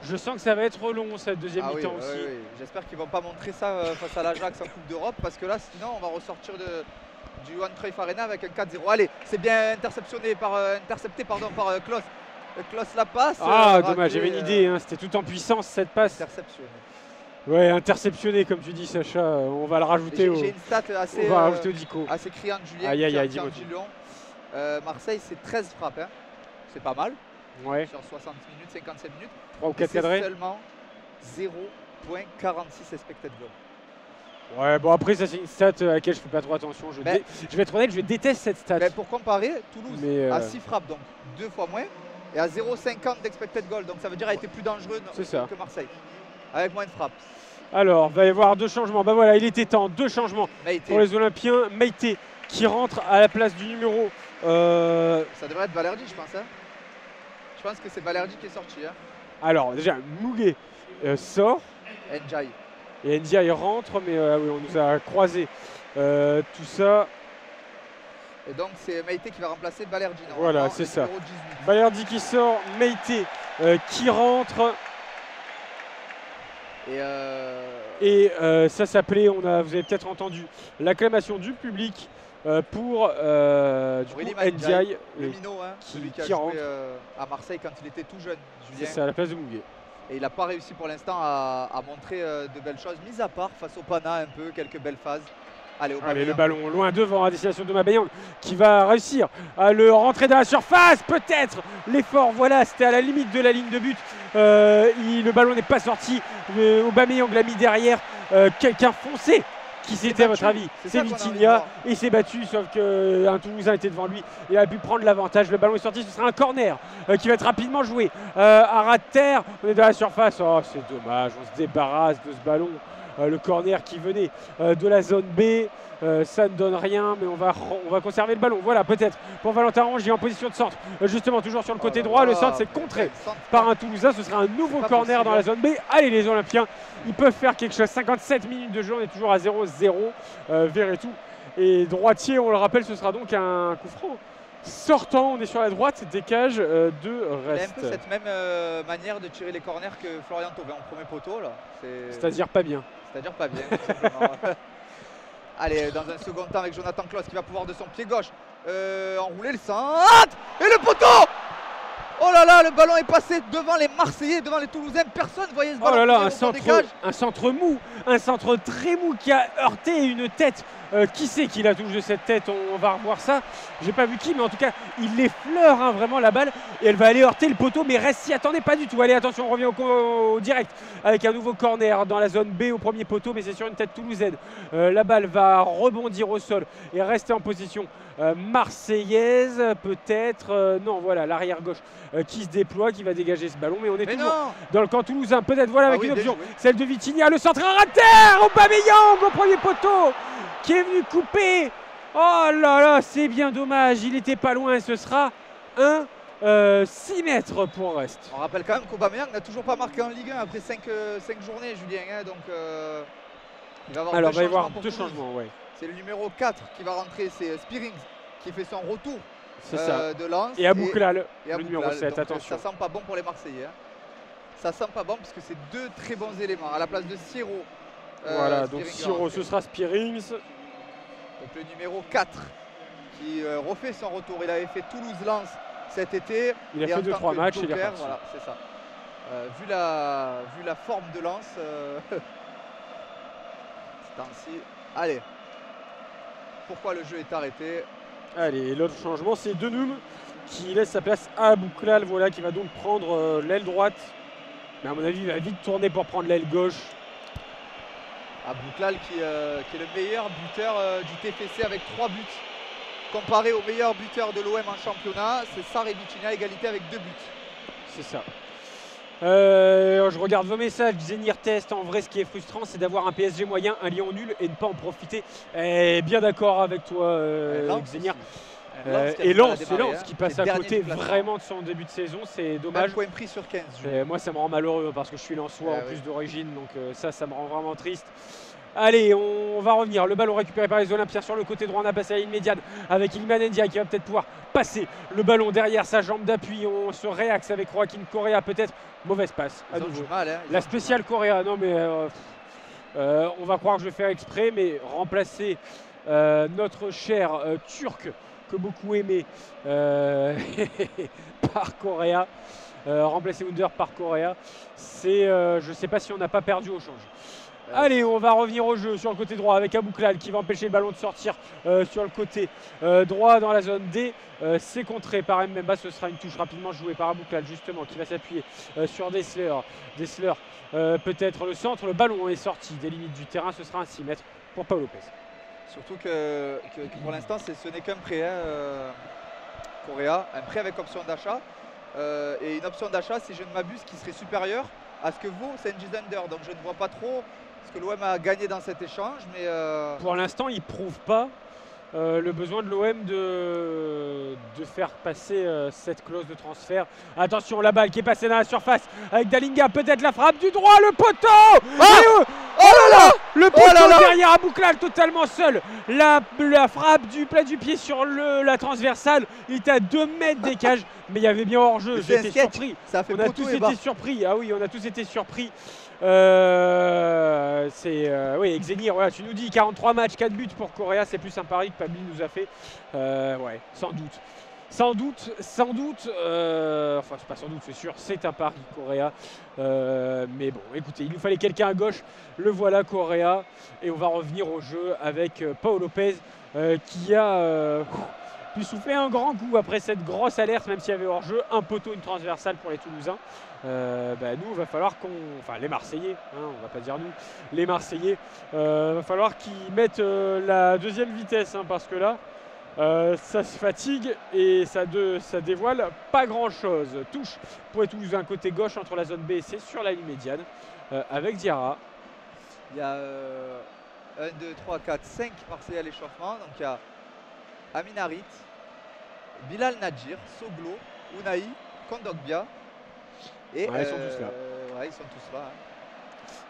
Je sens que ça va être long cette deuxième mi-temps aussi. Oui. J'espère qu'ils ne vont pas montrer ça face à l'Ajax en Coupe d'Europe, parce que là sinon on va ressortir du Johan Cruyff Arena avec un 4-0. Allez, c'est bien intercepté par Klaus. Klaus la passe. Dommage, j'avais une idée, c'était tout en puissance cette passe. Interceptionné. Ouais, interceptionné comme tu dis, Sacha. On va le rajouter J'ai une stat assez, au Dico. assez criante, Julien. Dis-moi. Marseille, c'est 13 frappes. C'est pas mal. Ouais. Sur 60 minutes, 57 minutes. 3 ou 4 cadrés. Seulement 0,46 expected goal. Ouais, bon après ça c'est une stat à laquelle je fais pas trop attention. Je vais être honnête, je déteste cette stat. Pour comparer, Toulouse a 6 frappes, donc 2 fois moins, et à 0,50 d'expected goal. Donc ça veut dire a été plus dangereux que Marseille, avec moins de frappes. Alors, va y avoir 2 changements. Bah voilà, il était temps, 2 changements pour les Olympiens. Meïté qui rentre à la place du numéro. Ça devrait être Balerdi, je pense. Je Je pense que c'est Balerdi qui est sorti. Hein. Alors déjà, Mouguet sort. Ndiaye. Et Ndiaye rentre, mais oui, on nous a croisé tout ça. Et donc c'est Meïté qui va remplacer Balerdi. Voilà, c'est ça. Balerdi qui sort, Meïté qui rentre. Et ça s'appelait, vous avez peut-être entendu, l'acclamation du public pour Ndiaye. Le minot, hein, celui qui a joué à Marseille quand il était tout jeune. C'est ça, à la place de Mouguet. Et il n'a pas réussi pour l'instant à montrer de belles choses, mis à part face au Pana un peu, quelques belles phases. Allez, le ballon loin devant à destination de Mabayang qui va réussir à le rentrer dans la surface. Peut-être l'effort, voilà, c'était à la limite de la ligne de but. Le ballon n'est pas sorti. Aubameyang l'a mis derrière. Quelqu'un foncé. Qui c'était à votre avis? C'est Vitinha. Il s'est battu, sauf qu'un Toulousain était devant lui. Il a pu prendre l'avantage. Le ballon est sorti. Ce sera un corner qui va être rapidement joué. À ras de terre. On est dans la surface. Oh, c'est dommage. On se débarrasse de ce ballon. Le corner qui venait de la zone B, ça ne donne rien, mais on va conserver le ballon. Voilà, peut-être pour Valentin Rongier en position de centre, justement toujours sur le côté droit. Le centre, c'est contré par un Toulousain. Ce sera un nouveau corner dans la zone B. Allez, les Olympiens, ils peuvent faire quelque chose. 57 minutes de jeu, on est toujours à 0-0. Verretou et droitier, on le rappelle, ce sera donc un coup franc. Sortant, on est sur la droite, décage de reste. Il a un peu cette même manière de tirer les corners que Florian Thauvin en premier poteau. C'est-à-dire pas bien. C'est-à-dire pas bien, tout simplement. Allez, dans un second temps avec Jonathan Klaus qui va pouvoir de son pied gauche enrouler le centre. Et le poteau! Oh là là, le ballon est passé devant les Marseillais, devant les Toulousains. Personne ne voyait ce ballon. Oh là là, un centre mou, un centre très mou qui a heurté une tête. Qui c'est qui la touche de cette tête? On va revoir ça. J'ai pas vu qui, mais en tout cas, il l'effleure vraiment la balle. Et elle va aller heurter le poteau, mais reste s'y attendez pas du tout. Allez, attention, on revient au direct avec un nouveau corner dans la zone B au premier poteau, mais c'est sur une tête toulousaine. La balle va rebondir au sol et rester en position marseillaise, peut-être. Non, voilà, l'arrière gauche qui se déploie, qui va dégager ce ballon, mais on est toujours dans le camp toulousain. Peut-être, voilà, avec une option, celle de Vitinha, le centre à terre, Aubameyang au premier poteau, qui est venu couper. Oh là là, c'est bien dommage, il était pas loin. Ce sera 6 mètres pour reste. On rappelle quand même qu'Aubameyang n'a toujours pas marqué en Ligue 1 après 5 journées, Julien. Hein, donc il va y avoir deux changements. Ouais. C'est le numéro 4 qui va rentrer, c'est Spearings qui fait son retour de Lens. Et Abouklal, le numéro 7, attention. Ça sent pas bon pour les Marseillais. Hein. Ça sent pas bon puisque c'est deux très bons éléments. À la place de Siro. Voilà, donc Siro, ce sera Spearings. Donc le numéro 4 qui refait son retour. Il avait fait Toulouse-Lens cet été. Il a fait 2-3 matchs et il est reparti. Voilà, c'est ça. Vu la forme de Lens, c'est ainsi. Allez. Pourquoi le jeu est arrêté? Allez, l'autre changement, c'est Denoum qui laisse sa place à Abouklal, voilà, qui va donc prendre l'aile droite. Mais à mon avis, il va vite tourner pour prendre l'aile gauche. Abouklal qui est le meilleur buteur du TFC avec 3 buts. Comparé au meilleur buteur de l'OM en championnat, c'est Sarr et Vitinha, égalité avec 2 buts. C'est ça. Je regarde vos messages. Zenir Test, en vrai, ce qui est frustrant, c'est d'avoir un PSG moyen, un Lyon nul et ne pas en profiter. Bien d'accord avec toi, Zenir. Et Lens qui passe à côté vraiment de son début de saison, c'est dommage. 1 point pris sur 15. Moi, ça me rend malheureux parce que je suis lensois en plus d'origine, donc ça me rend vraiment triste. Allez, on va revenir. Le ballon récupéré par les Olympiens sur le côté droit. On a passé à la ligne médiane avec Iliman Ndiaye qui va peut-être pouvoir passer le ballon derrière sa jambe d'appui. On se réaxe avec Joaquin Correa, peut-être. Mauvaise passe à nouveau. La spéciale Correa, non mais on va croire que je vais faire exprès, mais remplacer notre cher Turc que beaucoup aimé par Correa, remplacer Wunder par Correa, c'est je ne sais pas si on n'a pas perdu au change. Allez, on va revenir au jeu sur le côté droit avec Abouklal qui va empêcher le ballon de sortir sur le côté droit dans la zone D. C'est contré par Mbemba, ce sera une touche rapidement jouée par Abouklal justement qui va s'appuyer sur Dessler. Dessler peut-être le centre, le ballon est sorti des limites du terrain, ce sera un 6 mètres pour Paul Lopez. Surtout que pour l'instant ce n'est qu'un prêt, Correa, un prêt avec option d'achat. Et une option d'achat, si je ne m'abuse, qui serait supérieure à ce que vaut Cengiz Under. Donc je ne vois pas trop ce que l'OM a gagné dans cet échange. Mais pour l'instant, il ne prouve pas le besoin de l'OM de faire passer cette clause de transfert. Attention, la balle qui est passée dans la surface avec Dalinga, peut-être la frappe du droit, le poteau. Oh là là, le poteau derrière Abouklal totalement seul. La frappe du plat du pied sur la transversale, il était à 2 mètres des cages, mais il y avait bien hors-jeu. J'étais surpris. Ça a fait on a tous été surpris. Ah oui, on a tous été surpris. Oui, Xenir, voilà, tu nous dis 43 matchs, 4 buts pour Correa, c'est plus un pari que Pabli nous a fait. Ouais, sans doute. Enfin, c'est pas sans doute, c'est sûr, c'est un pari Correa. Mais bon, écoutez, il nous fallait quelqu'un à gauche. Le voilà, Correa. Et on va revenir au jeu avec Pau Lopez qui a pu souffler un grand coup après cette grosse alerte, même s'il y avait hors-jeu, un poteau, une transversale pour les Toulousains. Nous, il va falloir enfin les Marseillais, hein, on va pas dire nous, les Marseillais, va falloir qu'ils mettent la deuxième vitesse, hein, parce que là, ça se fatigue et ça dévoile pas grand chose. Touche pour les Toulousains côté gauche entre la zone B et C sur la ligne médiane avec Diarra. Il y a 1, 2, 3, 4, 5 Marseillais à l'échauffement. Donc il y a Amin Harit, Bilal Nadjir, Soglo, Unai, Kondogbia. Et ouais, ils sont tous là. Ouais, ils sont tous là. Hein.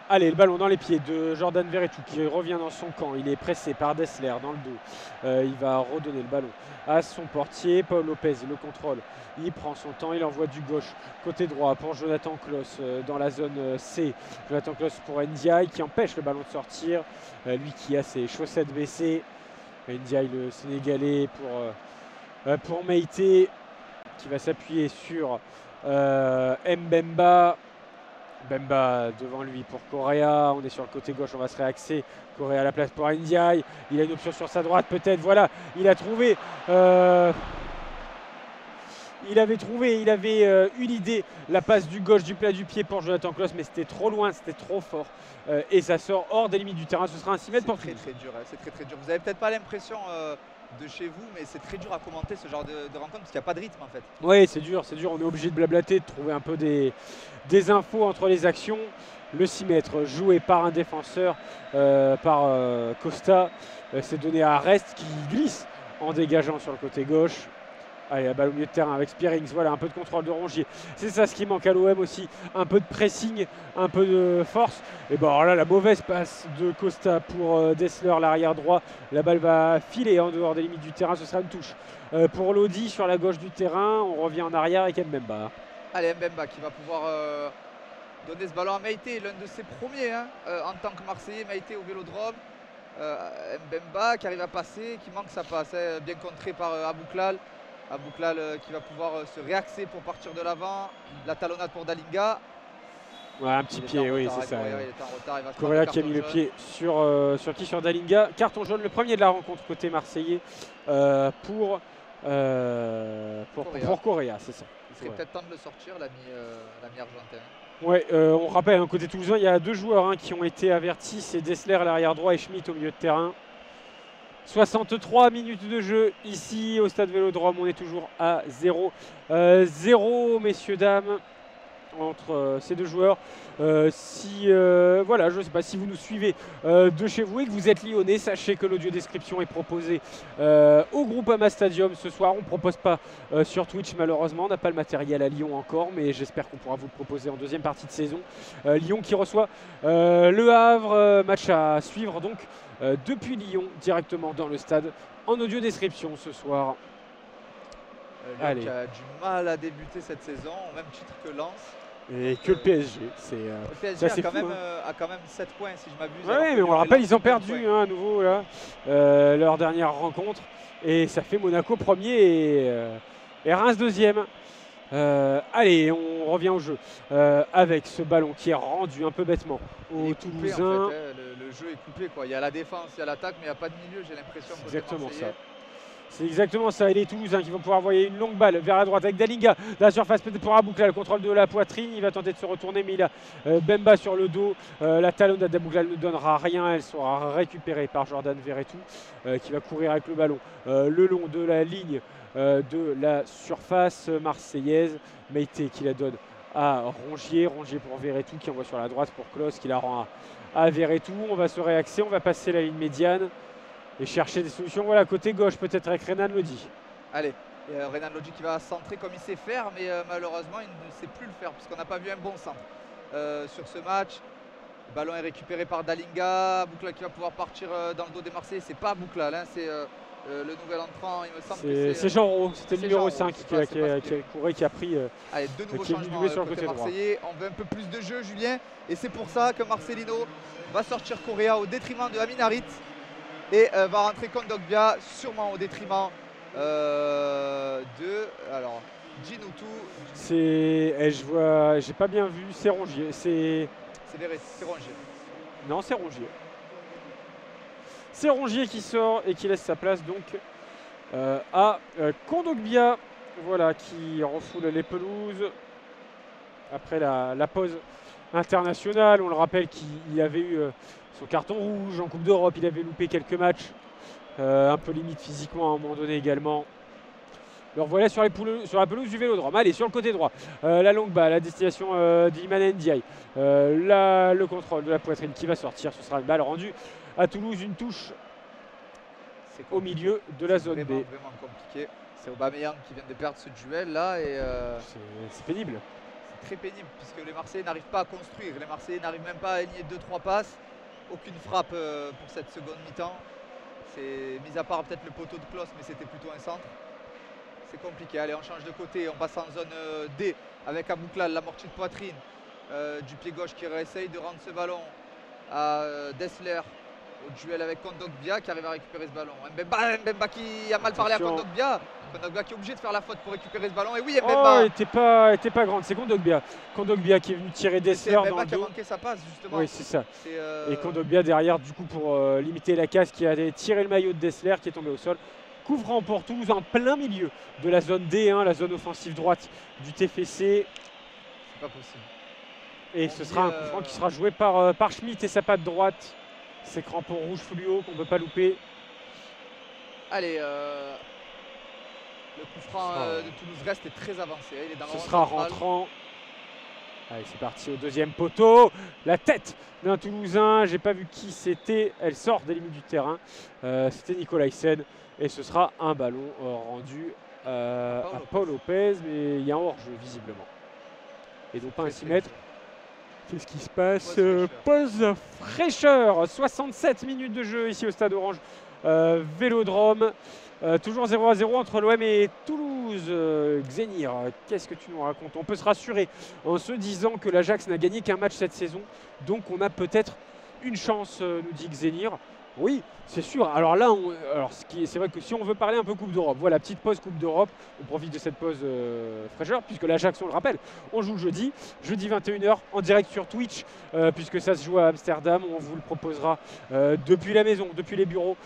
Allez, le ballon dans les pieds de Jordan Verretou qui revient dans son camp. Il est pressé par Dessler dans le dos. Il va redonner le ballon à son portier. Pau Lopez le contrôle. Il prend son temps. Il envoie du gauche côté droit pour Jonathan Klaus dans la zone C. Jonathan Klaus pour Ndiaye qui empêche le ballon de sortir. Lui qui a ses chaussettes baissées. Ndiaye le Sénégalais pour Meïté qui va s'appuyer sur Mbemba. Bemba devant lui pour Correa, on est sur le côté gauche, on va se réaxer. Correa à la place pour Ndiaye, il a une option sur sa droite peut-être, voilà, il a trouvé, il avait eu l'idée, la passe du gauche du plat du pied pour Jonathan Klaus, mais c'était trop loin, c'était trop fort et ça sort hors des limites du terrain, ce sera un 6 mètres pour très dur, c'est très dur. Vous n'avez peut-être pas l'impression de chez vous, mais c'est très dur à commenter ce genre de rencontre parce qu'il n'y a pas de rythme en fait. Oui, c'est dur, on est obligé de blablater, de trouver un peu des infos entre les actions. Le 6 mètres joué par un défenseur, par Costa, c'est donné à Rest qui glisse en dégageant sur le côté gauche. Allez, la balle au milieu de terrain avec Spearings, voilà, un peu de contrôle de Rongier. C'est ça ce qui manque à l'OM aussi, un peu de pressing, un peu de force. Et bon, alors là, la mauvaise passe de Costa pour Dessler, l'arrière droit. La balle va filer en dehors des limites du terrain, ce sera une touche. Pour Lodi sur la gauche du terrain, on revient en arrière avec Mbemba. Allez, Mbemba qui va pouvoir donner ce ballon à Meïté, l'un de ses premiers hein, en tant que Marseillais, Meïté au Vélodrome. Mbemba qui arrive à passer, qui manque sa passe, hein, bien contré par Abouklal. Abouklal qui va pouvoir se réaxer pour partir de l'avant. La talonnade pour Dalinga. Ouais, un petit pied, oui, c'est ça. Correa, il est en retard, il va se Correa qui a mis le pied sur Dalinga. Carton jaune, le premier de la rencontre côté marseillais pour Correa, c'est ça. Il serait peut-être temps de le sortir, l'ami argentin. Ouais, on rappelle, hein, côté toulousain, il y a 2 joueurs hein, qui ont été avertis, c'est Dessler à l'arrière droit et Schmitt au milieu de terrain. 63 minutes de jeu ici au stade Vélodrome, on est toujours à 0. 0 messieurs dames entre ces 2 joueurs. Voilà, je ne sais pas si vous nous suivez de chez vous et que vous êtes lyonnais, sachez que l'audio description est proposé au Groupama Stadium ce soir. On ne propose pas sur Twitch malheureusement, on n'a pas le matériel à Lyon encore, mais j'espère qu'on pourra vous le proposer en deuxième partie de saison. Lyon qui reçoit Le Havre, match à suivre donc depuis Lyon directement dans le stade en audio description ce soir. Lyon qui a du mal à débuter cette saison, au même titre que Lens. Et que le PSG. Le PSG a quand même 7 points si je m'abuse. Oui, mais on le rappelle, ils ont perdu à nouveau là, leur dernière rencontre. Et ça fait Monaco premier et Reims deuxième. Allez, on revient au jeu avec ce ballon qui est rendu un peu bêtement aux Toulousains. En fait, le jeu est coupé, quoi. Il y a la défense, il y a l'attaque, mais il n'y a pas de milieu, j'ai l'impression. C'est exactement ça. C'est exactement ça. Et les Toulousains qui vont pouvoir envoyer une longue balle vers la droite avec Dalinga. La surface peut-être pour Abouklal, le contrôle de la poitrine. Il va tenter de se retourner, mais il a Bemba sur le dos. La talonnade d'Abouklal ne donnera rien. Elle sera récupérée par Jordan Verretou qui va courir avec le ballon le long de la ligne de la surface marseillaise. Meïté qui la donne à Rongier. Rongier pour Verretou qui envoie sur la droite pour Klaus qui la rend à Verretou. On va se réaxer. On va passer la ligne médiane. et chercher des solutions. Voilà, côté gauche peut-être avec Renan Lodi. Allez, Renan Lodi qui va centrer comme il sait faire, mais malheureusement il ne sait plus le faire puisqu'on n'a pas vu un bon centre sur ce match. Le ballon est récupéré par Dalinga. Bouklal qui va pouvoir partir dans le dos des Marseillais. C'est pas Bouklal, hein, c'est le nouvel entrant. Il me semble que c'est Jean Rau, c'était le numéro 5 qui a couru, qui a pris. Allez, de nouveaux changements sur le côté marseillais. On veut un peu plus de jeu, Julien. Et c'est pour ça que Marcelino va sortir Correa au détriment de Amin Harit. Et va rentrer Kondogbia, sûrement au détriment de. Alors, Djinnoutou. Je vois, j'ai pas bien vu, c'est Rongier. C'est Rongier. Non, c'est Rongier. C'est Rongier qui sort et qui laisse sa place donc à Kondogbia, voilà, qui refoule les pelouses après la pause internationale. On le rappelle qu'il avait eu son carton rouge en Coupe d'Europe, il avait loupé quelques matchs, un peu limite physiquement à un moment donné également. Alors voilà sur la pelouse du Vélodrome. Allez, sur le côté droit, la longue balle à destination d'Iliman Ndiaye. Le contrôle de la poitrine qui va sortir. Ce sera une balle rendue à Toulouse, une touche au milieu de la zone B. Vraiment compliqué. C'est Aubameyang qui vient de perdre ce duel là et c'est pénible. C'est très pénible puisque les Marseillais n'arrivent pas à construire. Les Marseillais n'arrivent même pas à aligner 2-3 passes. Aucune frappe pour cette seconde mi-temps. C'est mis à part peut-être le poteau de Klos, mais c'était plutôt un centre. C'est compliqué. Allez, on change de côté. On passe en zone D avec Abouklal, l'amorti de poitrine du pied gauche qui réessaye de rendre ce ballon à Dessler au duel avec Kondogbia qui arrive à récupérer ce ballon. Mbemba qui a mal parlé à Kondogbia. Kondogbia qui est obligé de faire la faute pour récupérer ce ballon. Et oui, Mbemba. Oh, elle était pas grande. C'est Kondogbia. Kondogbia qui est venu tirer Dessler dans le dos. Qui a manqué sa passe justement. Oui, c'est ça. Et Kondogbia derrière du coup pour limiter la casse qui a tiré le maillot de Dessler qui est tombé au sol. Couvrant pour Toulouse en plein milieu de la zone D1, la zone offensive droite du TFC. C'est pas possible. Et ce sera un coup franc qui sera joué par Schmitt et sa patte droite. Ces crampons rouges fluo qu'on ne peut pas louper. Allez, le coup franc de Toulouse reste très avancé. Il est dans ce sera rentrant. Allez, c'est parti au deuxième poteau. La tête d'un Toulousain. J'ai pas vu qui c'était. Elle sort des limites du terrain. C'était Nicolaïsen. Et ce sera un ballon rendu à Paul Lopez. Mais il y a un hors-jeu visiblement. Et donc pas un 6 mètres. Qu'est-ce qui se passe? Pause fraîcheur. 67 minutes de jeu ici au Stade Orange Vélodrome. Toujours 0-0 entre l'OM et Toulouse. Xenir, qu'est-ce que tu nous racontes? On peut se rassurer en se disant que l'Ajax n'a gagné qu'un match cette saison. Donc on a peut-être une chance, nous dit Xenir. Oui, c'est sûr. Alors là, c'est vrai que si on veut parler un peu Coupe d'Europe, voilà, petite pause Coupe d'Europe, on profite de cette pause fraîcheur, puisque l'Ajax, on le rappelle, on joue jeudi 21h, en direct sur Twitch, puisque ça se joue à Amsterdam. On vous le proposera depuis la maison, depuis les bureaux,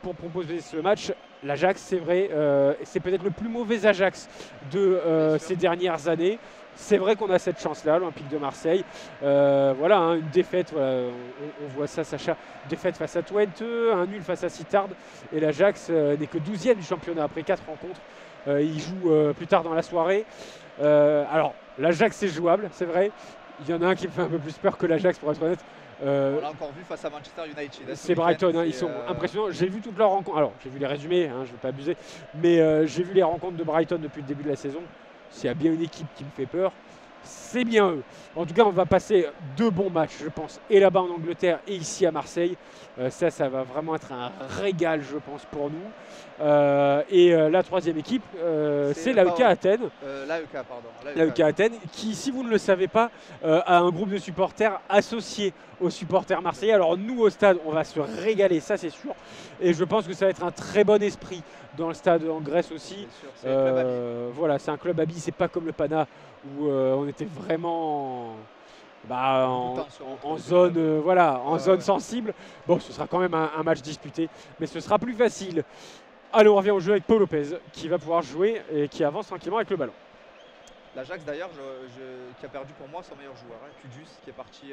pour proposer ce match. L'Ajax, c'est vrai, c'est peut-être le plus mauvais Ajax de ces dernières années. C'est vrai qu'on a cette chance-là, l'Olympique de Marseille. Voilà, hein, une défaite, voilà, on voit ça, Sacha. Défaite face à Twente, un nul face à Sittard. Et l'Ajax n'est que 12e du championnat après 4 rencontres. Il joue plus tard dans la soirée. Alors, l'Ajax, c'est jouable, c'est vrai. Il y en a un qui me fait un peu plus peur que l'Ajax, pour être honnête. On l'a encore vu face à Manchester United. C'est Brighton, hein, ils sont impressionnants. J'ai vu toutes leurs rencontres. Alors, j'ai vu les résumés, hein, je ne vais pas abuser. Mais j'ai vu les rencontres de Brighton depuis le début de la saison. S'il y a bien une équipe qui me fait peur, c'est bien eux. En tout cas, on va passer 2 bons matchs, je pense, et là-bas en Angleterre et ici à Marseille. Ça va vraiment être un régal, je pense, pour nous. Et la troisième équipe, c'est l'AEK Athènes. L'AEK Athènes, qui, si vous ne le savez pas, a un groupe de supporters associé aux supporters marseillais. Alors nous, au stade, on va se régaler, ça c'est sûr. Et je pense que ça va être un très bon esprit dans le stade en Grèce aussi. Voilà, c'est un club habillé, c'est pas comme le Pana où on était vraiment en zone, zone sensible. Bon, ce sera quand même un match disputé, mais ce sera plus facile. Allez, on revient au jeu avec Paul Lopez qui va pouvoir jouer et qui avance tranquillement avec le ballon. L'Ajax d'ailleurs qui a perdu pour moi son meilleur joueur, hein, Kudus qui est parti.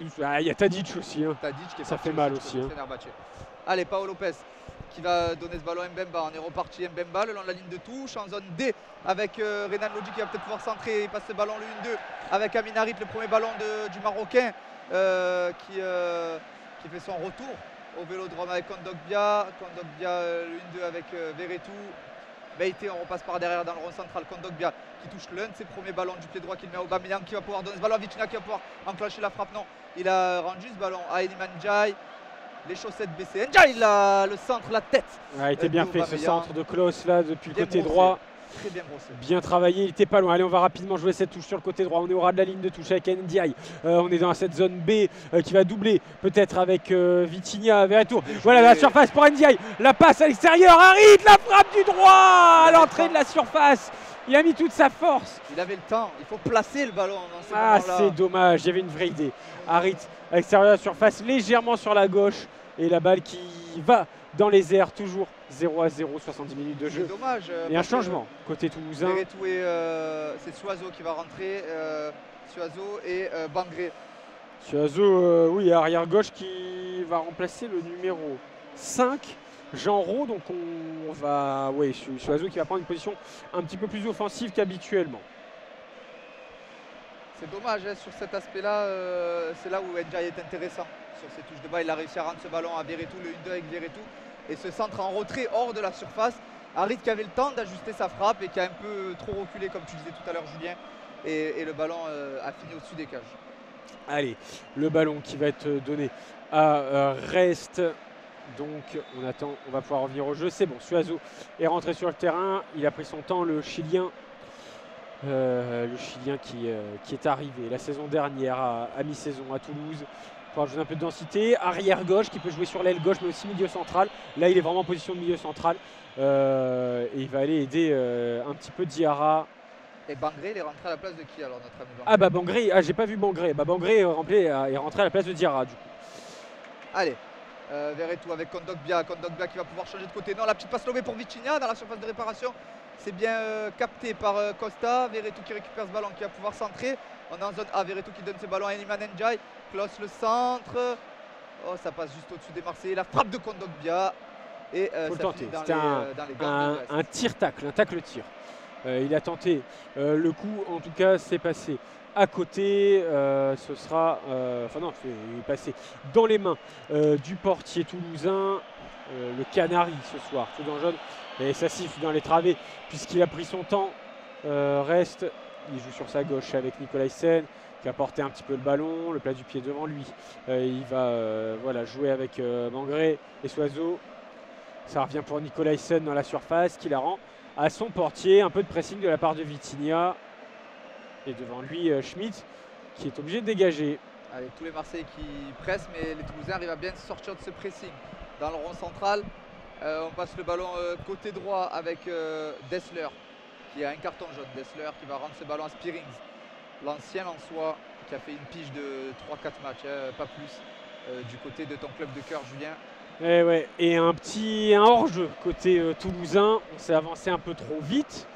Il y a Tadic aussi. Hein. Tadic qui est ça fait mal aussi. Hein. Allez, Paul Lopez qui va donner ce ballon à Mbemba. On est reparti Mbemba le long de la ligne de touche en zone D avec Renan Lodi qui va peut-être pouvoir centrer. Il passe ce ballon le 1-2 avec Amin Harit, le premier ballon du Marocain qui fait son retour au Vélodrome avec Kondogbia. Kondogbia, le 1-2 avec Verretou. Meïté, on repasse par derrière dans le rond central. Kondogbia qui touche l'un de ses premiers ballons du pied droit qu'il met à Aubameyang qui va pouvoir donner ce ballon à Vitinha qui va pouvoir enclencher la frappe. Non, il a rendu ce ballon à Iliman Ndiaye. Les chaussettes baissées. Ndiaye, le centre, la tête. A été bien fait ce centre de Klose là depuis le côté brossé. droit. Très bien brossé. Bien travaillé, il était pas loin. Allez, on va rapidement jouer cette touche sur le côté droit. On est au ras de la ligne de touche avec Ndiaye. On est dans cette zone B qui va doubler peut-être avec Vitinha vers retour. Voilà la surface pour Ndiaye. La passe à l'extérieur. Harit, la frappe du droit à l'entrée de la surface. Il a mis toute sa force. Il avait le temps. Il faut placer le ballon dans ce Ah, moment-là. c'est dommage. Il y avait une vraie idée. Harit à l'extérieur de la surface, légèrement sur la gauche. Et la balle qui va dans les airs, toujours 0-0, 70 minutes de jeu. C'est dommage. Et un changement côté toulousain. Verretou et c'est Suazo qui va rentrer. Suazo et Bangré. Suazo, oui, arrière gauche qui va remplacer le numéro 5, Jean Rau. Donc on va, oui, Suazo qui va prendre une position un petit peu plus offensive qu'habituellement. C'est dommage hein, sur cet aspect-là. C'est là où Ndiaye est intéressant. Sur ses touches de bas, il a réussi à rendre ce ballon à Verretou, le 1-2 avec Verretou. Et ce centre en retrait hors de la surface. Harit qui avait le temps d'ajuster sa frappe et qui a un peu trop reculé, comme tu disais tout à l'heure, Julien. Et le ballon a fini au-dessus des cages. Allez, le ballon qui va être donné à Rest. Donc on attend, on va pouvoir revenir au jeu. C'est bon, Suazo est rentré sur le terrain. Il a pris son temps, le Chilien. Qui est arrivé la saison dernière à mi-saison à Toulouse. Pour ajouter un peu de densité, arrière gauche qui peut jouer sur l'aile gauche mais aussi milieu central. Là il est vraiment en position de milieu central et il va aller aider un petit peu Diarra. Et Bangré, il est rentré à la place de qui alors notre ami Bangré? Ah bah Bangré, j'ai pas vu Bangré. Bah Bangré est rentré à la place de Diarra du coup. Allez, Verretou avec Kondogbia qui va pouvoir changer de côté. Non, la petite passe lobée pour Vitinha dans la surface de réparation. C'est bien capté par Costa. Verretou qui récupère ce ballon qui va pouvoir centrer. On est en zone A, Verretou qui donne ses ballons à Iliman Ndiaye. Klose le centre. Oh, ça passe juste au-dessus des Marseillais. La frappe de Kondogbia. Et faut le ça tenter. finit dans C'était les gants un tir-tacle, un tacle-tir. Il a tenté le coup, en tout cas c'est passé à côté, ce sera, enfin non, il est passé dans les mains du portier toulousain, le Canari ce soir, tout dans jaune, et ça siffle dans les travées puisqu'il a pris son temps. Reste, il joue sur sa gauche avec Nicolaisen qui a porté un petit peu le ballon, le plat du pied devant lui. Il va voilà, jouer avec Bangré et Suazo. Ça revient pour Nicolaisen dans la surface qui la rend à son portier. Un peu de pressing de la part de Vitinha. Et devant lui, Schmitt qui est obligé de dégager. Allez, tous les Marseillais qui pressent, mais les Toulousains arrivent à bien sortir de ce pressing. Dans le rond central, on passe le ballon côté droit avec Dessler qui a un carton jaune. Dessler qui va rendre ce ballon à Spearings. L'ancien en soi qui a fait une pige de 3-4 matchs, pas plus, du côté de ton club de cœur, Julien. Et, ouais. Et un hors-jeu côté toulousain. On s'est avancé un peu trop vite.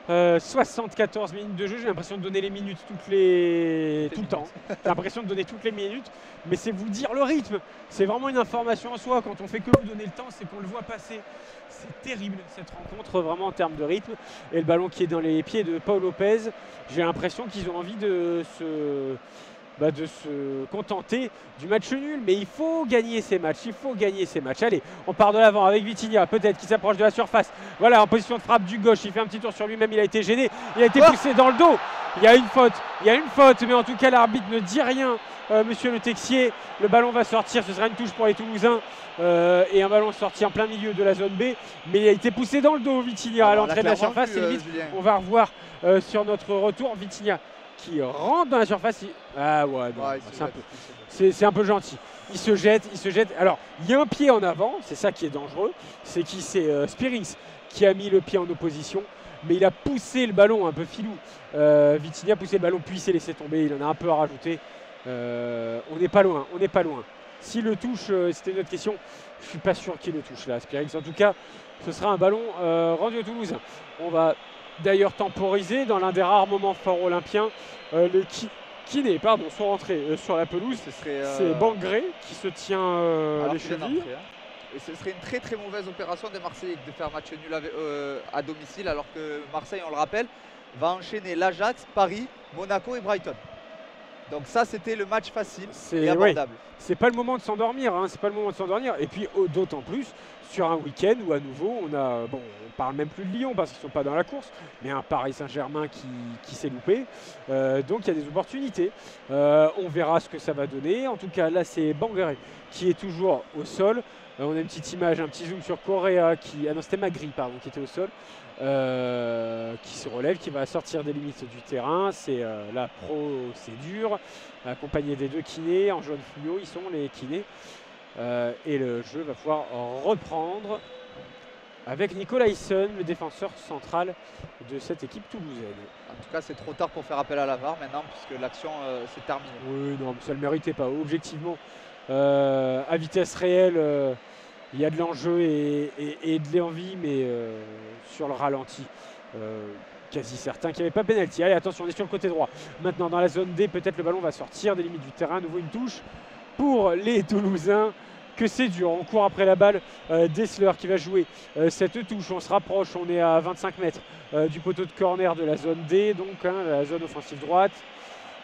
74 minutes de jeu, j'ai l'impression de donner les minutes tout le temps. J'ai l'impression de donner toutes les minutes, mais c'est vous dire le rythme. C'est vraiment une information en soi. Quand on fait que vous donner le temps, c'est qu'on le voit passer. C'est terrible cette rencontre, vraiment en termes de rythme. Et le ballon qui est dans les pieds de Paul Lopez, j'ai l'impression qu'ils ont envie de se contenter du match nul, mais il faut gagner ces matchs, Allez, on part de l'avant avec Vitinha, peut-être qui s'approche de la surface. Voilà, en position de frappe du gauche, il fait un petit tour sur lui-même, il a été gêné, il a été poussé dans le dos. Il y a une faute, mais en tout cas l'arbitre ne dit rien, monsieur Le Texier. Le ballon va sortir, ce sera une touche pour les Toulousains et un ballon sorti en plein milieu de la zone B, mais il a été poussé dans le dos, Vitinha, à l'entrée de la surface. On va revoir sur notre retour Vitinha qui rentre dans la surface. Ah ouais, c'est un peu gentil. Il se jette. Alors, il y a un pied en avant, c'est ça qui est dangereux. C'est Spearings qui a mis le pied en opposition, mais il a poussé le ballon un peu filou. Vitinha a poussé le ballon, puis il s'est laissé tomber. Il en a un peu à rajouter. On n'est pas loin. S'il le touche, c'était une autre question. Je suis pas sûr qu'il le touche là, Spearings. En tout cas, ce sera un ballon rendu au Toulousain. On va d'ailleurs temporisé dans l'un des rares moments forts olympiens. Les kinés sont rentrés sur la pelouse. C'est Bangré qui se tient les chevilles. Et ce serait une très très mauvaise opération des Marseillais de faire match nul à domicile, alors que Marseille, on le rappelle, va enchaîner l'Ajax, Paris, Monaco et Brighton. Donc ça, c'était le match facile et C'est abordable. c'est pas le moment de s'endormir, hein, c'est pas le moment de s'endormir. Et puis d'autant plus sur un week-end où à nouveau on a, bon, on parle même plus de Lyon parce qu'ils sont pas dans la course, mais un Paris Saint-Germain qui s'est loupé. Donc il y a des opportunités. On verra ce que ça va donner. En tout cas, là c'est Bangaré qui est toujours au sol. On a une petite image, un petit zoom sur Correa qui, ah non c'était Magri pardon, qui était au sol. Qui se relève, qui va sortir des limites du terrain. C'est la procédure, accompagné des deux kinés. En jaune fluo, ils sont les kinés. Et le jeu va pouvoir reprendre avec Nicolaïsson, le défenseur central de cette équipe toulousaine. En tout cas, c'est trop tard pour faire appel à la VAR maintenant, puisque l'action s'est terminée. Oui, non, mais ça ne le méritait pas. Objectivement, à vitesse réelle, il y a de l'enjeu et de l'envie, mais sur le ralenti, quasi certain qu'il n'y avait pas pénalty. Allez, attention, on est sur le côté droit. Maintenant, dans la zone D, peut-être le ballon va sortir des limites du terrain. Nouveau une touche pour les Toulousains. Que c'est dur, on court après la balle. Dessler qui va jouer cette touche. On se rapproche, on est à 25 mètres du poteau de corner de la zone D, donc la zone offensive droite.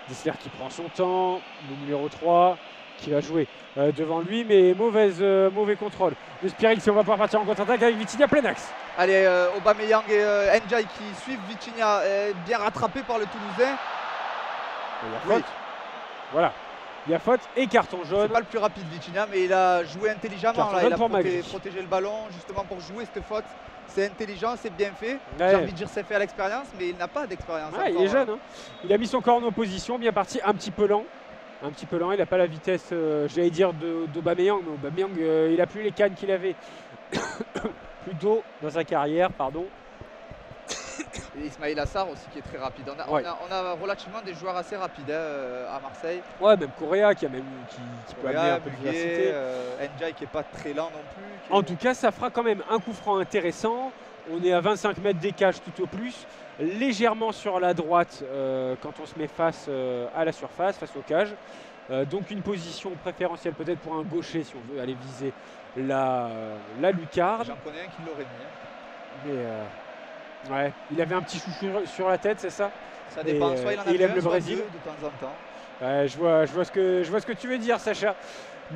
Dessler qui prend son temps, le numéro 3 qui va jouer devant lui, mais mauvais contrôle de Spirix. On va pouvoir partir en contre-attaque avec Vitinha plein axe. Allez, Aubameyang et Ndiaye qui suivent Vitinha, bien rattrapé par le Toulousain. Il y a faute. Voilà, il y a faute et carton jaune. C'est pas le plus rapide Vitinha, mais il a joué intelligemment. Carton Là. jaune Il a pour Magri. protégé le ballon justement pour jouer cette faute. C'est intelligent, c'est bien fait. Ouais. J'ai envie de dire c'est fait à l'expérience, mais il n'a pas d'expérience. Ouais, il est jeune, hein. Il a mis son corps en opposition, bien parti, un petit peu lent. Il n'a pas la vitesse, j'allais dire, d'Aubameyang, mais Aubameyang, il n'a plus les cannes qu'il avait plus tôt dans sa carrière, pardon. Et Ismail Assar aussi qui est très rapide. On a relativement des joueurs assez rapides à Marseille. Ouais, même Correa qui peut amener un peu de Muguet, vivacité. Ndiaye qui n'est pas très lent non plus. En tout cas, ça fera quand même un coup franc intéressant. On est à 25 mètres des cages tout au plus, légèrement sur la droite quand on se met face à la surface, face aux cages. Donc une position préférentielle peut-être pour un gaucher si on veut aller viser la lucarne. J'en connais un qui l'aurait mis. Mais ouais, il avait un petit chouchou sur la tête, c'est ça? Ça dépend, soit il en a il aime un, le soit Brésil. deux de temps en temps. Ouais, je vois ce que tu veux dire, Sacha.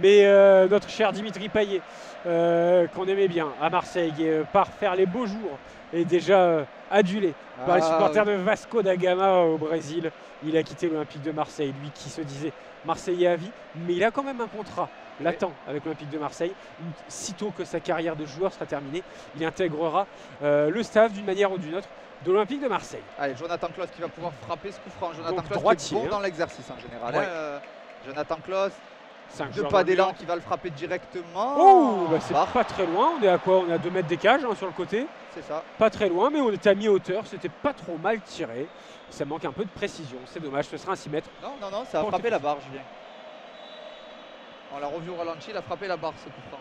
Mais notre cher Dimitri Payet, qu'on aimait bien à Marseille, par faire les beaux jours, est déjà adulé par les supporters de Vasco da Gama au Brésil. Il a quitté l'Olympique de Marseille, lui qui se disait Marseillais à vie, mais il a quand même un contrat latent avec l'Olympique de Marseille. Sitôt que sa carrière de joueur sera terminée, il intégrera le staff d'une manière ou d'une autre de l'Olympique de Marseille. Allez, Jonathan Klaus qui va pouvoir frapper ce coup franc. Jonathan Donc, Klaus droitier, qui est bon dans l'exercice en général. Ouais. Jonathan Klaus, 5 deux pas d'élan qui va le frapper directement. Oh, bah c'est pas très loin. On est à quoi? On est à 2 mètres des cages sur le côté. C'est ça. Pas très loin, mais on était à mi-hauteur. C'était pas trop mal tiré. Ça manque un peu de précision. C'est dommage. Ce sera un 6 mètres. Non, ça a frappé la barre, Julien. On l'a revu au ralenti, il a frappé la barre ce coup franc.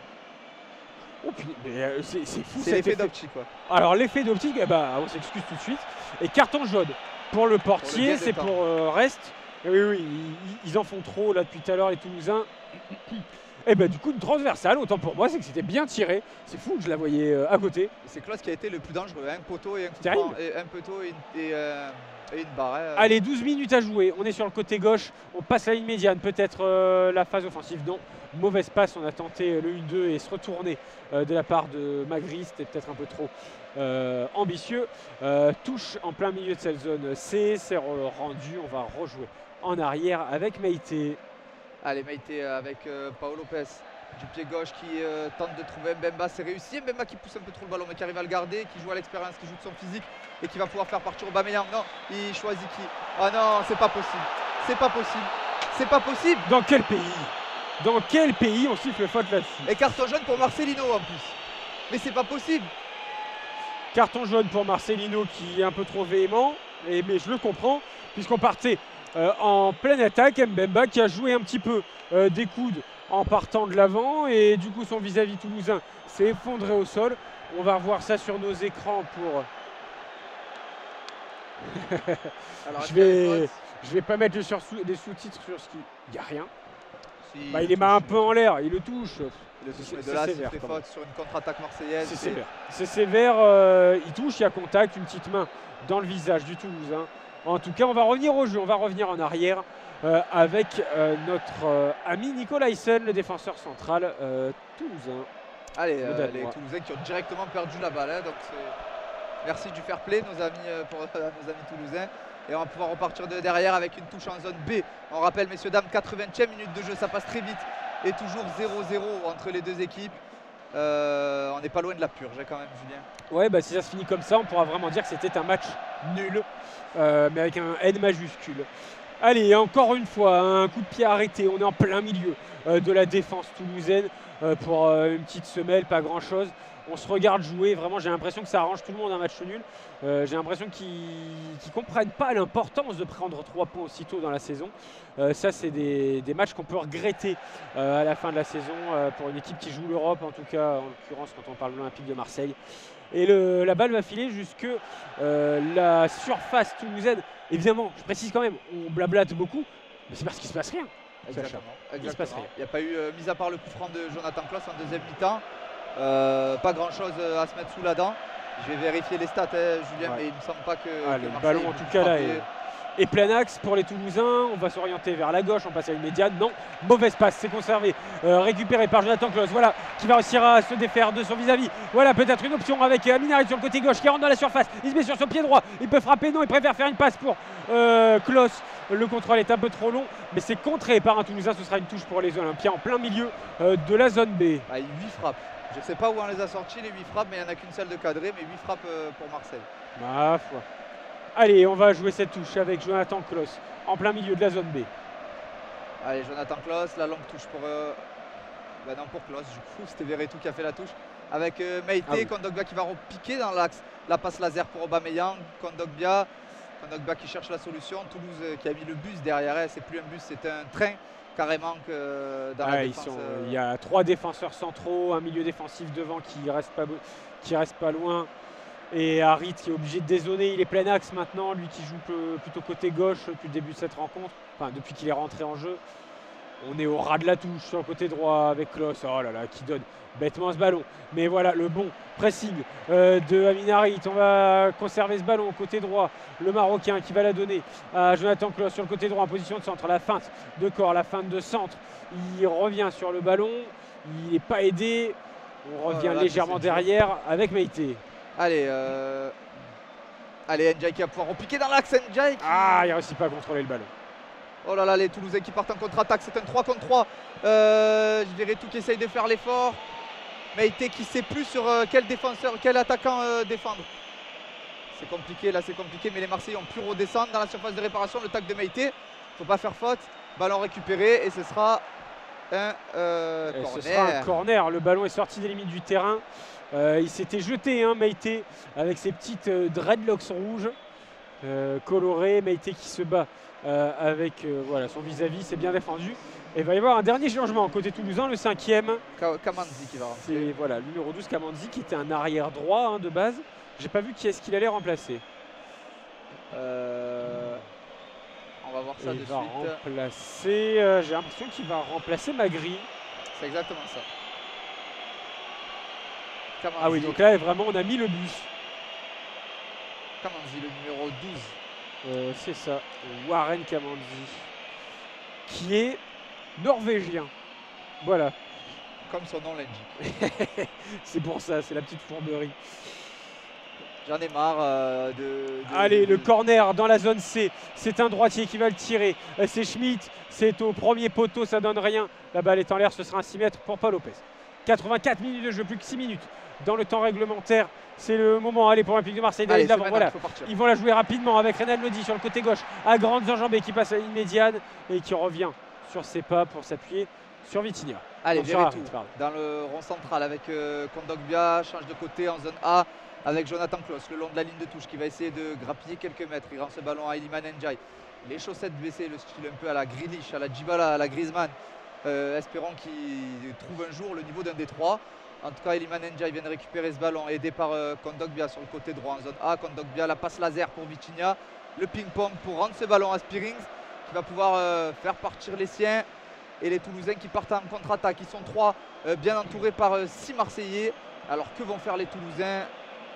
Oh, mais c'est fou. C'est l'effet d'optique, quoi. Alors l'effet d'optique, on s'excuse tout de suite. Et carton jaune pour le portier, c'est pour Rest. Et oui, ils en font trop là depuis tout à l'heure les Toulousains. Et du coup une transversale, autant pour moi, c'est que c'était bien tiré. C'est fou que je la voyais à côté. C'est Klaus qui a été le plus dangereux, un poteau et un coup terrible. franc, et un poteau et une barre. Allez, 12 minutes à jouer. On est sur le côté gauche. On passe la ligne médiane. Peut-être la phase offensive. Non. Mauvaise passe. On a tenté le 1-2 et se retourner de la part de Magri. C'était peut-être un peu trop ambitieux. Touche en plein milieu de cette zone C. C'est rendu. On va rejouer en arrière avec Meïté. Allez, Meïté avec Paolo Lopez. Du pied gauche qui tente de trouver Mbemba, c'est réussi. Mbemba qui pousse un peu trop le ballon mais qui arrive à le garder, qui joue à l'expérience, qui joue de son physique et qui va pouvoir faire partir Aubameyang. Non, il choisit qui? Oh non, c'est pas possible. C'est pas possible. C'est pas possible. Dans quel pays on siffle faute là-dessus? Et carton jaune pour Marcelino en plus. Mais c'est pas possible. Carton jaune pour Marcelino qui est un peu trop véhément, mais je le comprends puisqu'on partait en pleine attaque. Mbemba qui a joué un petit peu des coudes en partant de l'avant et du coup son vis-à-vis toulousain s'est effondré au sol. On va revoir ça sur nos écrans pour... Alors, je vais pas mettre les sous-titres sur ce qui... Il n'y a rien. Si, Il les met un peu en l'air, il le touche. De là, c'est fait faute sur une contre-attaque marseillaise. C'est sévère. Il touche, il y a contact, une petite main dans le visage du Toulousain. En tout cas, on va revenir au jeu, on va revenir en arrière avec notre ami Nicolaisen, le défenseur central toulousain. Allez, les Toulousains qui ont directement perdu la balle. Hein, donc merci du fair play, nos amis, pour nos amis toulousains. Et on va pouvoir repartir de derrière avec une touche en zone B. On rappelle, messieurs, dames, 80e minute de jeu, ça passe très vite. Et toujours 0-0 entre les deux équipes. On n'est pas loin de la purge quand même, Julien. Ouais, bah, si ça se finit comme ça, on pourra vraiment dire que c'était un match nul, mais avec un N majuscule. Allez, encore une fois, un coup de pied arrêté. On est en plein milieu de la défense toulousaine pour une petite semelle, pas grand-chose. On se regarde jouer, vraiment j'ai l'impression que ça arrange tout le monde un match nul. J'ai l'impression qu'ils ne comprennent pas l'importance de prendre 3 points aussitôt dans la saison. Ça c'est des matchs qu'on peut regretter à la fin de la saison pour une équipe qui joue l'Europe, en tout cas en l'occurrence quand on parle de l'Olympique de Marseille. Et la balle va filer jusque la surface toulousaine. Évidemment, je précise quand même, on blablate beaucoup, mais c'est parce qu'il ne se passe rien. Exactement. Il se passe rien. Il n'y a pas eu, mis à part le coup franc de Jonathan Klaus en deuxième mi-temps, pas grand chose à se mettre sous la dent. Je vais vérifier les stats, Julien, mais il ne me semble pas que. Le ballon en tout cas là est plein axe pour les Toulousains. On va s'orienter vers la gauche, on passe à une médiane. Non, mauvaise passe, c'est conservé. Récupéré par Jonathan Klaus, voilà, qui va réussir à se défaire de son vis-à-vis. Voilà, peut-être une option avec Aminarit sur le côté gauche qui rentre dans la surface. Il se met sur son pied droit, il peut frapper, non, il préfère faire une passe pour Klaus. Le contrôle est un peu trop long, mais c'est contré par un Toulousain. Ce sera une touche pour les Olympiens en plein milieu de la zone B. 8 frappes. Je ne sais pas où on les a sortis les 8 frappes, mais il n'y en a qu'une seule de cadrée, mais 8 frappes pour Marseille. Ma foi. Allez, on va jouer cette touche avec Jonathan Klaus en plein milieu de la zone B. Allez, Jonathan Klaus, la longue touche pour pour Klaus, du coup, c'était Verretou qui a fait la touche. Avec Meïté, Kondogbia qui va repiquer dans l'axe. La passe laser pour Aubameyang, Kondogbia qui cherche la solution. Toulouse qui a mis le bus derrière elle, c'est plus un bus, c'est un train carrément que dans la défense. Il y a 3 défenseurs centraux, un milieu défensif devant qui reste pas loin. Et Harit qui est obligé de dézoner, il est plein axe maintenant, lui qui joue plutôt côté gauche depuis le début de cette rencontre, enfin depuis qu'il est rentré en jeu. On est au ras de la touche sur le côté droit avec Klaus, oh là là, qui donne bêtement ce ballon. Mais voilà, le bon pressing de Aminarit. On va conserver ce ballon au côté droit. Le Marocain qui va la donner à Jonathan Klaus sur le côté droit en position de centre. La feinte de corps, la feinte de centre. Il revient sur le ballon, il n'est pas aidé. On revient légèrement derrière avec Meïté. Allez, Ndiaye qui va pouvoir repiquer dans l'axe. Ndiaye qui... il ne réussit pas à contrôler le ballon. Oh là là, les Toulousains qui partent en contre-attaque, c'est un 3 contre 3. Verretou qui essaye de faire l'effort. Meïté qui ne sait plus sur quel attaquant défendre. C'est compliqué, là c'est compliqué, mais les Marseillais ont pu redescendre dans la surface de réparation. Le tac de Meïté, il ne faut pas faire faute. Ballon récupéré et ce sera un corner. Ce sera un corner. Le ballon est sorti des limites du terrain. Il s'était jeté, Meïté, avec ses petites dreadlocks rouges colorées. Meïté qui se bat avec son vis-à-vis, c'est bien défendu. Et il va y avoir un dernier changement côté toulousain, le 5e. Kamanzi qui va rentrer. C'est le numéro 12 Kamanzi qui était un arrière droit de base. J'ai pas vu qui est-ce qu'il allait remplacer. On va voir ça de suite. Remplacer, j'ai l'impression qu'il va remplacer Magri. C'est exactement ça. Kamanzi. Ah oui, donc là vraiment on a mis le bus. Kamanzi, le numéro 12. C'est ça, Warren Kamanzi, qui est norvégien. Voilà. Comme son nom l'indique. C'est pour ça, c'est la petite fourberie. J'en ai marre Allez, le corner dans la zone C. C'est un droitier qui va le tirer. C'est Schmitt. C'est au premier poteau, ça donne rien. La balle est en l'air, ce sera un 6 mètres pour Paul Lopez. 84 minutes de jeu, plus que 6 minutes dans le temps réglementaire. C'est le moment, allez, pour l'Olympique de Marseille d'aller de l'avant. Voilà. Ils vont la jouer rapidement avec Renan Lodi sur le côté gauche, à grandes enjambées, qui passe à une médiane et qui revient sur ses pas pour s'appuyer sur Vitinha. Allez, Verretou dans le rond central avec Kondogbia, change de côté en zone A avec Jonathan Klaus le long de la ligne de touche qui va essayer de grappiller quelques mètres. Il rend ce ballon à Iliman Ndiaye. Les chaussettes baissées, le style un peu à la Grealish, à la Djibala, à la Griezmann. Espérons qu'il trouve un jour le niveau d'un des trois. En tout cas, Iliman Ndiaye vient de récupérer ce ballon, aidé par Kondogbia sur le côté droit en zone A. Kondogbia, la passe laser pour Vitinha. Le ping-pong pour rendre ce ballon à Spearings, qui va pouvoir faire partir les siens. Et les Toulousains qui partent en contre-attaque. Ils sont 3, bien entourés par 6 Marseillais. Alors que vont faire les Toulousains?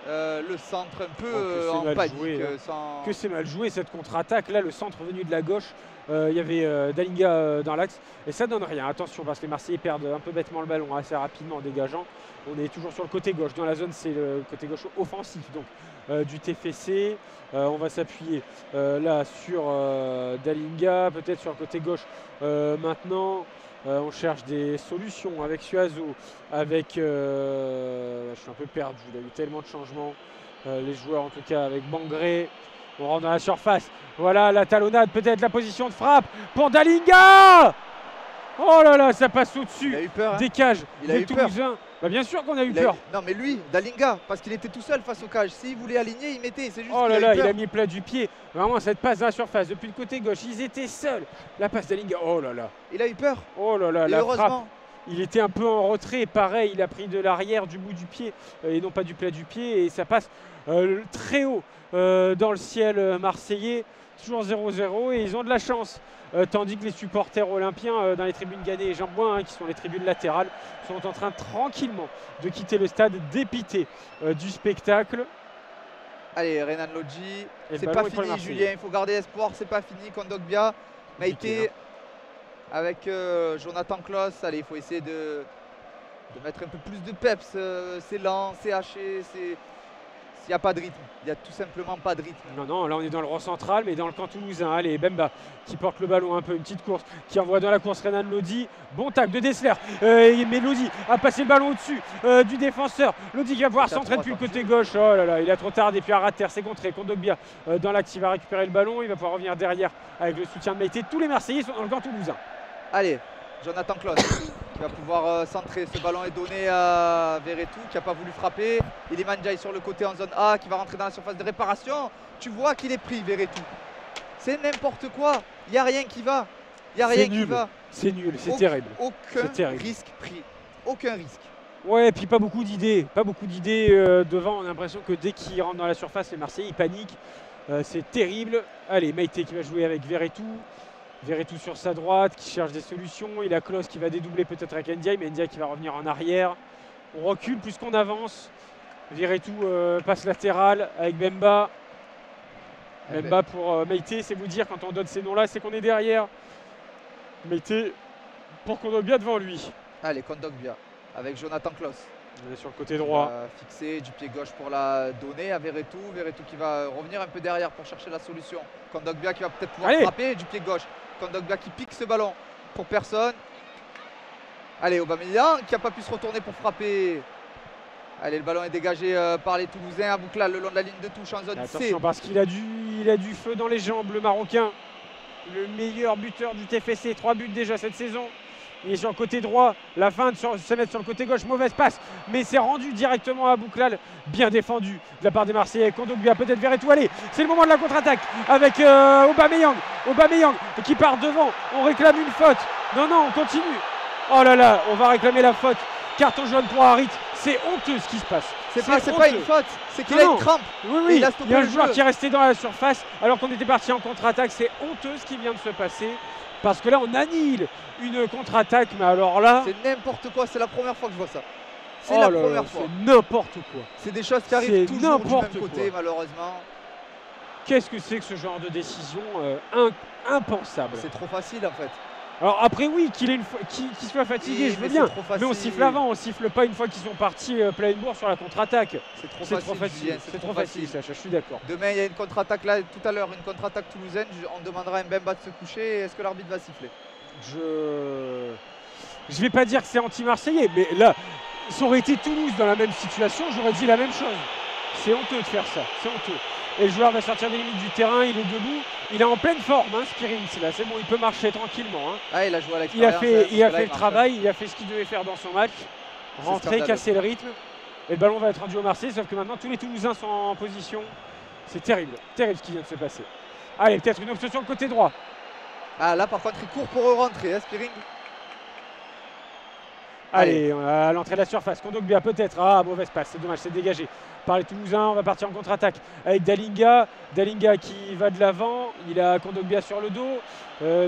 le centre un peu que c'est en mal panique. joué, hein. Sans... Que c'est mal joué cette contre-attaque. Là, le centre venu de la gauche, il y avait Dalinga dans l'axe et ça donne rien. Attention parce que les Marseillais perdent un peu bêtement le ballon assez rapidement en dégageant. On est toujours sur le côté gauche. Dans la zone, c'est le côté gauche offensif donc du TFC. On va s'appuyer là sur Dalinga, peut-être sur le côté gauche maintenant. On cherche des solutions avec Suazo, avec... je suis un peu perdu, il y a eu tellement de changements. Les joueurs en tout cas avec Bangré. On rentre dans la surface. Voilà la talonnade, peut-être la position de frappe pour Dalinga. Oh là là, ça passe au-dessus. Il a eu peur. Hein. Des cages, il a des eu peur. Toulousains. Bah bien sûr qu'on a eu peur. Non mais lui, Dalinga, parce qu'il était tout seul face aux cages. S'il voulait aligner, il mettait. C'est juste oh là là, il a mis plat du pied. Vraiment cette passe dans la surface depuis le côté gauche. Ils étaient seuls. La passe Dalinga. Oh là là. Il a eu peur. Oh là là, et la heureusement. Frappe. Il était un peu en retrait, pareil, il a pris de l'arrière du bout du pied et non pas du plat du pied et ça passe très haut dans le ciel marseillais, toujours 0-0 et ils ont de la chance. Tandis que les supporters olympiens dans les tribunes Gadet et Jambouin, qui sont les tribunes latérales, sont en train tranquillement de quitter le stade dépités du spectacle. Allez, Renan Lodji, c'est pas fini Julien, il faut garder espoir, c'est pas fini. Kondogbia, Meïté avec Jonathan Klaus. Allez, il faut essayer de mettre un peu plus de peps. C'est lent, c'est haché, il n'y a pas de rythme. Il n'y a tout simplement pas de rythme. Non, non, là on est dans le rang central, mais dans le camp toulousain. Allez, Bemba qui porte le ballon un peu, une petite course, qui envoie dans la course Renan Lodi. Bon tac de Dessler. Mais Lodi a passé le ballon au-dessus du défenseur. Lodi qui va pouvoir centrer depuis le côté gauche. Oh là là, il a trop tardé. Puis à ras de terre, c'est contré. Kondogbia dans l'axe, il va récupérer le ballon. Il va pouvoir revenir derrière avec le soutien de Meïté. Tous les Marseillais sont dans le camp toulousain. Allez, Jonathan Klaus qui va pouvoir centrer. Ce ballon est donné à Verretou qui n'a pas voulu frapper. Iliman Ndiaye sur le côté en zone A qui va rentrer dans la surface de réparation. Tu vois qu'il est pris, Verretou. C'est n'importe quoi. Il n'y a rien qui va. Il n'y a rien qui va. C'est nul, c'est terrible. Aucun risque pris. Aucun risque. Ouais, et puis pas beaucoup d'idées. Pas beaucoup d'idées devant. On a l'impression que dès qu'ils rentrent dans la surface, les Marseillais ils paniquent. C'est terrible. Allez, Meïté qui va jouer avec Verretou. Verretou sur sa droite, qui cherche des solutions. Il a Klaus qui va dédoubler peut-être avec Ndiaye, mais Ndiaye qui va revenir en arrière. On recule plus qu'on avance. Verretou passe latéral avec Bemba. Bemba pour Meïté, c'est vous dire quand on donne ces noms-là, c'est qu'on est derrière. Meïté pour Kondogbia devant lui. Allez, Kondogbia avec Jonathan Klaus. On est sur le côté droit. Fixé du pied gauche pour la donner à Verretou. Verretou qui va revenir un peu derrière pour chercher la solution. Kondogbia qui va peut-être pouvoir frapper du pied gauche. Kondogbia qui pique ce ballon pour personne. Allez, Aubameyang qui n'a pas pu se retourner pour frapper. Allez, le ballon est dégagé par les Toulousains. Aboukhlal le long de la ligne de touche en zone C. Attention parce qu'il a du feu dans les jambes, le Marocain. Le meilleur buteur du TFC. 3 buts déjà cette saison. Il est sur le côté droit, la feinte se met sur le côté gauche, mauvaise passe, mais c'est rendu directement à Aboukhlal, bien défendu de la part des Marseillais. Kondogbia peut-être Verretou, allez, c'est le moment de la contre-attaque avec Aubameyang qui part devant, on réclame une faute, non, on continue, oh là là, on va réclamer la faute, carton jaune pour Harit, c'est honteux ce qui se passe. C'est pas une faute, c'est qu'il a une crampe. Oui, il y a un joueur qui est resté dans la surface alors qu'on était parti en contre-attaque, c'est honteux ce qui vient de se passer. Parce que là, on annihile une contre-attaque, mais alors là... C'est n'importe quoi, c'est la première fois que je vois ça. C'est la première fois. C'est n'importe quoi. C'est des choses qui arrivent toujours du même côté, malheureusement. Qu'est-ce que c'est que ce genre de décision impensable? C'est trop facile, en fait. Alors après, oui, qu'il soit fatigué, je veux bien. Mais on siffle avant, on siffle pas une fois qu'ils sont partis plein bourre sur la contre-attaque. C'est trop facile. C'est trop facile, Sacha, je suis d'accord. Demain, il y a une contre-attaque là, tout à l'heure, une contre-attaque toulousaine. On demandera à Mbemba de se coucher. Est-ce que l'arbitre va siffler? Je vais pas dire que c'est anti-marseillais, mais là, ça aurait été Toulouse dans la même situation, j'aurais dit la même chose. C'est honteux de faire ça, c'est honteux. Et le joueur va sortir des limites du terrain, il est debout. Il est en pleine forme, Spirings, là, c'est bon, il peut marcher tranquillement. Ah, il a joué à l'extérieur. Il a fait le travail, il a fait ce qu'il devait faire dans son match. Rentrer, casser le rythme. Et le ballon va être rendu au Marseille, sauf que maintenant tous les Toulousains sont en position. C'est terrible, terrible ce qui vient de se passer. Allez, peut-être une option sur le côté droit. Ah, là par contre, il court pour rentrer, Spirings. Allez, à l'entrée de la surface, Kondogbia peut-être. Ah, mauvaise passe, c'est dommage, c'est dégagé par les Toulousains. On va partir en contre-attaque avec Dalinga. Dalinga qui va de l'avant, il a Kondogbia sur le dos.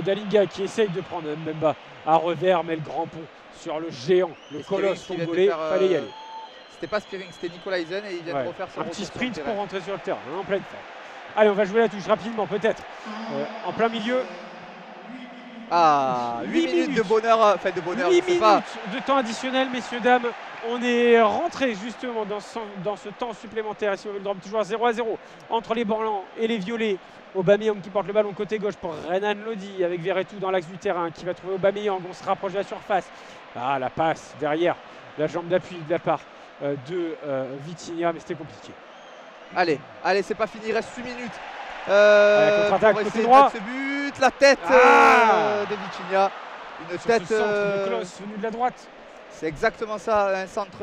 Dalinga qui essaye de prendre Mbemba à revers, mais le grand pont sur le géant, le colosse congolais, fallait y aller. C'était pas Spearing, c'était Nicolaisen et il vient de refaire son un petit sprint pour rentrer sur le terrain, en pleine forme. Allez, on va jouer la touche rapidement, peut-être. En plein milieu. Ah, 8 minutes de bonheur, enfin de bonheur, 8 minutes pas. de temps additionnel, messieurs, dames. On est rentré justement dans ce temps supplémentaire. Ici, on le drop toujours à 0-0 entre les blancs et les violets. Aubameyang qui porte le ballon côté gauche pour Renan Lodi avec Verretou dans l'axe du terrain qui va trouver Aubameyang. On se rapproche de la surface. Ah, la passe derrière, la jambe d'appui de la part de Vitinha, mais c'était compliqué. Allez, c'est pas fini, il reste 8 minutes. Contre-attaque côté droit. Ce but, la tête de Vitinha. Une tête centre de Klose venu de la droite. C'est exactement ça, un centre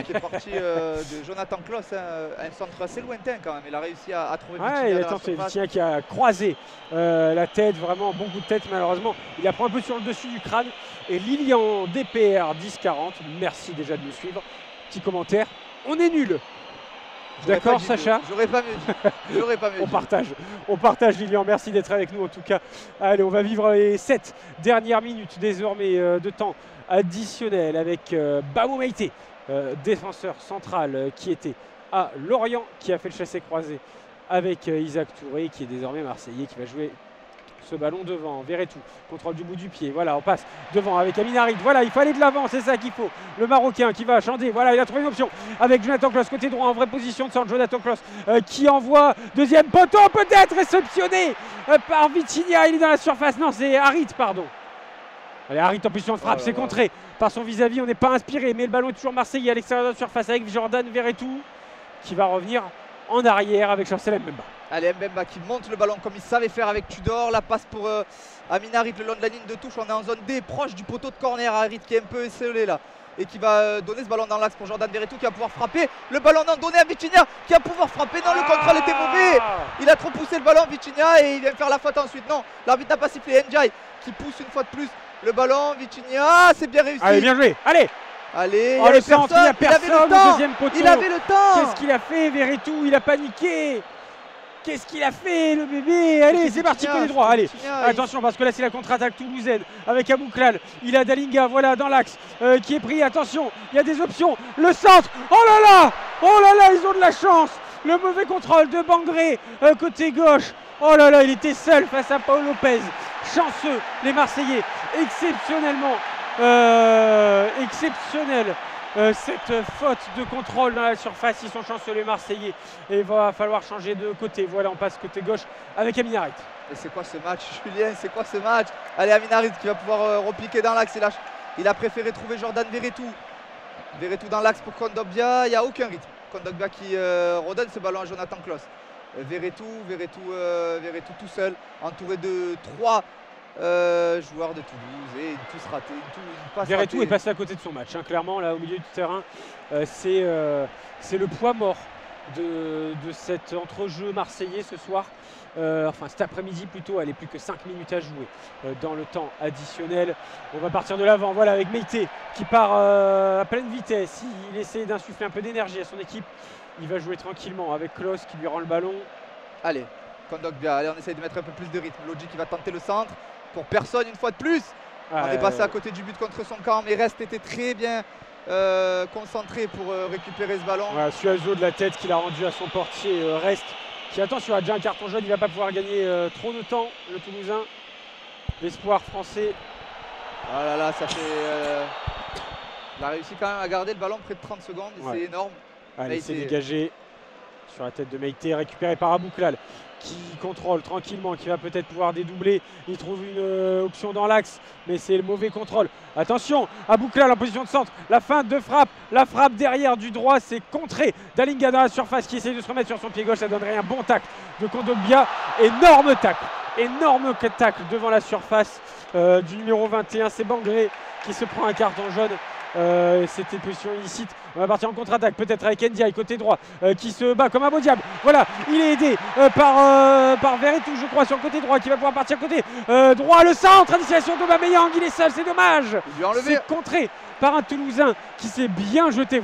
qui est parti de Jonathan Klose, un centre assez lointain quand même. Il a réussi à trouver Vitinha. Il a tenté Vitinha qui a croisé la tête, vraiment bon coup de tête malheureusement. Il a pris un peu sur le dessus du crâne. Et Lilian DPR 1040, merci déjà de nous suivre. Petit commentaire, on est nul. D'accord, Sacha? J'aurais pas mieux dit. On partage Lilian, merci d'être avec nous en tout cas. Allez, on va vivre les 7 dernières minutes désormais de temps additionnel avec Bamou Meïté, défenseur central qui était à Lorient, qui a fait le chassé-croisé avec Isaac Touré, qui est désormais marseillais, qui va jouer ce ballon devant. Verretou, contrôle du bout du pied, voilà, on passe devant avec Amin Harit, voilà, il faut aller de l'avant, c'est ça qu'il faut. Le Marocain qui va chanter, voilà, il a trouvé une option avec Jonathan Klose, côté droit, en vraie position de centre. Jonathan Klose qui envoie deuxième poteau, peut-être réceptionné par Vitinha, il est dans la surface, non, c'est Harit, pardon. Allez, Harit en position de frappe, c'est contré par son vis-à-vis, on n'est pas inspiré, mais le ballon est toujours marseillais à l'extérieur de la surface avec Jordan Verretou qui va revenir en arrière avec Chancel Mbemba. Allez, Mbemba qui monte le ballon comme il savait faire avec Tudor. La passe pour Amin Harit le long de la ligne de touche. On est en zone D, proche du poteau de corner. Harit qui est un peu esselé là et qui va donner ce ballon dans l'axe pour Jordan Verretou qui va pouvoir frapper. Le ballon non donné à Vitinha qui va pouvoir frapper. Non, le contrôle était mauvais. Il a trop poussé le ballon, Vitinha, et il vient faire la faute ensuite. Non, l'arbitre n'a pas sifflé. Ndiaye qui pousse une fois de plus le ballon. Vitinha, c'est bien réussi. Allez, bien joué. Allez, le centre, il a personne, le deuxième poteau. Il avait le temps. Qu'est-ce qu'il a fait, Verretou? Il a paniqué. Qu'est-ce qu'il a fait, le bébé? Allez, c'est parti, côté droit. Allez, attention, parce que là, c'est la contre-attaque toulousaine avec Abouklal. Il a Dalinga, voilà, dans l'axe, qui est pris. Attention, il y a des options. Le centre, oh là là, ils ont de la chance. Le mauvais contrôle de Bangré, côté gauche. Oh là là, il était seul face à Paul Lopez. Chanceux, les Marseillais, exceptionnellement. Exceptionnel cette faute de contrôle dans la surface. Ils sont chanceux les Marseillais et il va falloir changer de côté. Voilà, on passe côté gauche avec Amin Harit. Et c'est quoi ce match, Julien? C'est quoi ce match? Allez, Amin Harit qui va pouvoir repiquer dans l'axe. Il a préféré trouver Jordan Verretou. Verretou dans l'axe pour Kondogbia. Il n'y a aucun rythme. Kondogbia qui redonne ce ballon à Jonathan Klose. Verretou tout seul, entouré de 3 joueurs de Toulouse et tous ratés. Verretou est passé à côté de son match, hein, clairement là au milieu du terrain. C'est le poids mort de cet entrejeu marseillais ce soir. Enfin cet après-midi plutôt, elle est plus que 5 minutes à jouer dans le temps additionnel. On va partir de l'avant, voilà, avec Meïté qui part à pleine vitesse. Il essaie d'insuffler un peu d'énergie à son équipe. Il va jouer tranquillement avec Klose qui lui rend le ballon. Allez, Kondogbia, allez, on essaye de mettre un peu plus de rythme. Lodji qui va tenter le centre pour personne une fois de plus. On est passé à côté du but contre son camp, mais Rest était très bien concentré pour récupérer ce ballon. Voilà, Suazo de la tête qu'il a rendu à son portier Rest, qui attention a déjà un carton jaune, il ne va pas pouvoir gagner trop de temps, le Toulousain. L'espoir français. Ah là là, ça fait... il a réussi quand même à garder le ballon près de 30 secondes, c'est énorme. Allez, c'est dégagé sur la tête de Meïté, récupéré par Abouklal qui contrôle tranquillement, qui va peut-être pouvoir dédoubler. Il trouve une option dans l'axe, mais c'est le mauvais contrôle. Attention, Abouklal en position de centre, la feinte de frappe, la frappe derrière du droit, c'est contré. Dalinga dans la surface qui essaye de se remettre sur son pied gauche, ça donnerait un bon tacle de Kondogbia. Énorme tacle devant la surface du numéro 21, c'est Bangré qui se prend un carton jaune. C'était une position illicite. On va partir en contre-attaque peut-être avec Ndiaye côté droit qui se bat comme un beau diable. Voilà, il est aidé par Verretou je crois sur le côté droit qui va pouvoir partir côté droit. Le centre à destination d'Aubameyang, il est seul, c'est dommage. C'est contré par un Toulousain qui s'est bien jeté.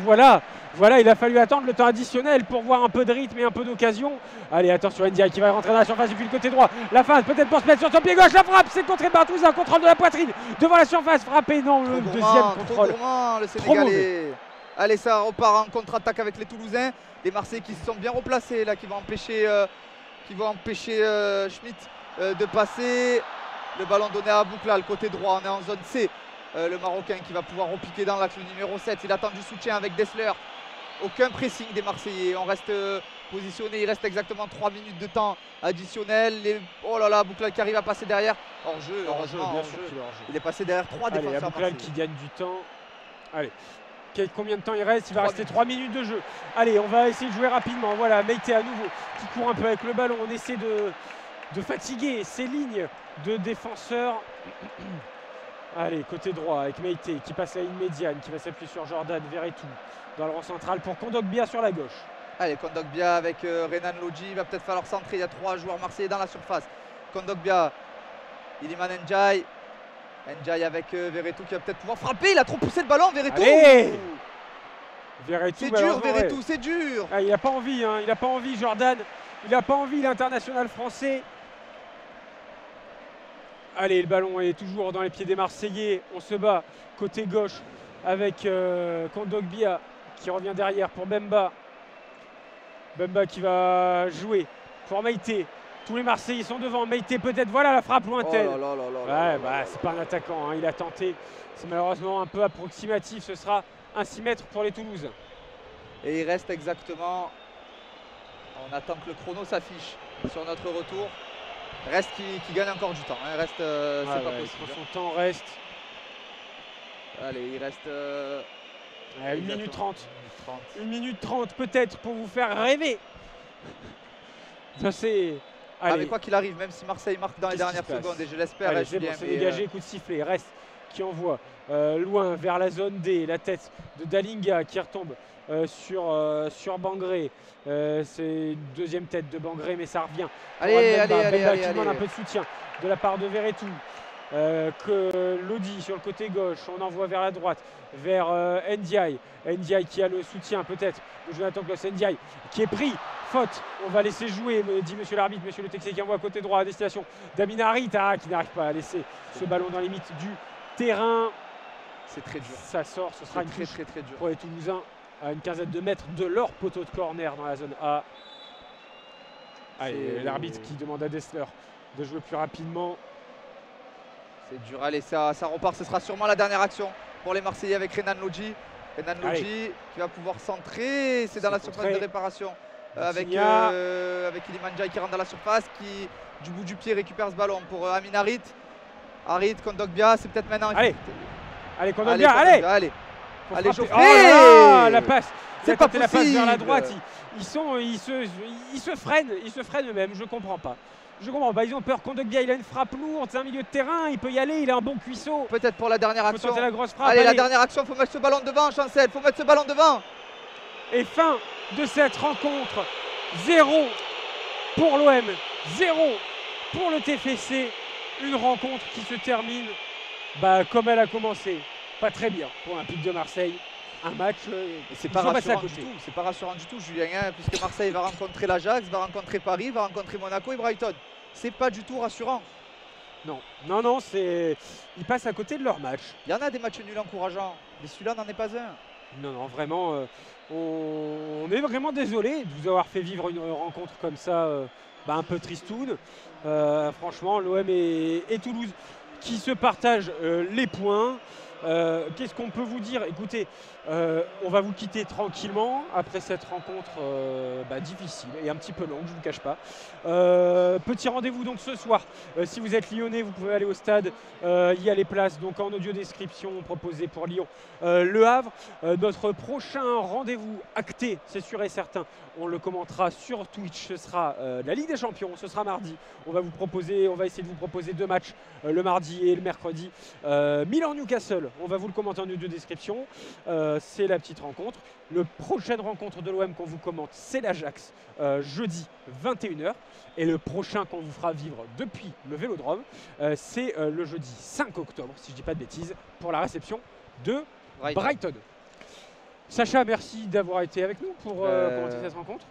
Voilà, il a fallu attendre le temps additionnel pour voir un peu de rythme et un peu d'occasion. Allez, attention, Ndiaye qui va rentrer dans la surface depuis le côté droit. La feinte peut-être pour se mettre sur son pied gauche. La frappe, c'est contré par Toulousain. Contrôle de la poitrine devant la surface. Frappé, non, le deuxième contrôle. Trop gourmand, le Sénégalais. Allez, ça repart en contre-attaque avec les Toulousains. Les Marseillais qui se sont bien replacés là, qui vont empêcher, Schmitt de passer. Le ballon donné à Boucla, le côté droit, on est en zone C. Le Marocain qui va pouvoir repiquer dans l'axe, le numéro 7. Il attend du soutien avec Dessler. Aucun pressing des Marseillais. On reste positionné. Il reste exactement 3 minutes de temps additionnel. Oh là là, Boucla qui arrive à passer derrière. Hors-jeu, heureusement. Bien sûr qu'il est hors-jeu. Il est passé derrière 3 Allez, défenseurs Boucla marseillais. qui gagne du temps. Allez. Combien de temps il reste? Il va rester 3 minutes de jeu. Allez, on va essayer de jouer rapidement. Voilà, Meite à nouveau qui court un peu avec le ballon. On essaie de fatiguer ces lignes de défenseurs. Allez, côté droit avec Meite qui passe la ligne médiane, qui va s'appuyer sur Jordan Verretou dans le rang central pour Kondogbia sur la gauche. Allez, Kondogbia avec Renan Lodji. Il va peut-être falloir centrer. Il y a 3 joueurs marseillais dans la surface. Kondogbia, Iliman Ndiaye. Ndiaye avec Verretou qui va peut-être pouvoir frapper. Il a trop poussé le ballon, Verretou. Verretou, c'est dur, Verretou, c'est dur. Ah, il n'a pas envie, hein. Il n'a pas envie, Jordan. Il n'a pas envie, l'international français. Allez, le ballon est toujours dans les pieds des Marseillais. On se bat côté gauche avec Kondogbia qui revient derrière pour Bemba. Bemba qui va jouer pour Meite. Tous les Marseillais sont devant. Meite peut-être. Voilà la frappe lointaine. C'est pas un attaquant. Hein. Il a tenté. C'est malheureusement un peu approximatif. Ce sera un 6 mètres pour les Toulousains. Et il reste exactement. On attend que le chrono s'affiche sur notre retour. Reste qui gagne encore du temps. Hein. Reste, c'est pas possible. Son temps reste. Allez, il reste. 1 minute 30. 1 minute 30 peut-être pour vous faire rêver. Ça c'est. Ah, mais quoi qu'il arrive, même si Marseille marque dans les dernières secondes, et je l'espère, c'est bon, c'est dégagé, coup de sifflet. Reste qui envoie loin vers la zone D, la tête de Dalinga qui retombe sur Bangré. C'est une deuxième tête de Bangré, mais ça revient. Allez, Bemba qui demande un peu de soutien de la part de Verretou. Que Lodi sur le côté gauche, on envoie vers la droite, vers Ndiaye. Ndiaye qui a le soutien peut-être de Jonathan Klaus. Ndiaye qui est pris, faute, on va laisser jouer, me dit monsieur l'arbitre, monsieur le Texier qui envoie côté droit à destination d'Amin Harit qui n'arrive pas à laisser ce ballon dans les limites du terrain. C'est très dur. Ça sort, ce sera une touche très dur pour les Toulousains à une quinzaine de mètres de leur poteau de corner dans la zone A. Allez, l'arbitre qui demande à Dessler de jouer plus rapidement. C'est dur, allez, ça repart, ce sera sûrement la dernière action pour les Marseillais avec Renan Lodji. Renan Lodji qui va pouvoir centrer, c'est dans la surface de réparation avec Iliman Ndiaye qui rentre dans la surface, qui du bout du pied récupère ce ballon pour Amin Harit. Harit, Kondogbia, c'est peut-être maintenant. Allez, Kondogbia, allez Geoffrey. Oh là là, la passe. C'est pas possible. La passe vers la droite, ils se freinent eux-mêmes, je comprends pas. Ils ont peur. Kondogbia, il a une frappe lourde, c'est un milieu de terrain, il peut y aller, il a un bon cuisseau. Peut-être pour la dernière action. Faut tenter la grosse frappe. Allez, la dernière action, il faut mettre ce ballon devant, Chancel, faut mettre ce ballon devant. Et fin de cette rencontre. 0 pour l'OM, 0 pour le TFC. Une rencontre qui se termine comme elle a commencé. Pas très bien pour l'Olympique de Marseille. Un match, c'est pas rassurant du tout. C'est pas rassurant du tout, Julien, hein, puisque Marseille va rencontrer l'Ajax, va rencontrer Paris, va rencontrer Monaco et Brighton. C'est pas du tout rassurant. Non, ils passent à côté de leur match. Il y en a des matchs nuls encourageants, mais celui-là n'en est pas un. Non, vraiment, on est vraiment désolé de vous avoir fait vivre une rencontre comme ça, un peu tristoune. Franchement, l'OM et Toulouse qui se partagent les points. Qu'est-ce qu'on peut vous dire? Écoutez, on va vous quitter tranquillement après cette rencontre difficile et un petit peu longue, je ne vous cache pas. Petit rendez-vous donc ce soir. Si vous êtes lyonnais, vous pouvez aller au stade. Il y a les places donc en audio description proposées pour Lyon. Le Havre, notre prochain rendez-vous acté, c'est sûr et certain. On le commentera sur Twitch. Ce sera la Ligue des Champions. Ce sera mardi. On va essayer de vous proposer 2 matchs le mardi et le mercredi. Milan-Newcastle. On va vous le commenter en audio description. C'est la petite rencontre. La prochaine rencontre de l'OM qu'on vous commente, c'est l'Ajax, jeudi 21h. Et le prochain qu'on vous fera vivre depuis le Vélodrome, c'est le jeudi 5 octobre, si je ne dis pas de bêtises, pour la réception de Brighton. Sacha, merci d'avoir été avec nous pour commenter cette rencontre.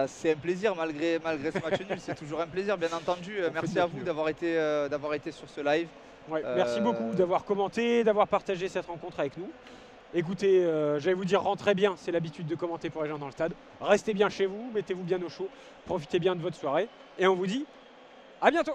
C'est un plaisir malgré ce match nul, c'est toujours un plaisir, bien entendu. Merci à vous d'avoir été sur ce live. Merci beaucoup d'avoir commenté, d'avoir partagé cette rencontre avec nous. Écoutez, j'allais vous dire rentrez bien, c'est l'habitude de commenter pour les gens dans le stade. Restez bien chez vous, mettez-vous bien au chaud, profitez bien de votre soirée et on vous dit à bientôt.